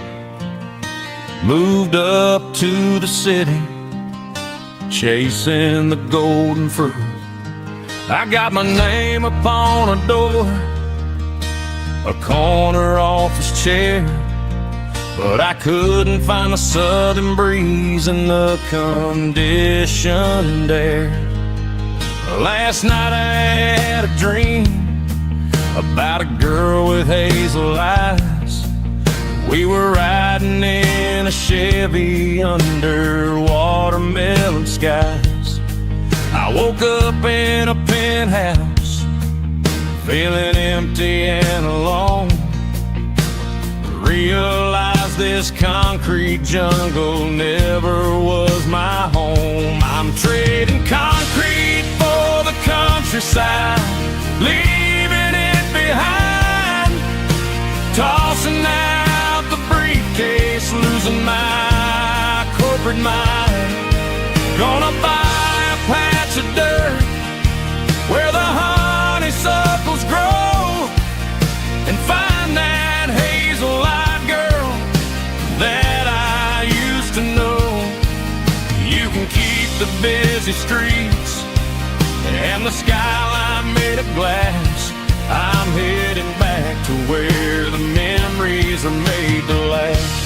Moved up to the city, chasing the golden fruit. I got my name upon a door, a corner office chair, but I couldn't find the southern breeze in the conditioned air. Last night I had a dream about a girl with hazel eyes. We were riding in a Chevy under watermelon skies. I woke up in a penthouse, feeling empty and alone. Realized this concrete jungle never was my home. I'm trading concrete for the countryside, leaving it behind. Tossing out the briefcase, losing my corporate mind. Gonna buy a patch of dirt where the honeysuckles grow, and find that hazel-eyed girl that I used to know. You can keep the busy streets and the skyline made of glass. I'm heading back to where the memories are made to last.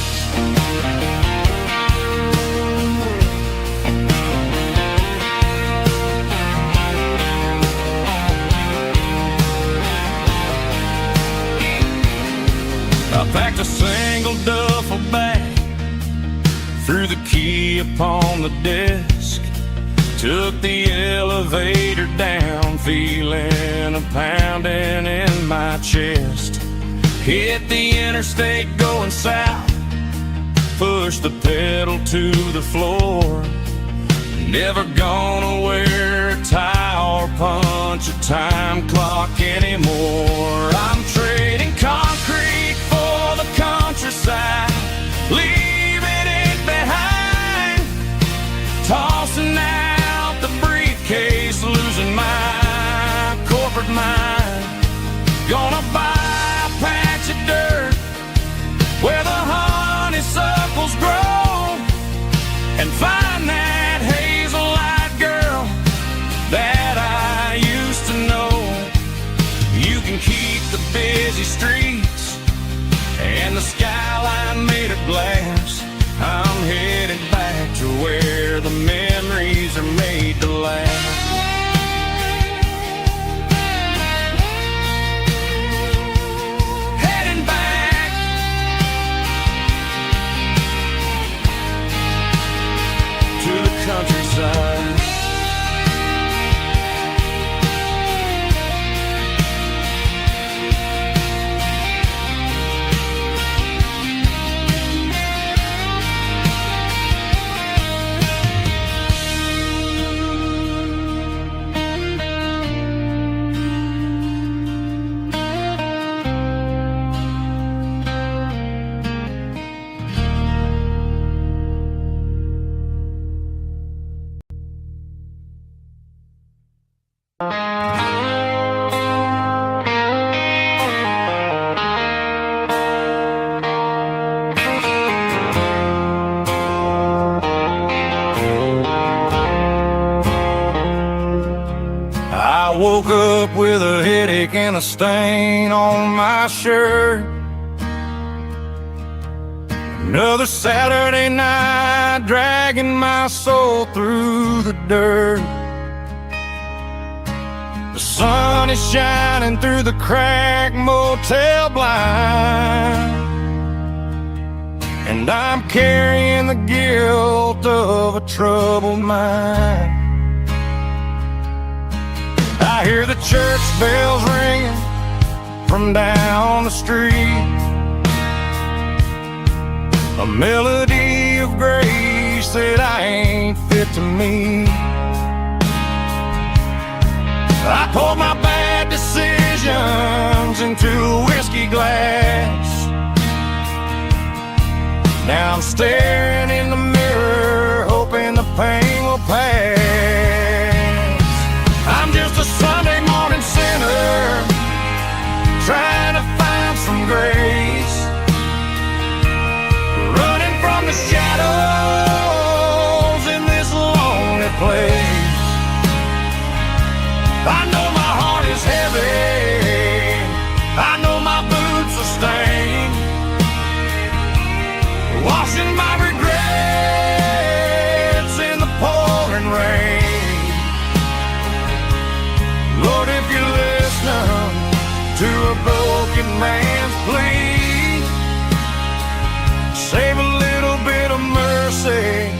I packed a single duffel bag, threw the key upon the desk, took the elevator down, feeling a pounding in my chest. Hit the interstate going south, pushed the pedal to the floor. Never gonna wear a tie or punch a time clock anymore. I'm trading concrete for the countryside, leaving it behind. Tossing out the briefcase, losing my corporate mind. Gonna buy a patch of dirt where the honeysuckles grow, and find that hazel-eyed girl that I used to know. You can keep the busy streets and the skyline made of glass. I'm headed back to where the memories are made to last. Heading back to the countryside. up with a headache and a stain on my shirt. Another Saturday night, dragging my soul through the dirt. The sun is shining through the cracked motel blind, and I'm carrying the guilt of a troubled mind. I hear the church bells ringing from down the street, a melody of grace that I ain't fit to meet. I poured my bad decisions into a whiskey glass. Now I'm staring in the mirror, hoping the pain will pass. I'm just a Sunday morning sinner, trying to find some grace, running from the shadows in this lonely place. I know my heart is heavy, I know my boots are stained, washing my regrets in the pouring rain. Lord, if you're listening to a broken man's plea, save a little bit of mercy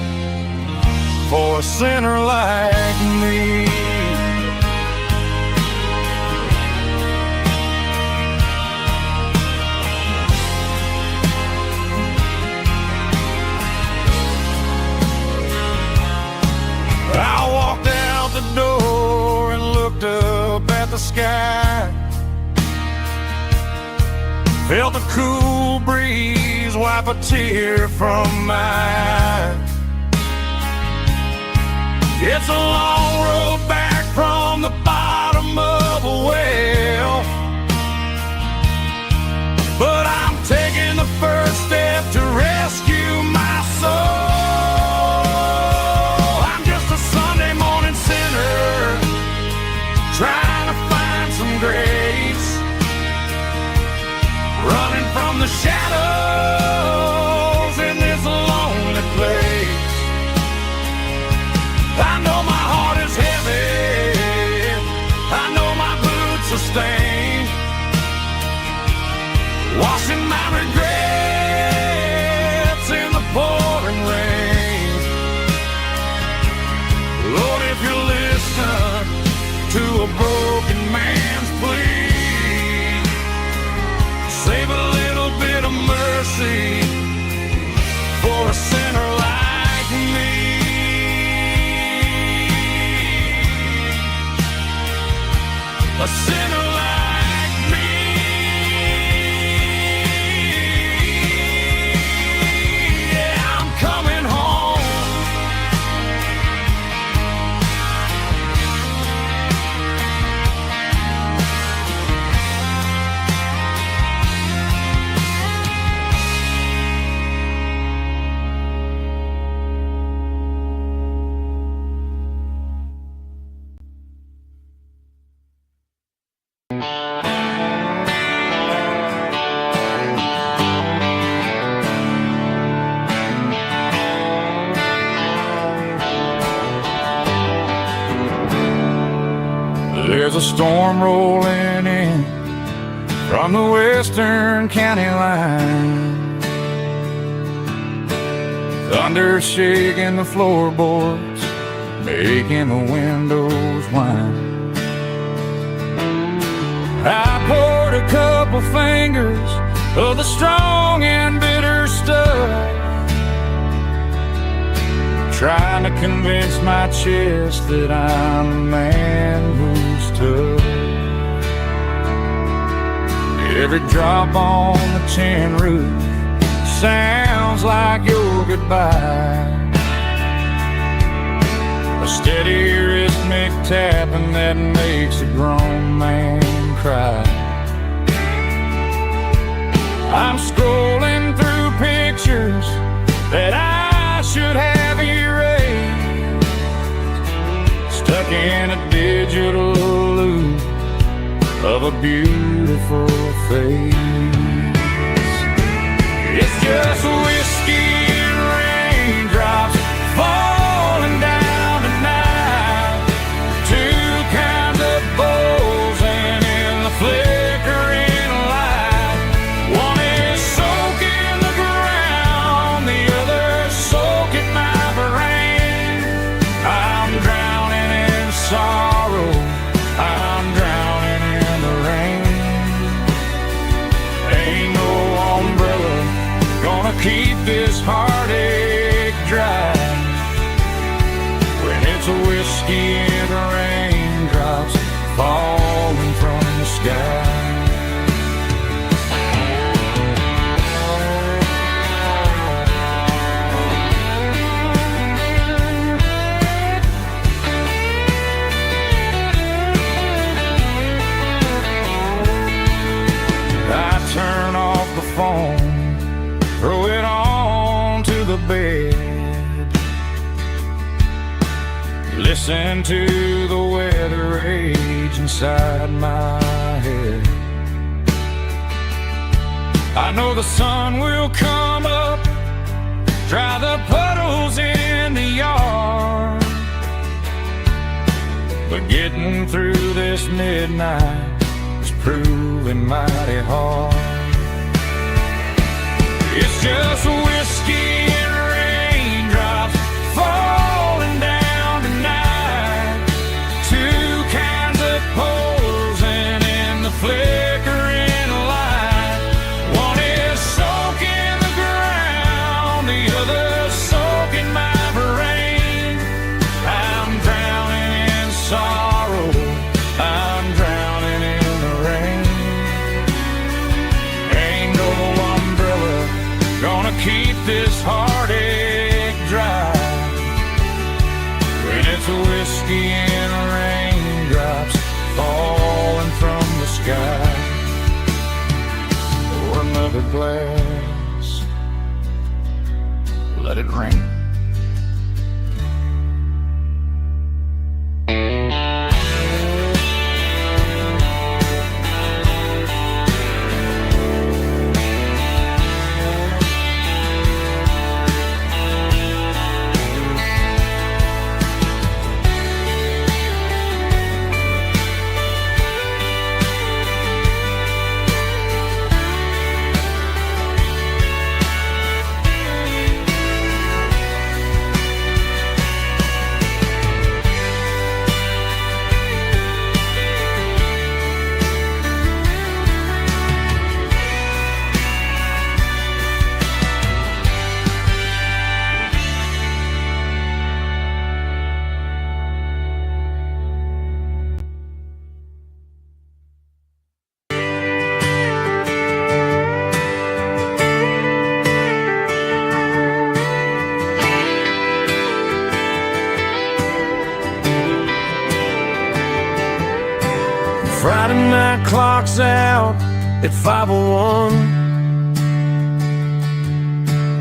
for a sinner like me. I walked out the door and looked up at the sky, felt the cool breeze wipe a tear from my eye. It's a long road back from the bottom of a well, but I'm taking the first step to rescue my soul. Trying to find some grace, running from the shadows in this lonely place. I know my heart is heavy, I know my boots are stained, washing my regrets in the pouring rain. Lord, if you're listening to a broken man's plea, save a little bit of mercy for a sinner like me. A sinner like me. Yeah, I'm coming home. There's a storm rolling in from the western county line, thunder shaking the floorboards, making the windows whine. I poured a couple fingers of the strong and bitter stuff, trying to convince my chest that I'm a man who's tough. Every drop on the tin roof sounds like your goodbye, a steady rhythmic tapping that makes a grown man cry. I'm scrolling through pictures that I should have erased, stuck in a digital loop a beautiful face. It's just whiskey and raindrops falling down tonight. Two kinds of bowls and in the flickering light. One is soaking the ground, the other soaking my brain. I'm drowning in sorrow, I'm drowning in the rain. Ain't no umbrella gonna keep this heartache dry when it's a whiskey and raindrops falling from the sky. I turn off the phone, throw it on to the bed, listen to the weather rage inside my head. I know the sun will come up, dry the puddles in the yard, but getting through this midnight is proving mighty hard. It's just whiskey and raindrops falling down tonight. Two kinds of poles and in the flickering light. One is soaking the ground, the other soaking my brain. I'm drowning in sorrow, I'm drowning in the rain. Ain't no umbrella gonna keep this heartache dry when it's a whiskey and raindrops falling from the sky. Pour another glass, let it rain. Friday night clock's out at 5:01.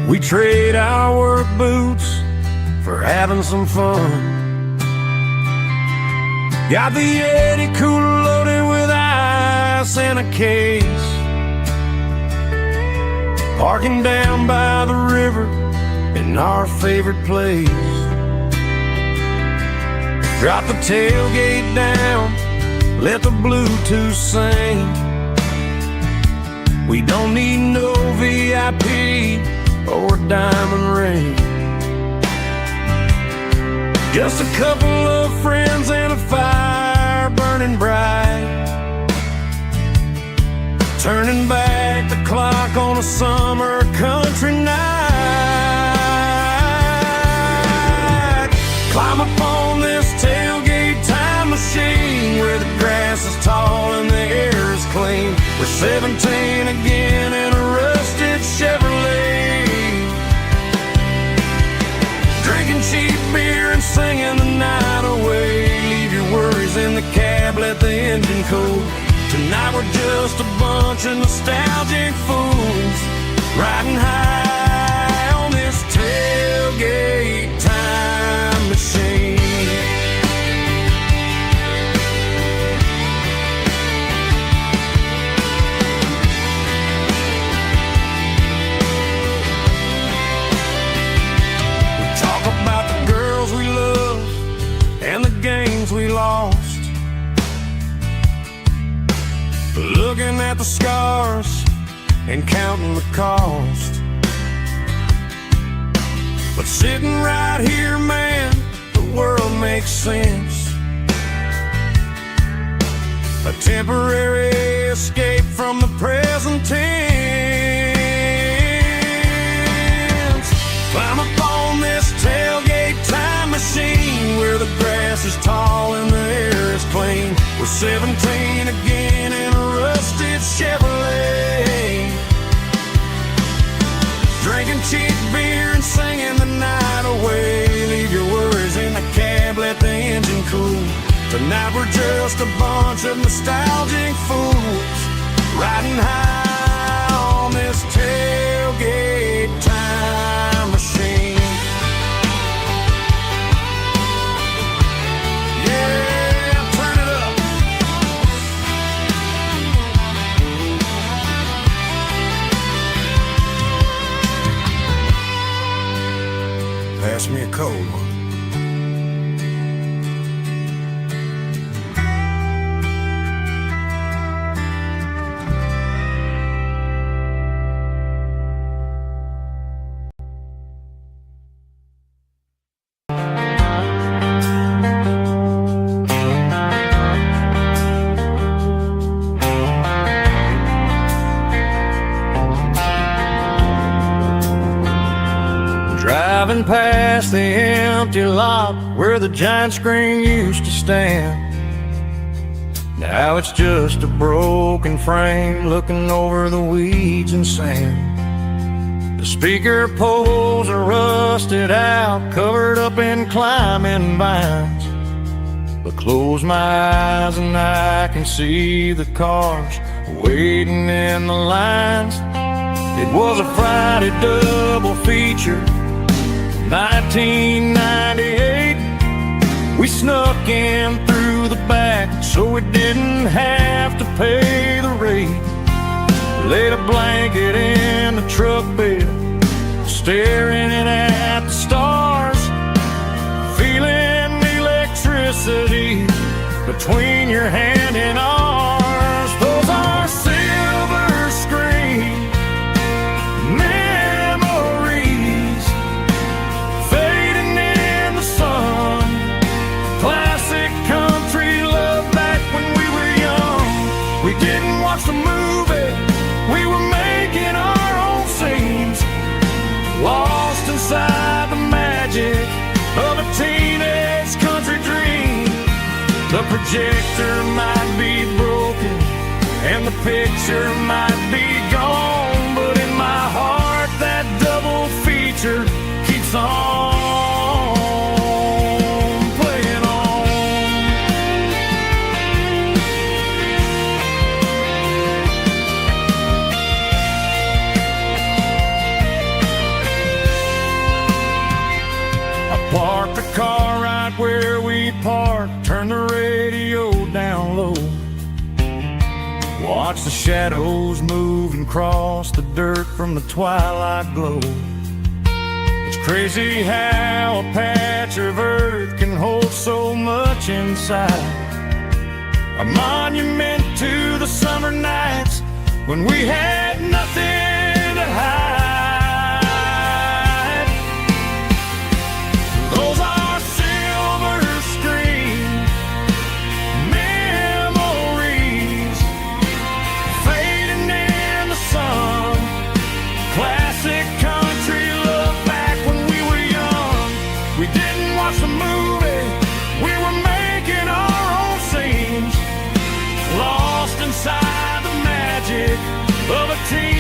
We trade our work boots for having some fun. Got the Yeti cooler loaded with ice and a case, parking down by the river in our favorite place. Drop the tailgate down, let the Bluetooth sing. We don't need no VIP or a diamond ring. Just a couple of friends and a fire burning bright, turning back the clock on a summer country night. Climb up on this tailgate time machine where the grass is tall and the air is clean. We're 17 again in a rusted Chevrolet, drinking cheap beer and singing the night away. Leave your worries in the cab, let the engine cool. Tonight we're just a bunch of nostalgic fools riding high on this tailgate time machine. looking at the scars and counting the cost. But sitting right here, man, the world makes sense. A temporary escape from the present tense. Climb up on this tailgate time machine, where the grass is tall and the air is clean. We're 17 again in a rusted Chevrolet, drinking cheap beer and singing the night away. Leave your worries in the cab, let the engine cool. Tonight we're just a bunch of nostalgic fools, riding high on this tailgate time machine. Yeah, turn it up. Pass me a cold one. Driving past the empty lot where the giant screen used to stand. Now it's just a broken frame looking over the weeds and sand. The speaker poles are rusted out, covered up in climbing vines. But close my eyes and I can see the cars waiting in the lines. It was a Friday double feature, 1998. We snuck in through the back so we didn't have to pay the rate. Laid a blanket in the truck bed, staring at the stars, feeling the electricity between your hand and ours. Those are silver screen memories, fading in the sun. Classic country love back when we were young. We didn't watch the movie, we were making our own scenes, lost inside the magic of a teenage country dream. The projector might be broken and the picture might be gone, but in my heart that double feature keeps on playing on. I parked the car right where we parked, turned the radio down low, watch the shadows move and cross the dirt from the twilight glow. It's crazy how a patch of earth can hold so much inside, a monument to the summer nights when we had nothing to hide. Those are silver screen memories, fading in the sun. Classic country love back when we were young. We didn't watch the movie, we were making our own scenes, lost inside the magic of a teen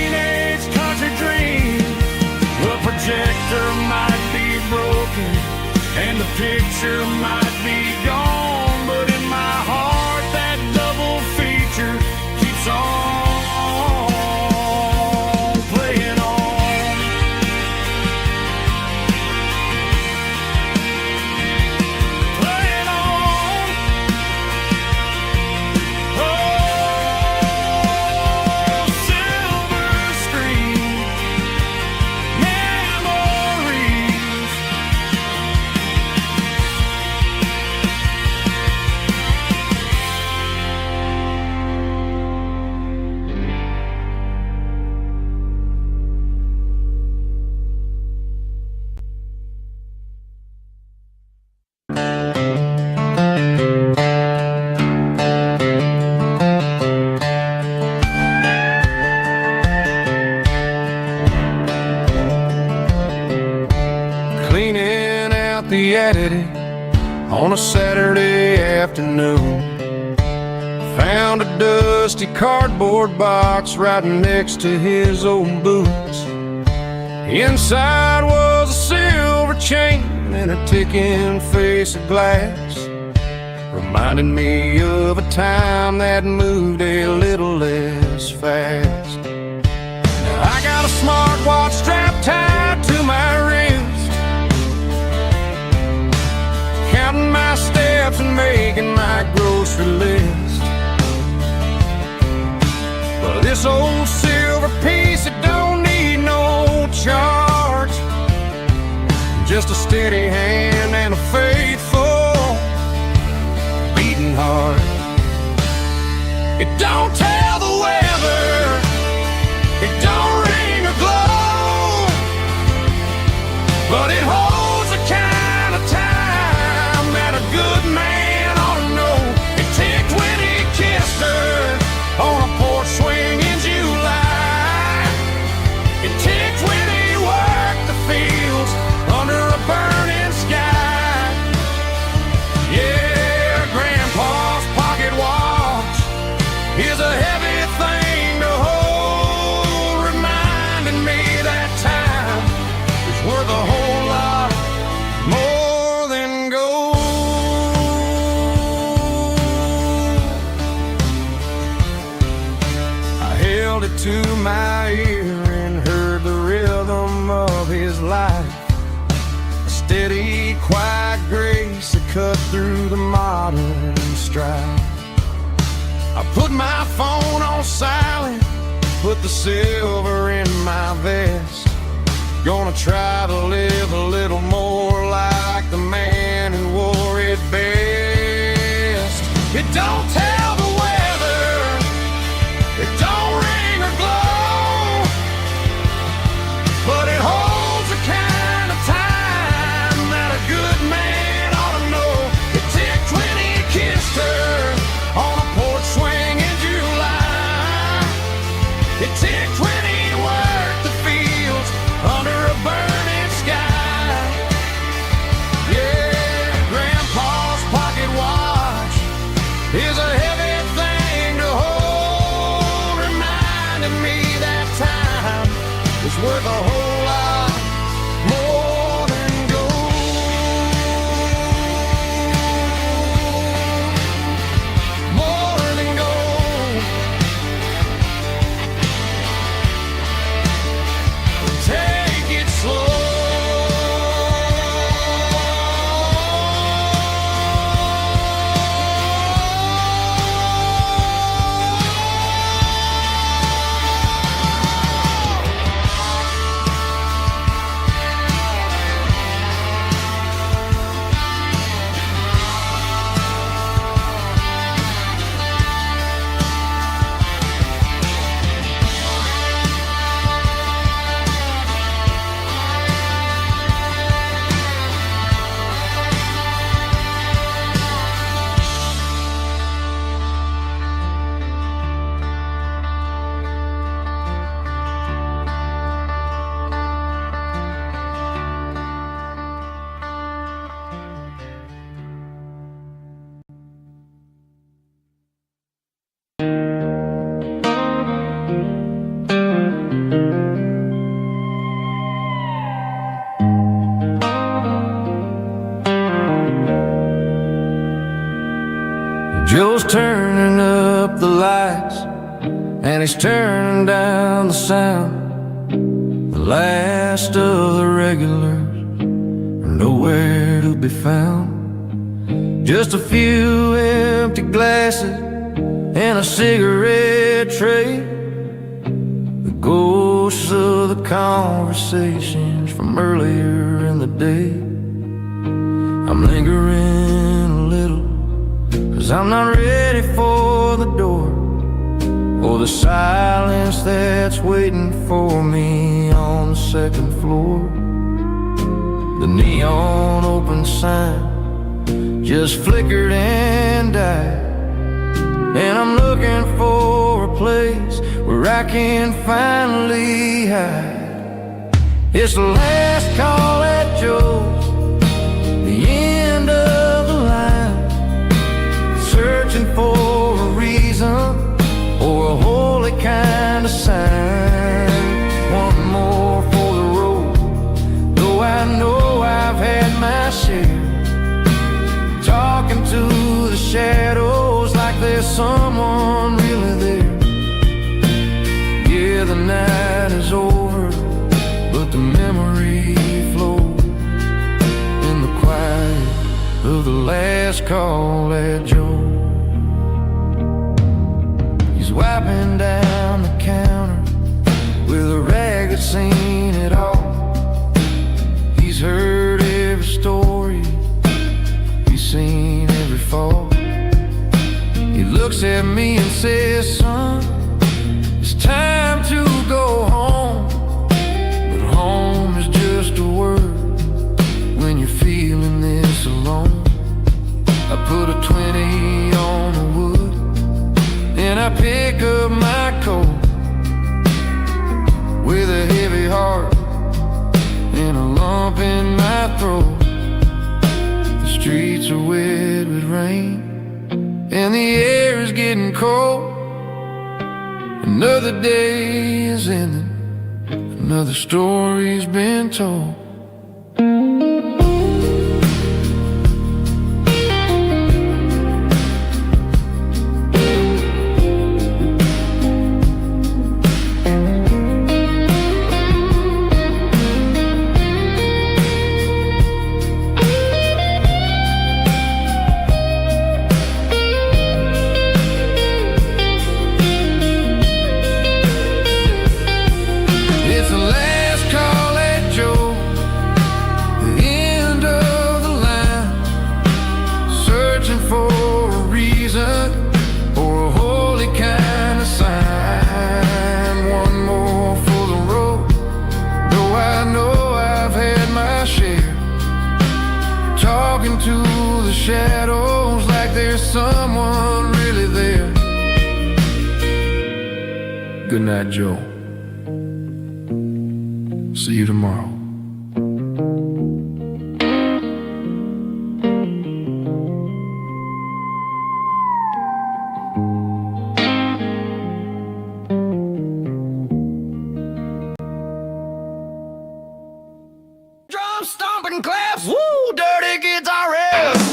up the attitude on a Saturday afternoon. Found a dusty cardboard box right next to his old boots. Inside was a silver chain and a ticking face of glass, reminding me of a time that moved a little less fast. Now I got a smartwatch strapped tied to my wrist, counting my steps and making my grocery list. But this old silver piece, it don't need no charge, just a steady hand and a faithful beating heart. It don't tell the weather, it don't ring or glow, but it holds the kind of time that a good man ought to know. It ticked when he kissed her on a porch swing in July. It ticked when he worked the fields under a burning sky. Yeah, Grandpa's pocket watch is a heavy thing to hold, reminding me that time is worth a whole lot more than gold. I held it to my ear and heard the rhythm of his life, a steady, quiet grace that cut through the modern strife. I put my phone on silent, put the silver in my vest. Gonna try to live a little more like the man who wore it best. It don't tell the weather, it don't ring or glow, but it holds the kind of time that a good man ought to know. It ticked when he kissed her on a porch swing in July. It ticked when he worked the fields under a burning sky. Yeah, Grandpa's pocket watch is a heavy thing to hold, reminding me that time is worth a whole lot more than gold. More than gold. Take it slow. Joe's turning up the lights and he's turning down the sound. The last of the regulars are nowhere to be found. Just a few empty glasses and a cigarette tray, the ghosts of the conversations from earlier in the day. I'm lingering a little, 'cause I'm not ready for the door, or the silence that's waiting for me on the second floor. The neon open sign just flickered and died, and I'm looking for a place where I can finally hide. It's the last call at Joe's, call that Joe. He's wiping down the counter with a rag that's seen it all. He's heard every story, he's seen every fall. He looks at me and says, son, it's time to go home. But home is just a word when you're feeling this alone. I put a 20 on the wood, and I pick up my coat with a heavy heart and a lump in my throat. The streets are wet with rain and the air is getting cold. Another day is ending, another story's been told. To the shadows like there's someone really there. Good night, Joe. See you tomorrow. Drum stomping claps, woo, dirty guitar riffs.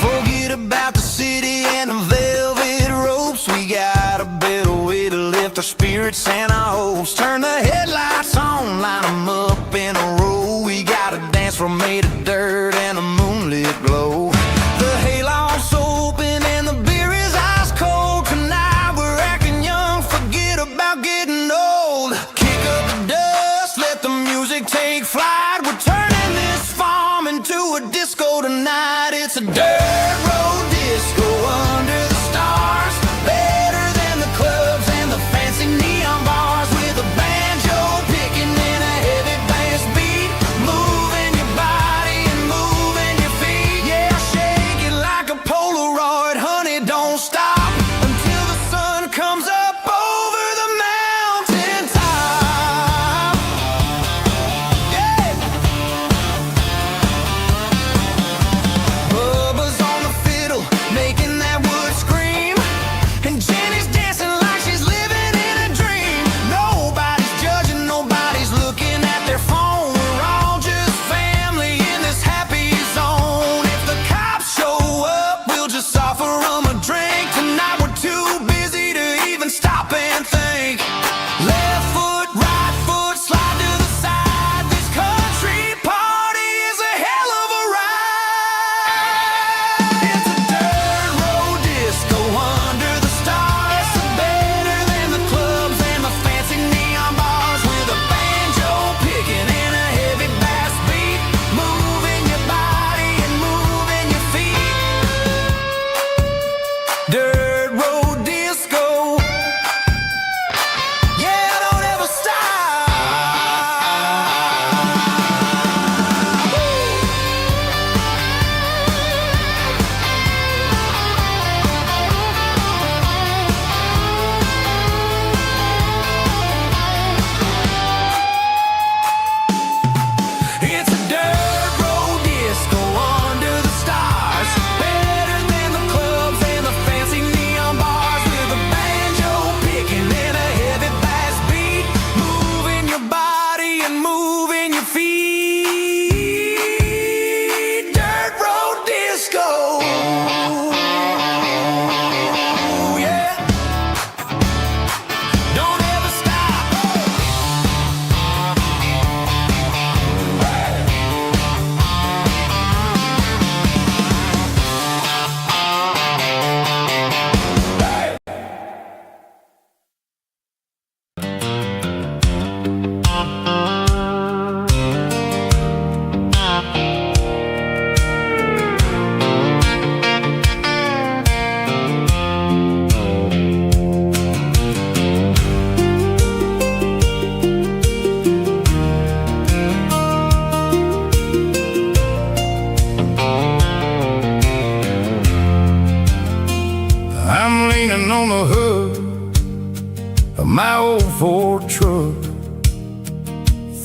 Forget about the city and the velvet ropes. We got a better way to lift our spirits and our hopes. Turn the headlights on, line them up in a row. We got a dance floor made of dirt and a moonlit glow. The hayloft's open and the beer is ice cold. Tonight we're acting young, forget about getting old. Kick up the dust, let the music take flight. We're turning this farm into a disco tonight. It's a dirt road disco under the stars. Better than the clubs and the fancy neon bars. With a banjo picking in a heavy bass beat. Moving your body and moving your feet. Yeah, shake it like a Polaroid, honey, don't stop until the sun comes up over the mountain top. Yeah. Bubba's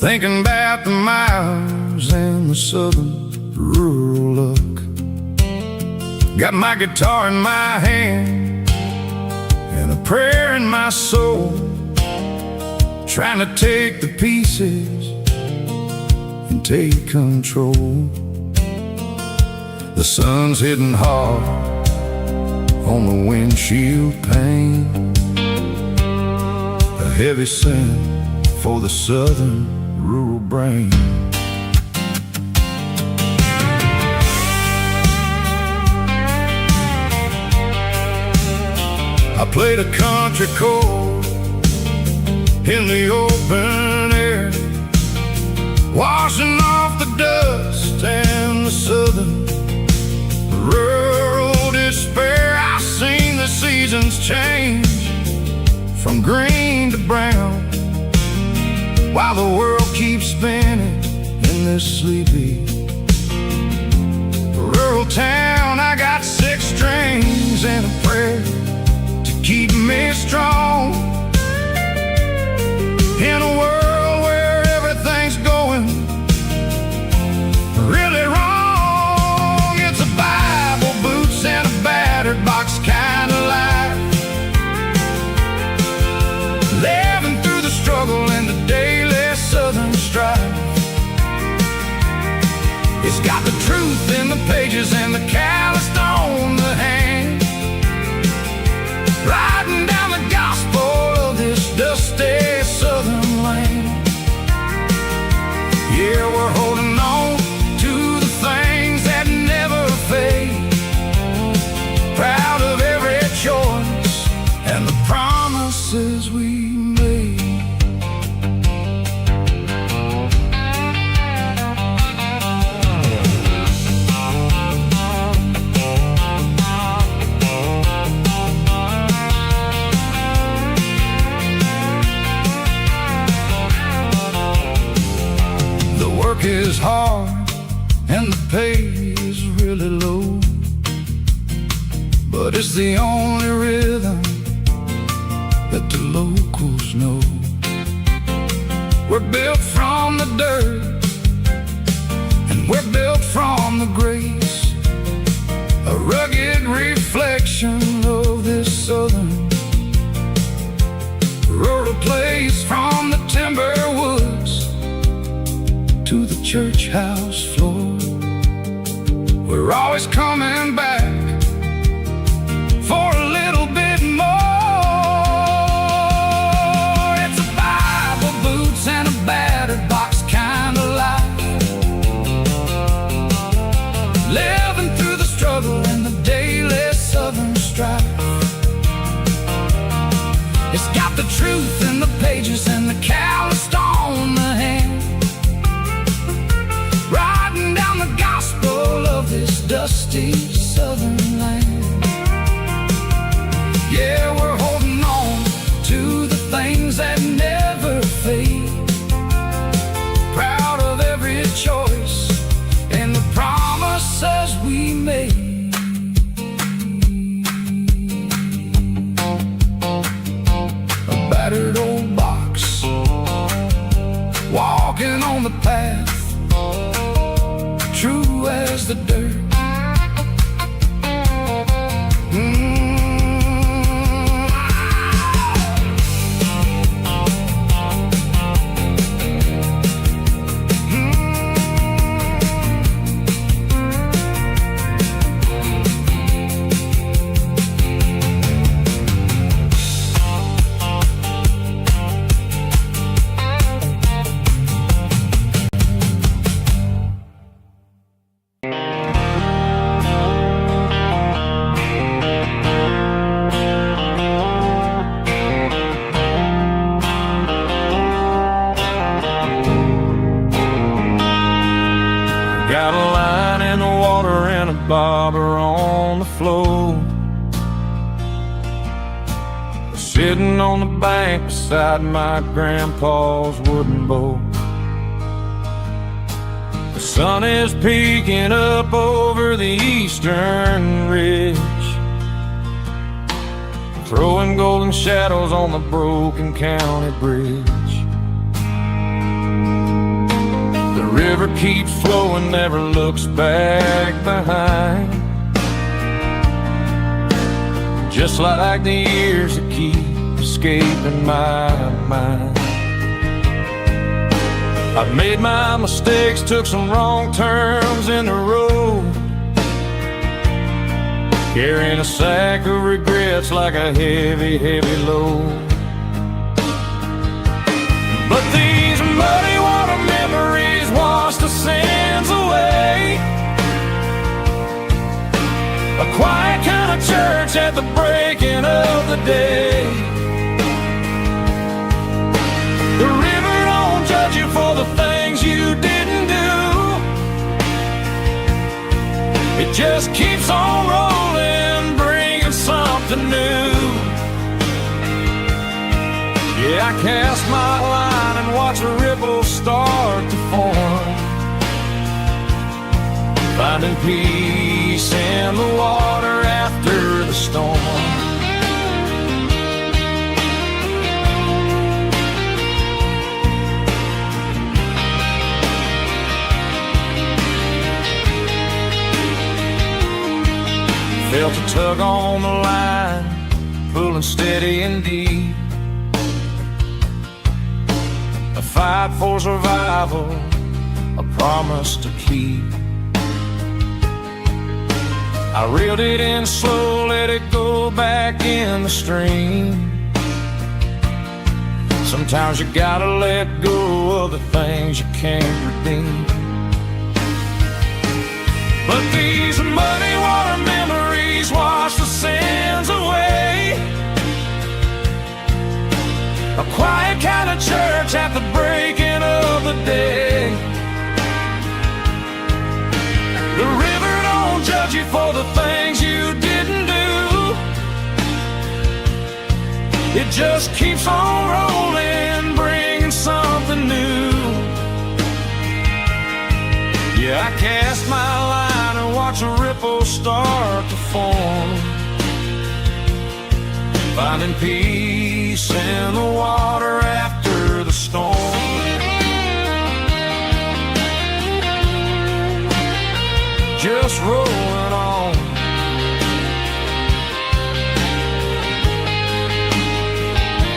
thinking about the miles and the southern rural look. Got my guitar in my hand and a prayer in my soul, trying to take the pieces and take control. The sun's hitting hard on the windshield pane, a heavy scent for the southern rural brain. I played a country chord in the open air, washing off the dust and the southern rural despair. I've seen the seasons change from green to brown, while the world keeps spinning in this sleepy rural town. I got 6 strings and a prayer to keep me strong in a world where everything's going really wrong. It's a Bible, boots, and a battered box kind of life, living through the struggle and the daily southern strife. It's got the truth in the pages and the calloused on the hand, riding down the gospel of this dusty southern land. Yeah, we're holding on to the things that never fade, proud of every choice and the promises we made. The work is hard and the pay is really low, but it's the only rhythm that the locals know. We're built from the dirt and we're built from the grace, a rugged reflection of this southern rural place. From the timber woods to the church house floor, we're always coming back for a little bit more. It's a Bible, boots, and a battered box kind of life, living through the struggle and the daily southern strife. It's got the truth in the pages and the calloused on the hand, riding down the gospel of this dusty southern land. Yeah, we're holding on to the things that never fade, proud of every choice and the promises we made. A battered old box, walking on the path, true as the dirt. Got a line in the water and a bobber on the floor, sitting on the bank beside my grandpa's wooden boat. The sun is peeking up over the eastern ridge, throwing golden shadows on the broken county bridge. river keeps flowing, never looks back behind. Just like the years that keep escaping my mind. I've made my mistakes, took some wrong turns in the road, carrying a sack of regrets like a heavy, heavy load. But these muddy water memories wash the sins away. A quiet kind of church at the breaking of the day. The river don't judge you for the things you didn't do. It just keeps on rolling, bringing something new. Yeah, I cast my line and watch a ripple start to form, finding peace in the water after the storm. Felt a tug on the line, pulling steady and deep. A fight for survival, a promise to keep. I reeled it in slow, let it go back in the stream. Sometimes you gotta let go of the things you can't redeem. But these muddy water memories wash the sins away. A quiet kind of church at the breaking of the day. The river don't judge you for the things you didn't do. It just keeps on rolling, bringing something new. Yeah, I cast my line and watch a ripple start to form, finding peace in the water after the storm. Just rolling on.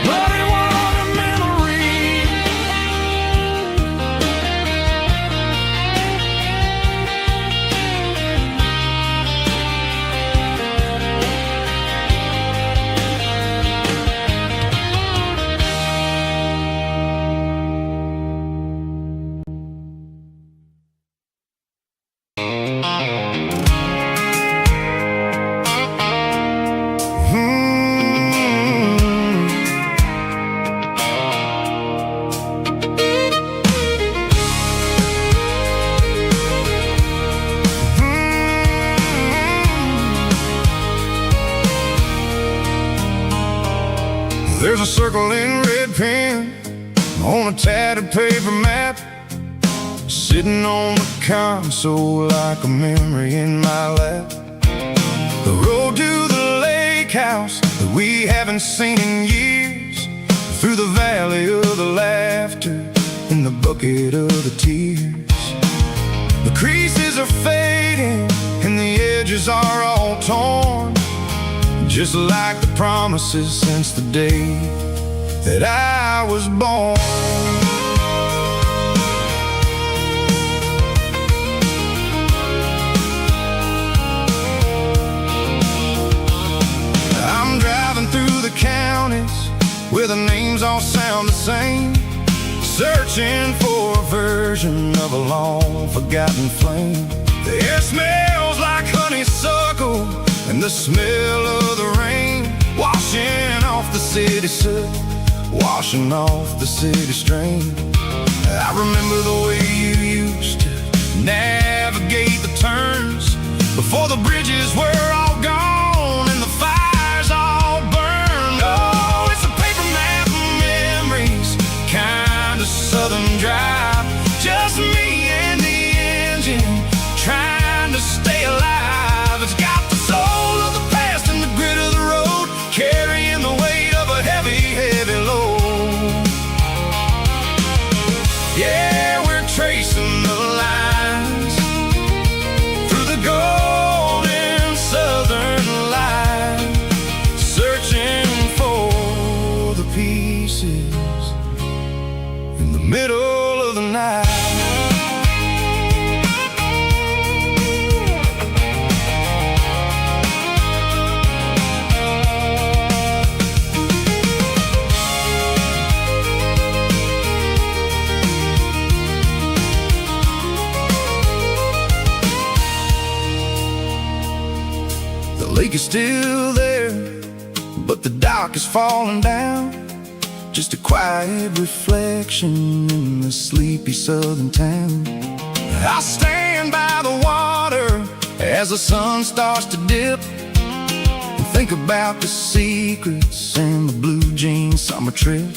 Muddy water memory. There's a circle in red pen on a tattered paper map, sitting on the console like a memory in my lap. The road to the lake house that we haven't seen in years, through the valley of the laughter and the bucket of the tears. The creases are fading and the edges are all torn, just like the promises since the day that I was born. I'm driving through the counties where the names all sound the same, searching for a version of a long forgotten flame. The air smells like honeysuckle and the smell of the rain, washing off the city soot, washing off the city strain. I remember the way you used to navigate the turns before the bridges were all gone and the fires all burned. Oh, it's a paper map of memories, kind of southern drive, just me and the engine trying to stay alive. It's got the soul of the past and the grit of the road, carrying the weight of a heavy, heavy load. Yeah, ride. The lake is still there, but the dock is falling down. Just a quiet reflection in the sleepy southern town. I'll stand by the water As the sun starts to dip, and think about the secrets and the blue jean summer trip.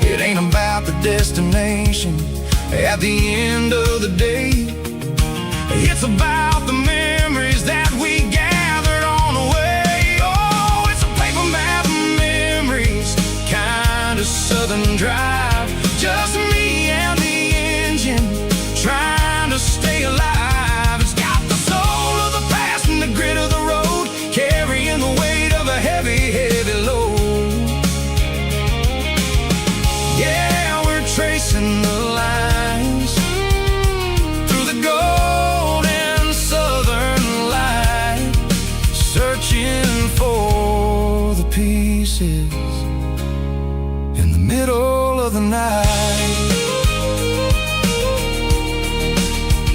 It ain't about the destination at the end of the day. It's about the memories that we gathered on the way. Oh, it's a paper map of memories, kind of southern drive. Just me and the engine, trying to stay alive. It's got the soul of the past and the grit of the road, carrying the weight of a heavy, heavy load. Yeah, we're tracing the lines through the golden southern light, searching for the pieces in the middle of the night.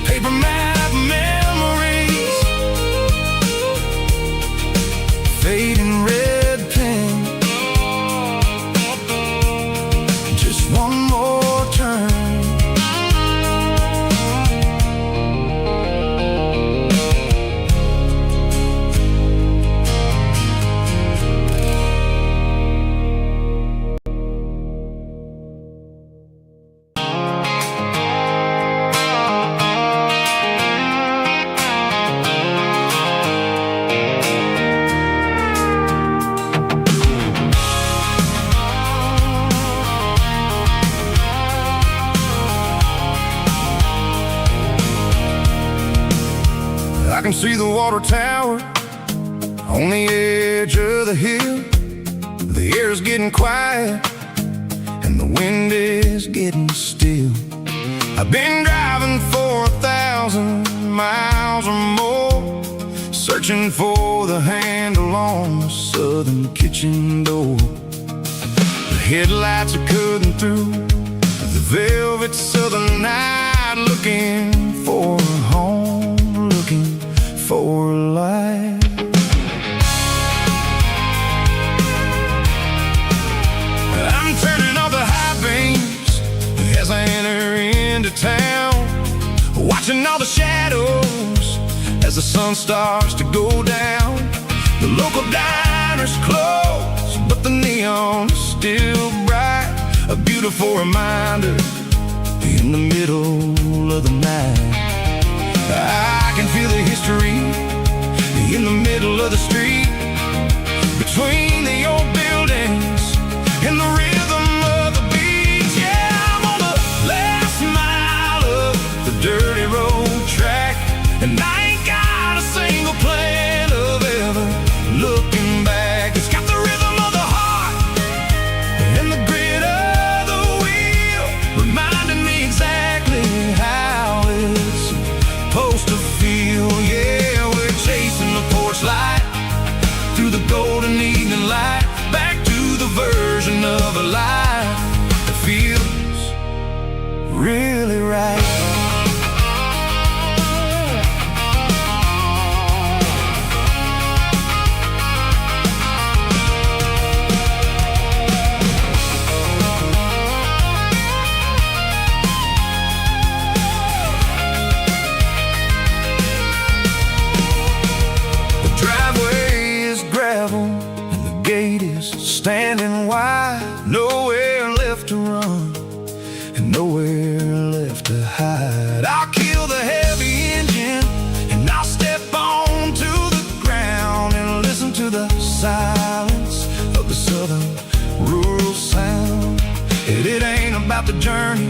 Paper map memories, fading red pen, just one more turn. I can see the water tower on the edge of the hill. The air's getting quiet and the wind is getting still. I've been driving for 1,000 miles or more, searching for the handle on the southern kitchen door. The headlights are cutting through the velvet southern night, looking for a home, looking for life. I'm turning off the high beams As I enter into town, watching all the shadows as the sun starts to go down. The local diner's closed, But the neon is still bright, a beautiful reminder in the middle of the night. I can feel the history in the middle of the street, between the old buildings and the rhythm of the beat. Yeah, I'm on the last mile of The dirty road track, and I ain't got a single plan of ever looking back. It's got the rhythm of the heart And the grit of the wheel, reminding me exactly how it's supposed to feel. Yeah, we're chasing the porch light Through the golden evening light, back to the version of a life that feels really right. The driveway is gravel and the gate is standing wide. Nowhere left to run and nowhere left to hide. I'll kill the heavy engine and I'll step onto the ground and listen to the Silence of the southern rural sound. It ain't about the journey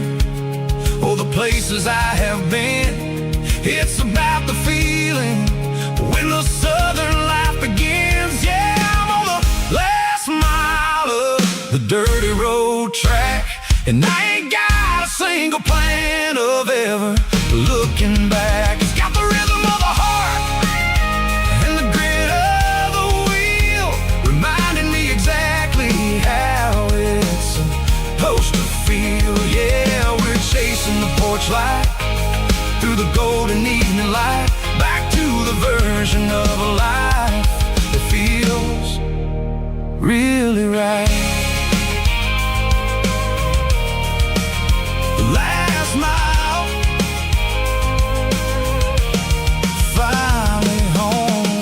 or the places I have been. It's about the feeling when the southern life begins. Yeah, I'm on the last mile of The dirty road track, and I ain't got a single plan of ever looking back. It's got the rhythm of the heart and the grit of the wheel, reminding me exactly how it's supposed to feel. Yeah, we're chasing the porch light through the golden evening light, back to the version of a life that feels really right. The last mile, finally home.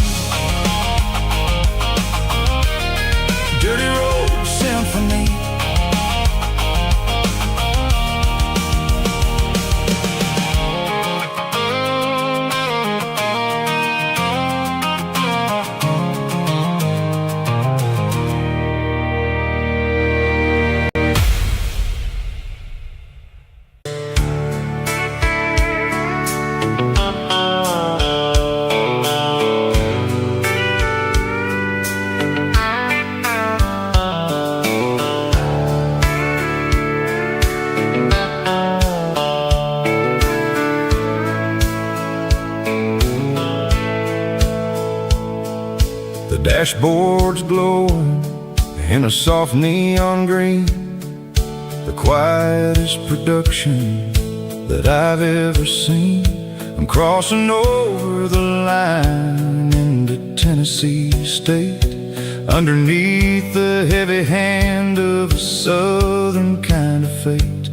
Dirty road symphony. Dashboard's glowing in a soft neon green, the quietest production that I've ever seen. I'm crossing over the line into Tennessee State, underneath the heavy hand of a southern kind of fate.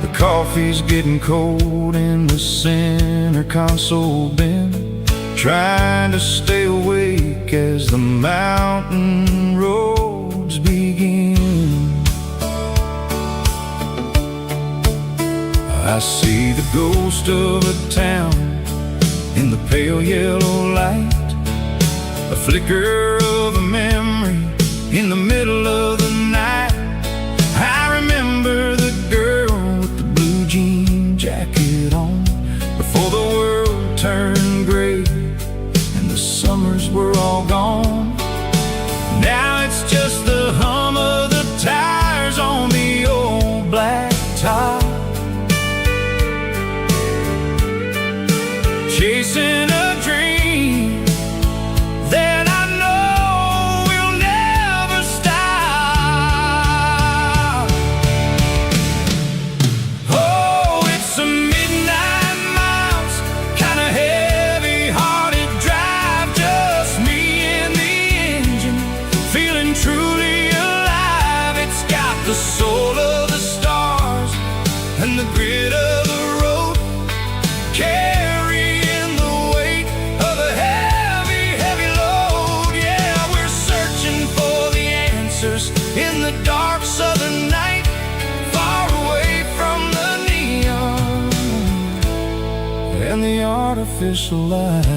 The coffee's getting cold in the center console bin, trying to stay awake as the mountain roads begin. I see the ghost of a town in the pale yellow light, a flicker of a memory in the middle of the night. I remember the girl with the blue jean jacket on, before the world turned gray and the summers were all gone. Now it's just the hum of the tires on the old black top, chasing a dream that I know will never stop. Oh, it's a midnight miles, kinda heavy-hearted drive, just me and the engine, feeling truly alive. It's got the soul of the stars and the grit of the road, carrying the weight of a heavy, heavy load. Yeah, we're searching for the answers in the dark southern night, far away from the neon and the artificial light.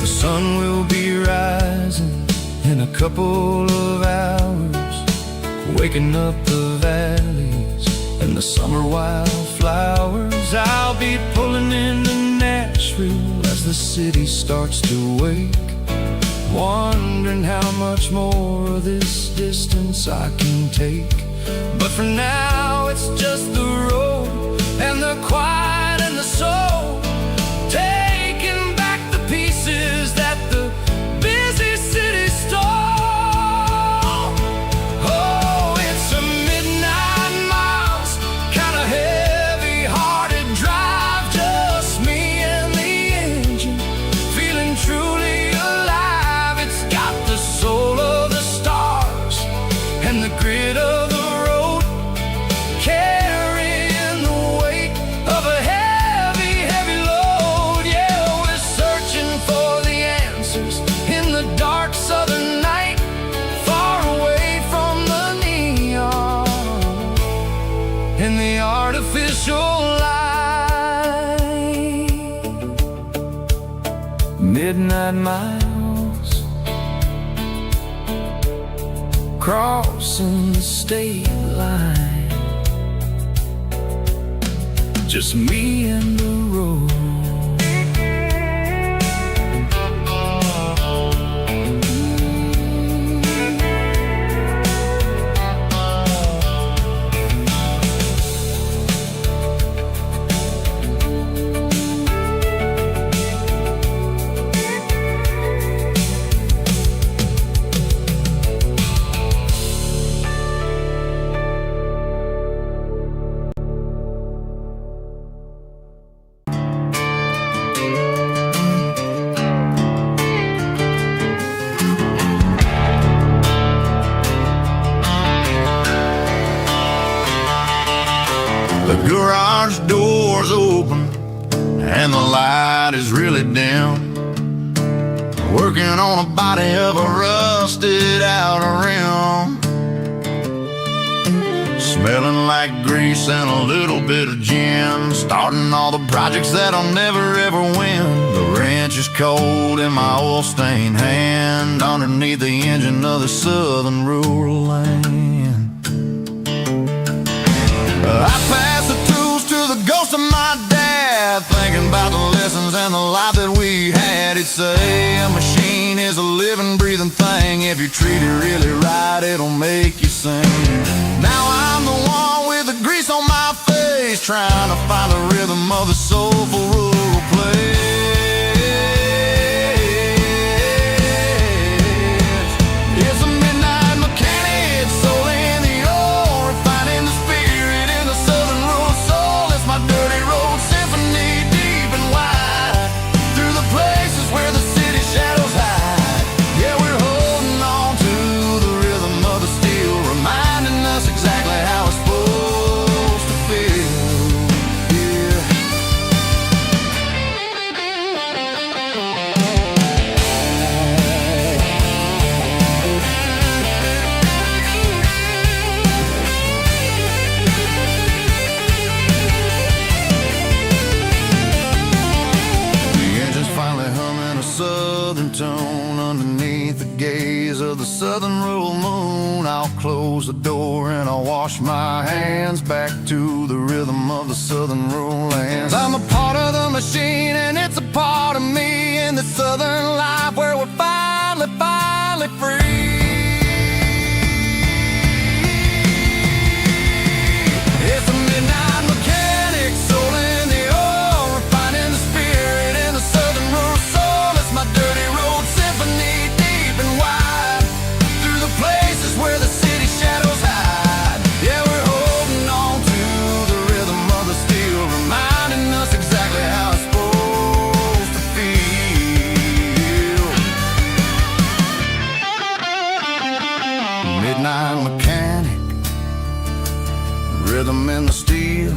The sun will be rising in a couple of hours, waking up the valleys and the summer wildflowers. I'll be pulling into Nashville as the city starts to wake, wondering how much more of this distance I can take. But for now it's just the road and the quiet and the soul, taking back the pieces that the busy city stole. Oh, it's a midnight miles, kinda heavy-hearted drive, just me and the engine, feeling truly alive. It's got the soul of the stars and the grit of the road, carrying the weight of a heavy, heavy load. Yeah, we're searching for the answers in the dark southern night, far away from the neon and the artificial light. Midnight miles, crossing the state line. Just me and the road. The garage door's open and the light is really dim. Working on a body of a rusted out rim. Smelling like grease and a little bit of gin. Starting all the projects that I'll never ever win. The wrench is cold in my oil-stained hand, underneath the engine of the southern rural land. I pass the tools to the ghost of my dad, thinking about the lessons and the life that we had. He'd say a machine is a living, breathing thing. If you treat it really right, it'll make you sing. Now I'm the one with the grease on my face, trying to find the rhythm of the soulful rural place. It's a midnight mechanic, soul in the ore, refining the spirit in the southern rural soul. It's my dirty road symphony, deep and wide, through the places where the city shadows hide. Yeah, we're holding on to the rhythm of the steel, reminding us exactly how it's supposed to feel. Yeah. The engine's finally humming a southern tone underneath the gaze of the southern rural moon. I'll close the door and I'll wash my hands, back to the rhythm of the southern rural lands. I'm a part of the machine and it's a part of me, in the southern life where we're finally free. It's a midnight mechanic, soul in the ore, refining the spirit in the southern rural soul. It's my dirty road symphony, deep and wide, through the places where the city shadows hide. Yeah, we're holding on to the rhythm of the steel, reminding us exactly how it's supposed to feel. Midnight mechanic, rhythm in the steel,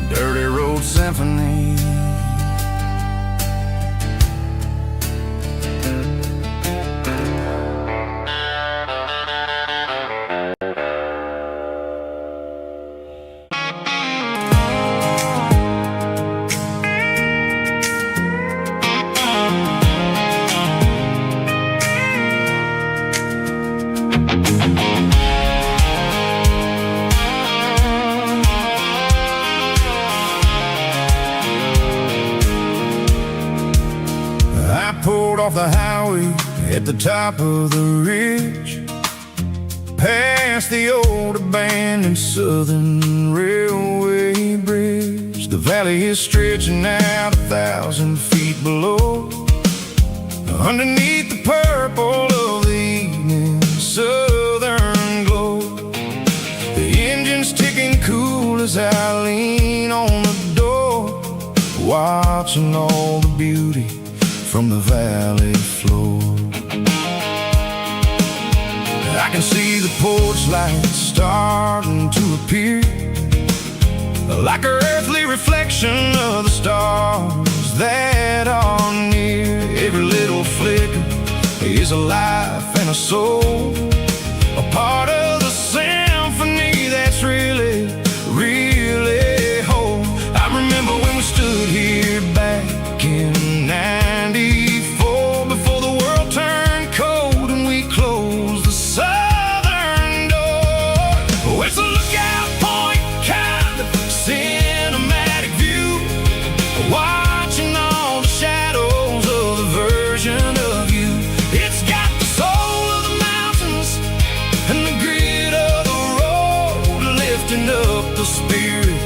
dirty road symphony. I pulled off the highway at the top of the ridge, past the old abandoned southern railway bridge. The valley is stretching out 1,000 feet below, underneath the purple of the evening southern glow. The engine's ticking cool as I lean on the door, watching all the beauty from the valley floor. I can see the porch lights starting to appear, like an earthly reflection of the stars that are near. Every little flicker is a life and a soul, a part of the symphony that's really whole. I remember when we stood here back in 94, before the world turned cold and we closed the the spirit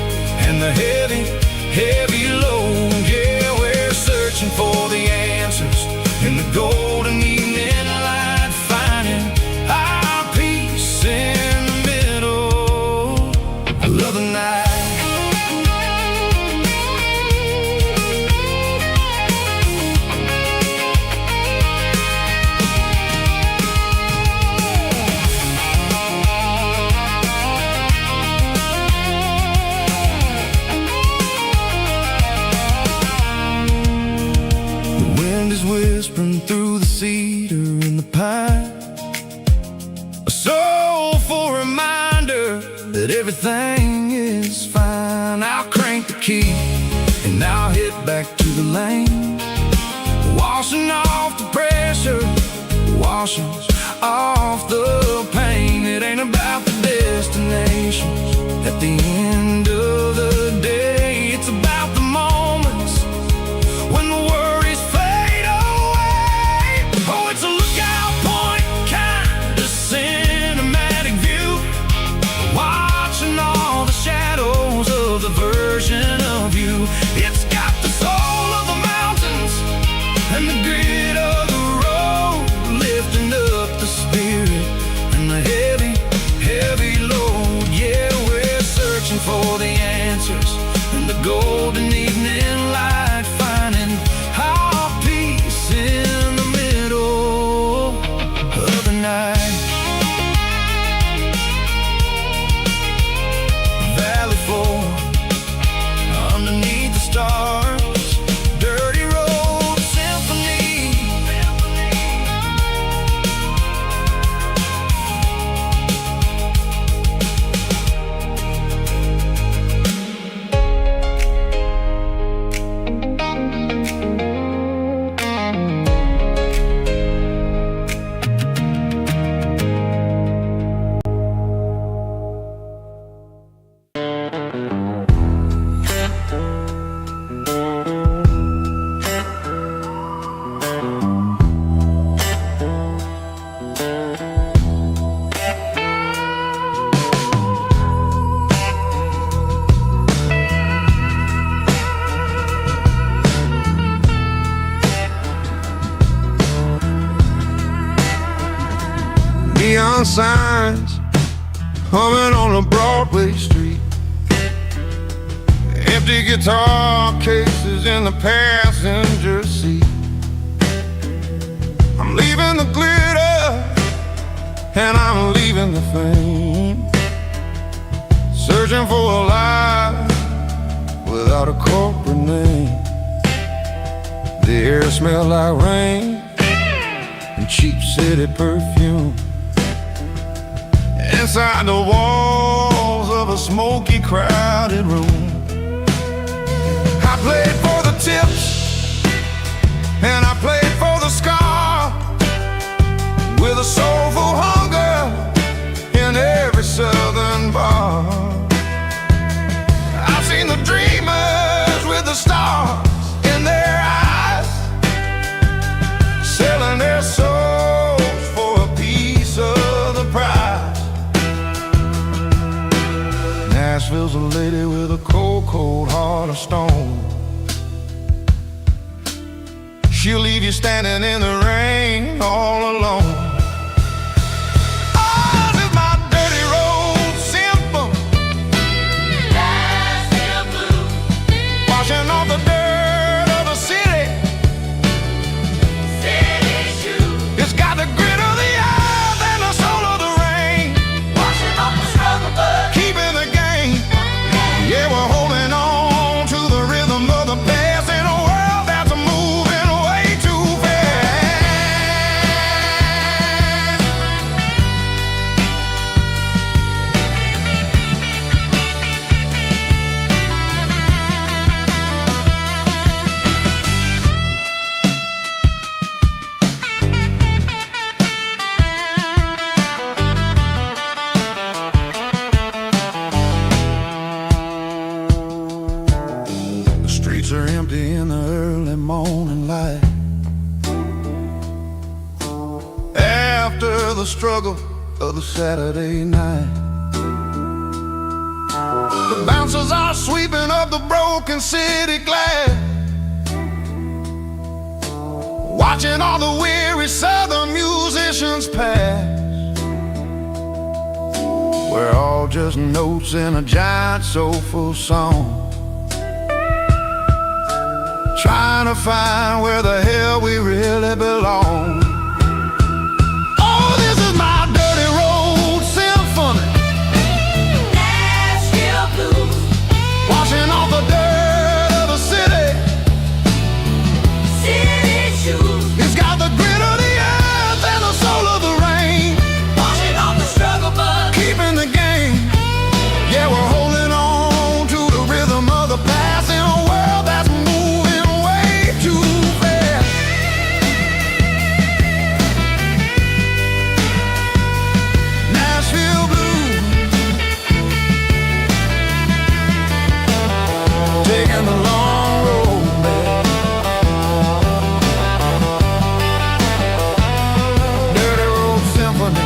and the heavy, heavy load. Yeah, we're searching for the answers in the golden evening light, finding our peace in the middle of the night. Whispering through the cedar and the pine, a soulful reminder that everything is fine. I'll crank the key and I'll hit back to the lane, washing off the pressure, washing off the pain. It ain't about the destinations at the end of the day. It's about the moments when the worries fade away. Oh, it's a lookout point, kind of cinematic view, watching all the shadows of the version of you. It's got the soul of the mountains and the grit of the road, lifting up the spirit and the heavy, heavy load. Yeah, we're searching for the answers in the golden evening light, finding our peace in the middle of the night. Valley floor underneath the stars, dirty road symphony. Neon signs humming on a Broadway street, empty guitar cases in the passenger seat. I'm leaving the glitter and I'm leaving the fame, searching for a life without a corporate name. The air smells like rain and cheap city perfume. Inside the walls of a smoky, crowded room, I played for the tips and I played for the scar, with a soulful hunger in every southern bar. I've seen the dreamers with the stars in their eyes, selling their souls for a piece of the prize. Nashville's a lady with a cold, cold heart of stone. She'll leave you standing in the rain all alone. Ours is my dirty road symphony, Nashville blues, washing off the dirt of the city, city shoes. It's got the grit of the earth and the soul of the rain, washing off the struggle but keeping the game. Yeah, we're holding on to the rhythm of the past in a world that's moving way too fast. The streets are empty in the early morning light, after the struggle of the Saturday night. The bouncers are sweeping up the broken city glass, watching all the weary southern musicians pass. We're all just notes in a giant soulful song, trying to find where the hell we really belong. Oh, this is my dirty road symphony, Nashville blues, washing off the dirt of the city. city shoes, It's got the grit of the earth and the soul of the rain, washing off the struggle bug. keeping the game. Yeah, we're holding on to the rhythm of the past in a world that's moving way too fast. Nashville blues, taking the long road back. Dirty road symphony.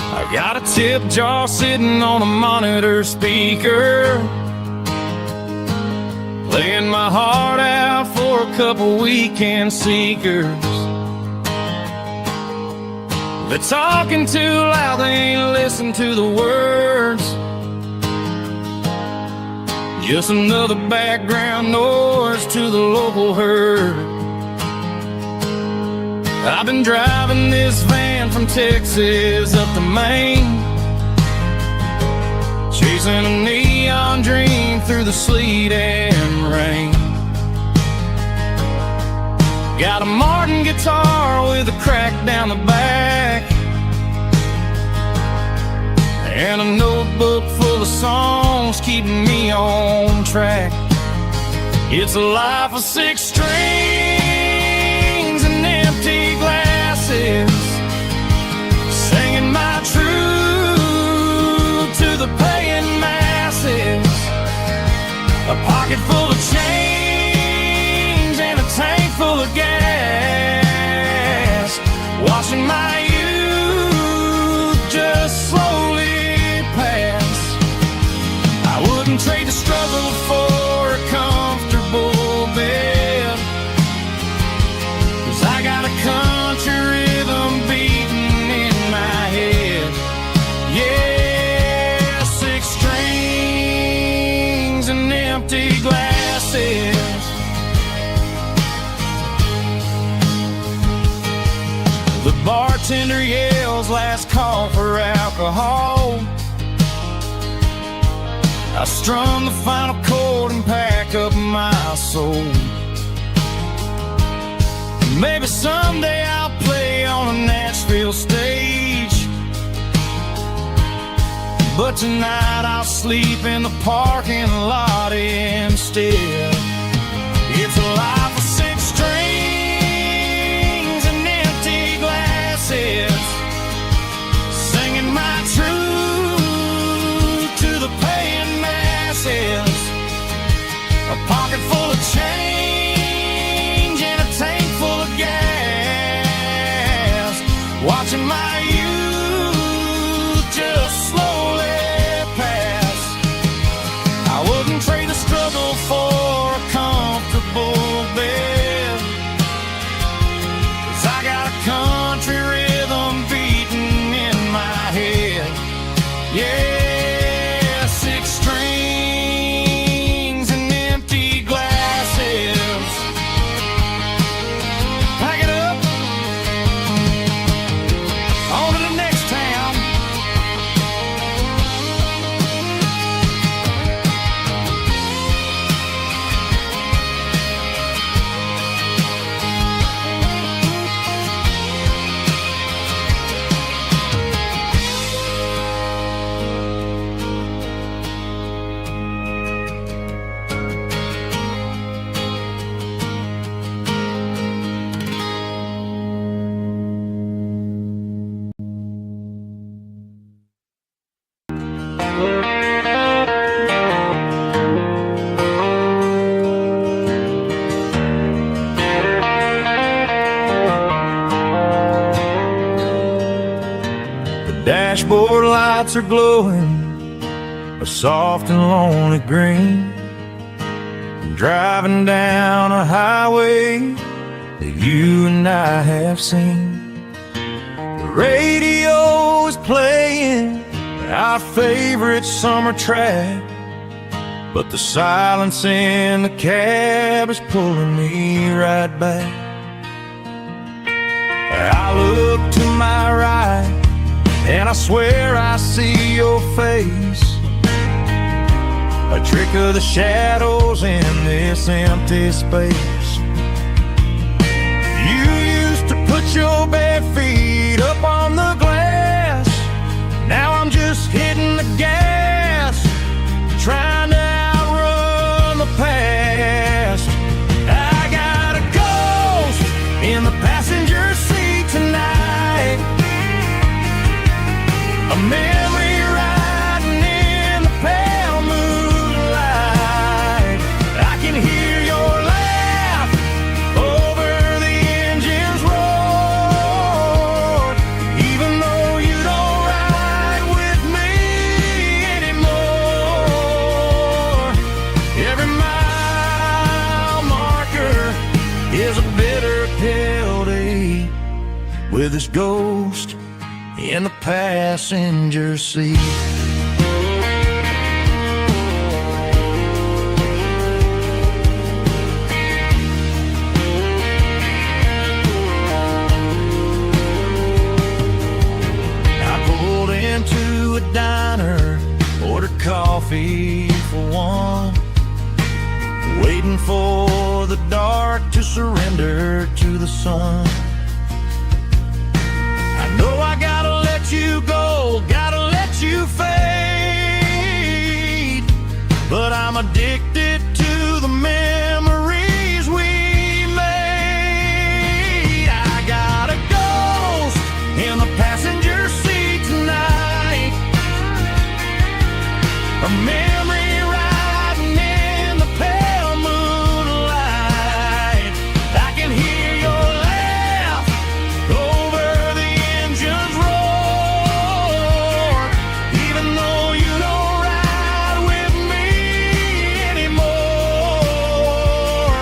I got a tip jar sitting on a monitor speaker, playing my heart out for a couple weekend seekers. They're talking too loud, they ain't listen to the words. Just another background noise to the local herd. I've been driving this van from Texas up to Maine, chasing a neon dream through the sleet and rain. Got a Martin guitar with a crack down the back, and a notebook full of songs keeping me on track. It's a life of 6 strings and empty glasses, singing my truth to the paying masses. A pocket full of change and a tank full of gas, watching my youth just slowly pass. I wouldn't trade the struggle for a comfortable bed, 'cause I got a country rhythm beating in my head. Yeah, 6 strings and empty glasses. The bartender yells last call for alcohol. I strum the final chord and pack up my soul. Maybe someday I'll play on a Nashville stage, but tonight I'll sleep in the parking lot instead. It's a life of 6 strings and empty glasses, singing my truth to the paying masses. A pocket full of change and a tank full of gas, watching my youth just slowly pass. I wouldn't trade the struggle for dashboard lights are glowing a soft and lonely green. I'm driving down a highway that you and I have seen. The radio is playing our favorite summer track, but the silence in the cab is pulling me right back. I look to my right and I swear I see your face, a trick of the shadows in this empty space. You used to put your bare feet up on the glass. Now I'm just hitting the gas, trying to outrun the past. I got a ghost in the passenger seat tonight, a memory riding in the pale moonlight. I can hear your laugh over the engine's roar, even though you don't ride with me anymore. Every mile marker is a bitter pill to eat, with this ghost in the passenger seat. I pulled into a diner, ordered coffee for one, waiting for the dark to surrender to the sun. I know I gotta let you go, gotta let you fade, but I'm addicted to the memories we made. I got a ghost in the passenger seat tonight, a memory riding in the pale moonlight. I can hear your laugh over the engine's roar, even though you don't ride with me anymore.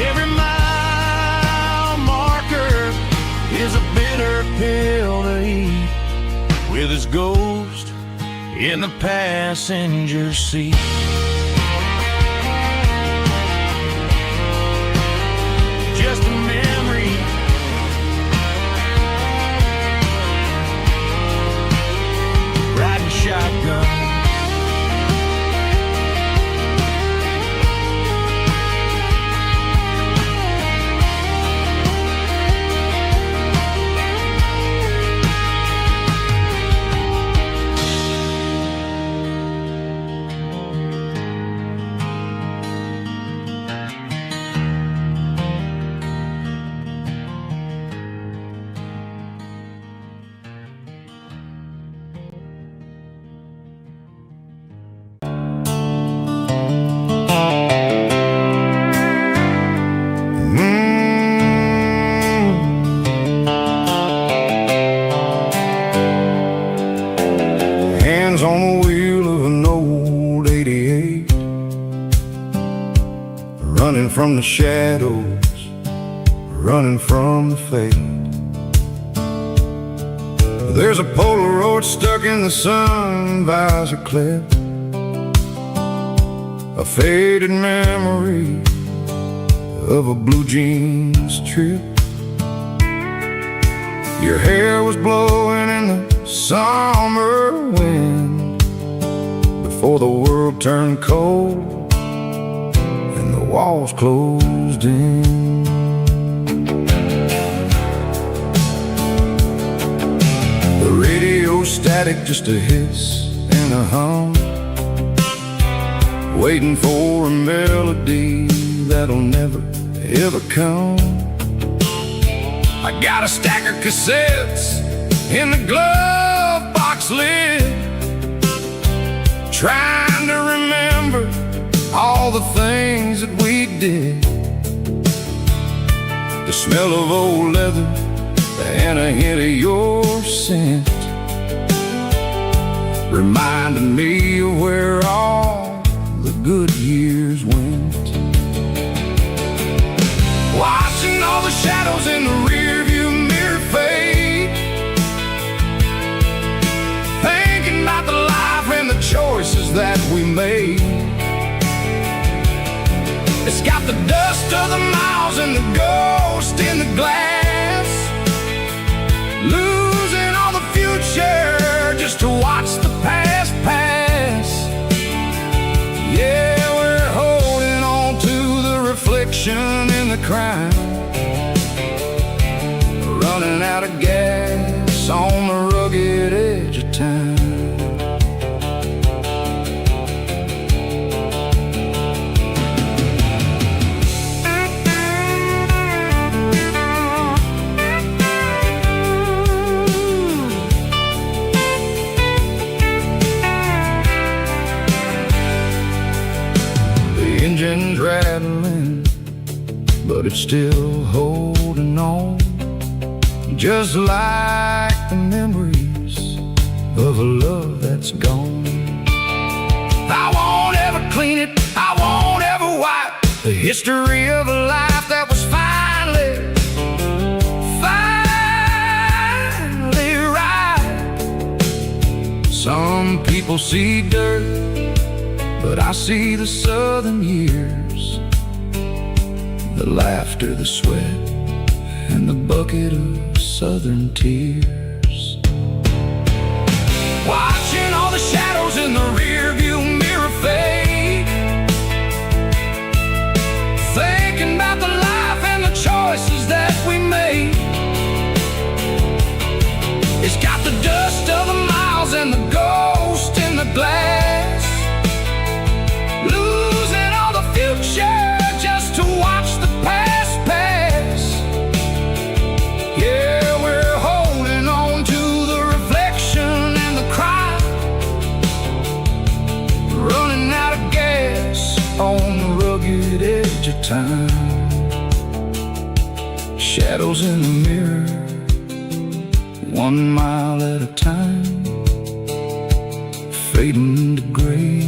Every mile marker is a bitter pill to eat, with his ghost in the passenger seat. Just a memory, riding shotgun. Hands on the wheel of an old 88, running from the shadows, running from the fate. There's a Polaroid stuck in the sun visor clip, a faded memory of a blue jeans trip. Your hair was blowing in the summer wind before the world turned cold and the walls closed in. The radio static, just a hiss and a hum, waiting for a melody that'll never ever come. I got a stack of cassettes in the glove box lid, trying to remember all the things that we did. The smell of old leather and a hint of your scent, reminding me of where all the good years went. Watching all the shadows in the rearview mirror fade, thinking about the life and the choices that we made. It's got the dust of the miles and the ghost in the glass, losing all the future just to watch the past pass. Yeah, we're holding on to the reflection in the crowd, running out of gas on the rugged edge of time. Engine's rattling, but it's still holding on, just like the memories of a love that's gone. I won't ever clean it, I won't ever wipe the history of a life that was finally right. Some people see dirt, but I see the southern years, the laughter, the sweat, and the bucket of southern tears. Watching all the shadows in the rearview mirror fade, thinking about the life and the choices that we made. It's got the dust of the miles and the ghost in the glass, losing all the future just to watch the past pass. Yeah, we're holding on to the reflection and the cry, running out of gas on the rugged edge of time. Shadows in the mirror, 1 mile at a time, fading to gray.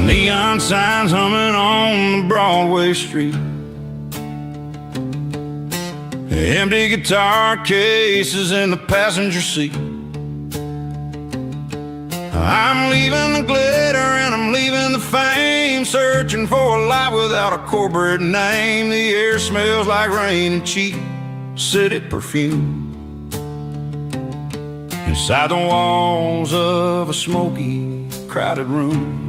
Neon signs humming on the Broadway street, empty guitar cases in the passenger seat. I'm leaving the glitter and I'm leaving the fame, searching for a life without a corporate name. The air smells like rain and cheap city perfume inside the walls of a smoky, crowded room.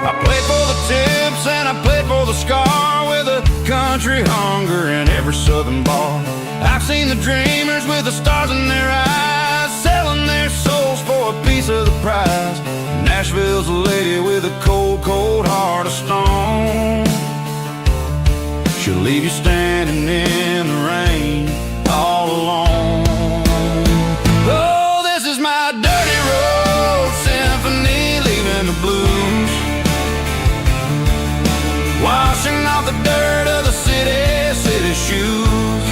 I played for the tips and I played for the scar, with a country hunger in every southern bar. I've seen the dreamers with the stars in their eyes, selling their souls for a piece of the prize. Nashville's a lady with a cold, cold heart of stone. She'll leave you standing in the rain all alone. Oh, this is my dirty road symphony, leaving the blues, washing off the dirt of the city shoes.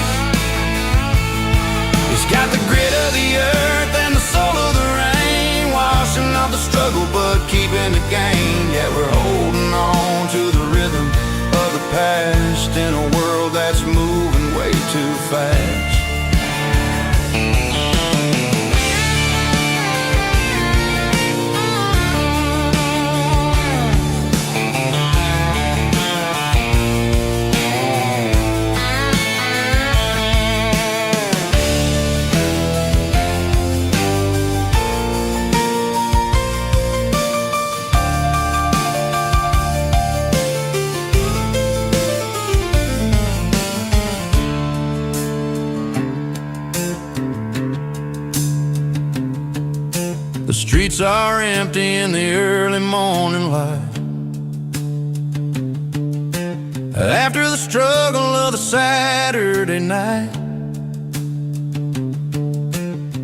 It's got the grit of the earth and the soul of the rain, washing off the struggle but keeping the gain. Yeah, we're holding on to the rhythm of the past in a world that's moving way too fast. The streets are empty in the early morning light. After the struggle of the Saturday night,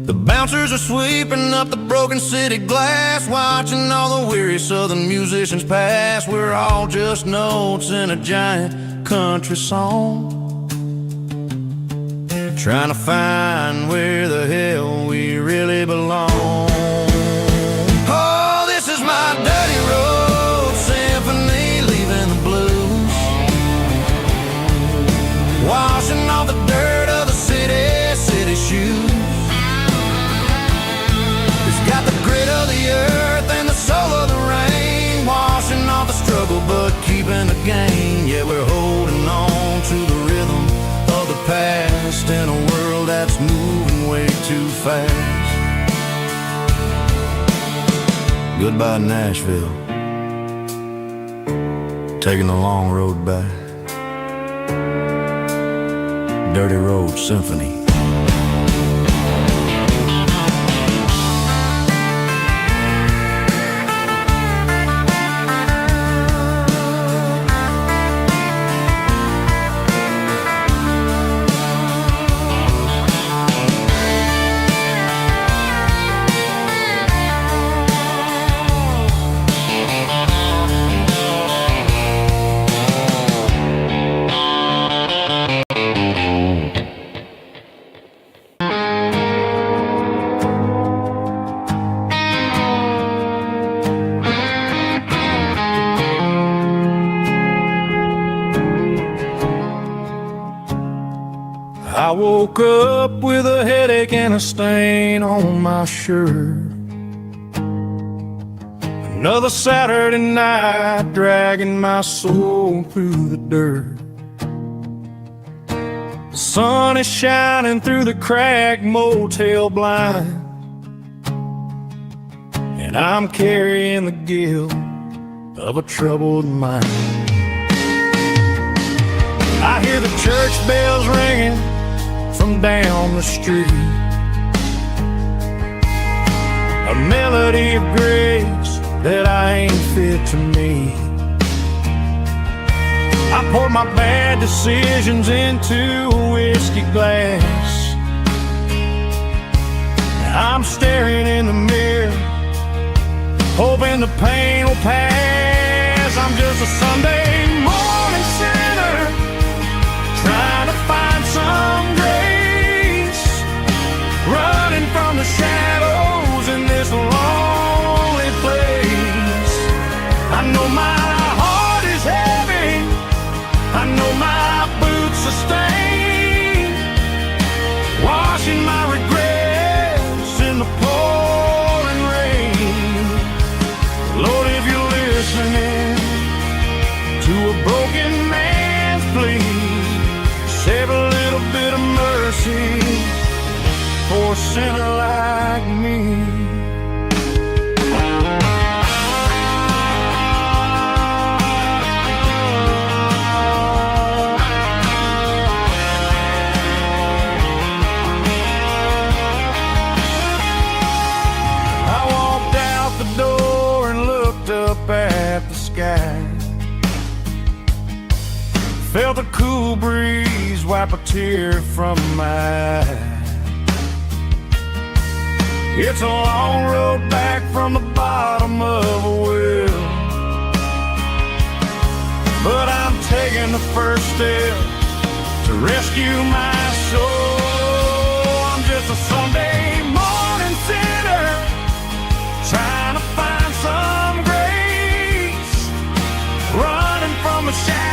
the bouncers are sweeping up the broken city glass, watching all the weary southern musicians pass. We're all just notes in a giant country song, trying to find where the hell we really belong. Oh, this is my dirty road symphony, leaving the blues, washing off the dirt of the city shoes. It's got the grit of the earth and the soul of the rain, washing off the struggle but keeping the gain. Yeah, we're holding on to the rhythm of the past in a world that's moving way too fast. Goodbye Nashville, taking the long road back. Dirty Road Symphony. I woke up with a headache and a stain on my shirt. Another Saturday night, dragging my soul through the dirt. The sun is shining through the cracked motel blind, and I'm carrying the guilt of a troubled mind. I hear the church bells ringing from down the street, a melody of grace that I ain't fit to meet. I poured my bad decisions into a whiskey glass. I'm staring in the mirror, hoping the pain will pass. I'm just a Sunday morning sinner, trying to find some grace, running from the shadows in this lonely place. I know my heart is heavy, I know my boots are stained, washing my regrets in the pouring rain. Lord, if you're listening to a broken man's plea, save a little bit of mercy for a sinner like me. I walked out the door and looked up at the sky, felt a cool breeze wipe a tear from my eye. It's a long road back from the bottom of a well, but I'm taking the first step to rescue my soul. I'm just a Sunday morning sinner, trying to find some grace, running from the shadows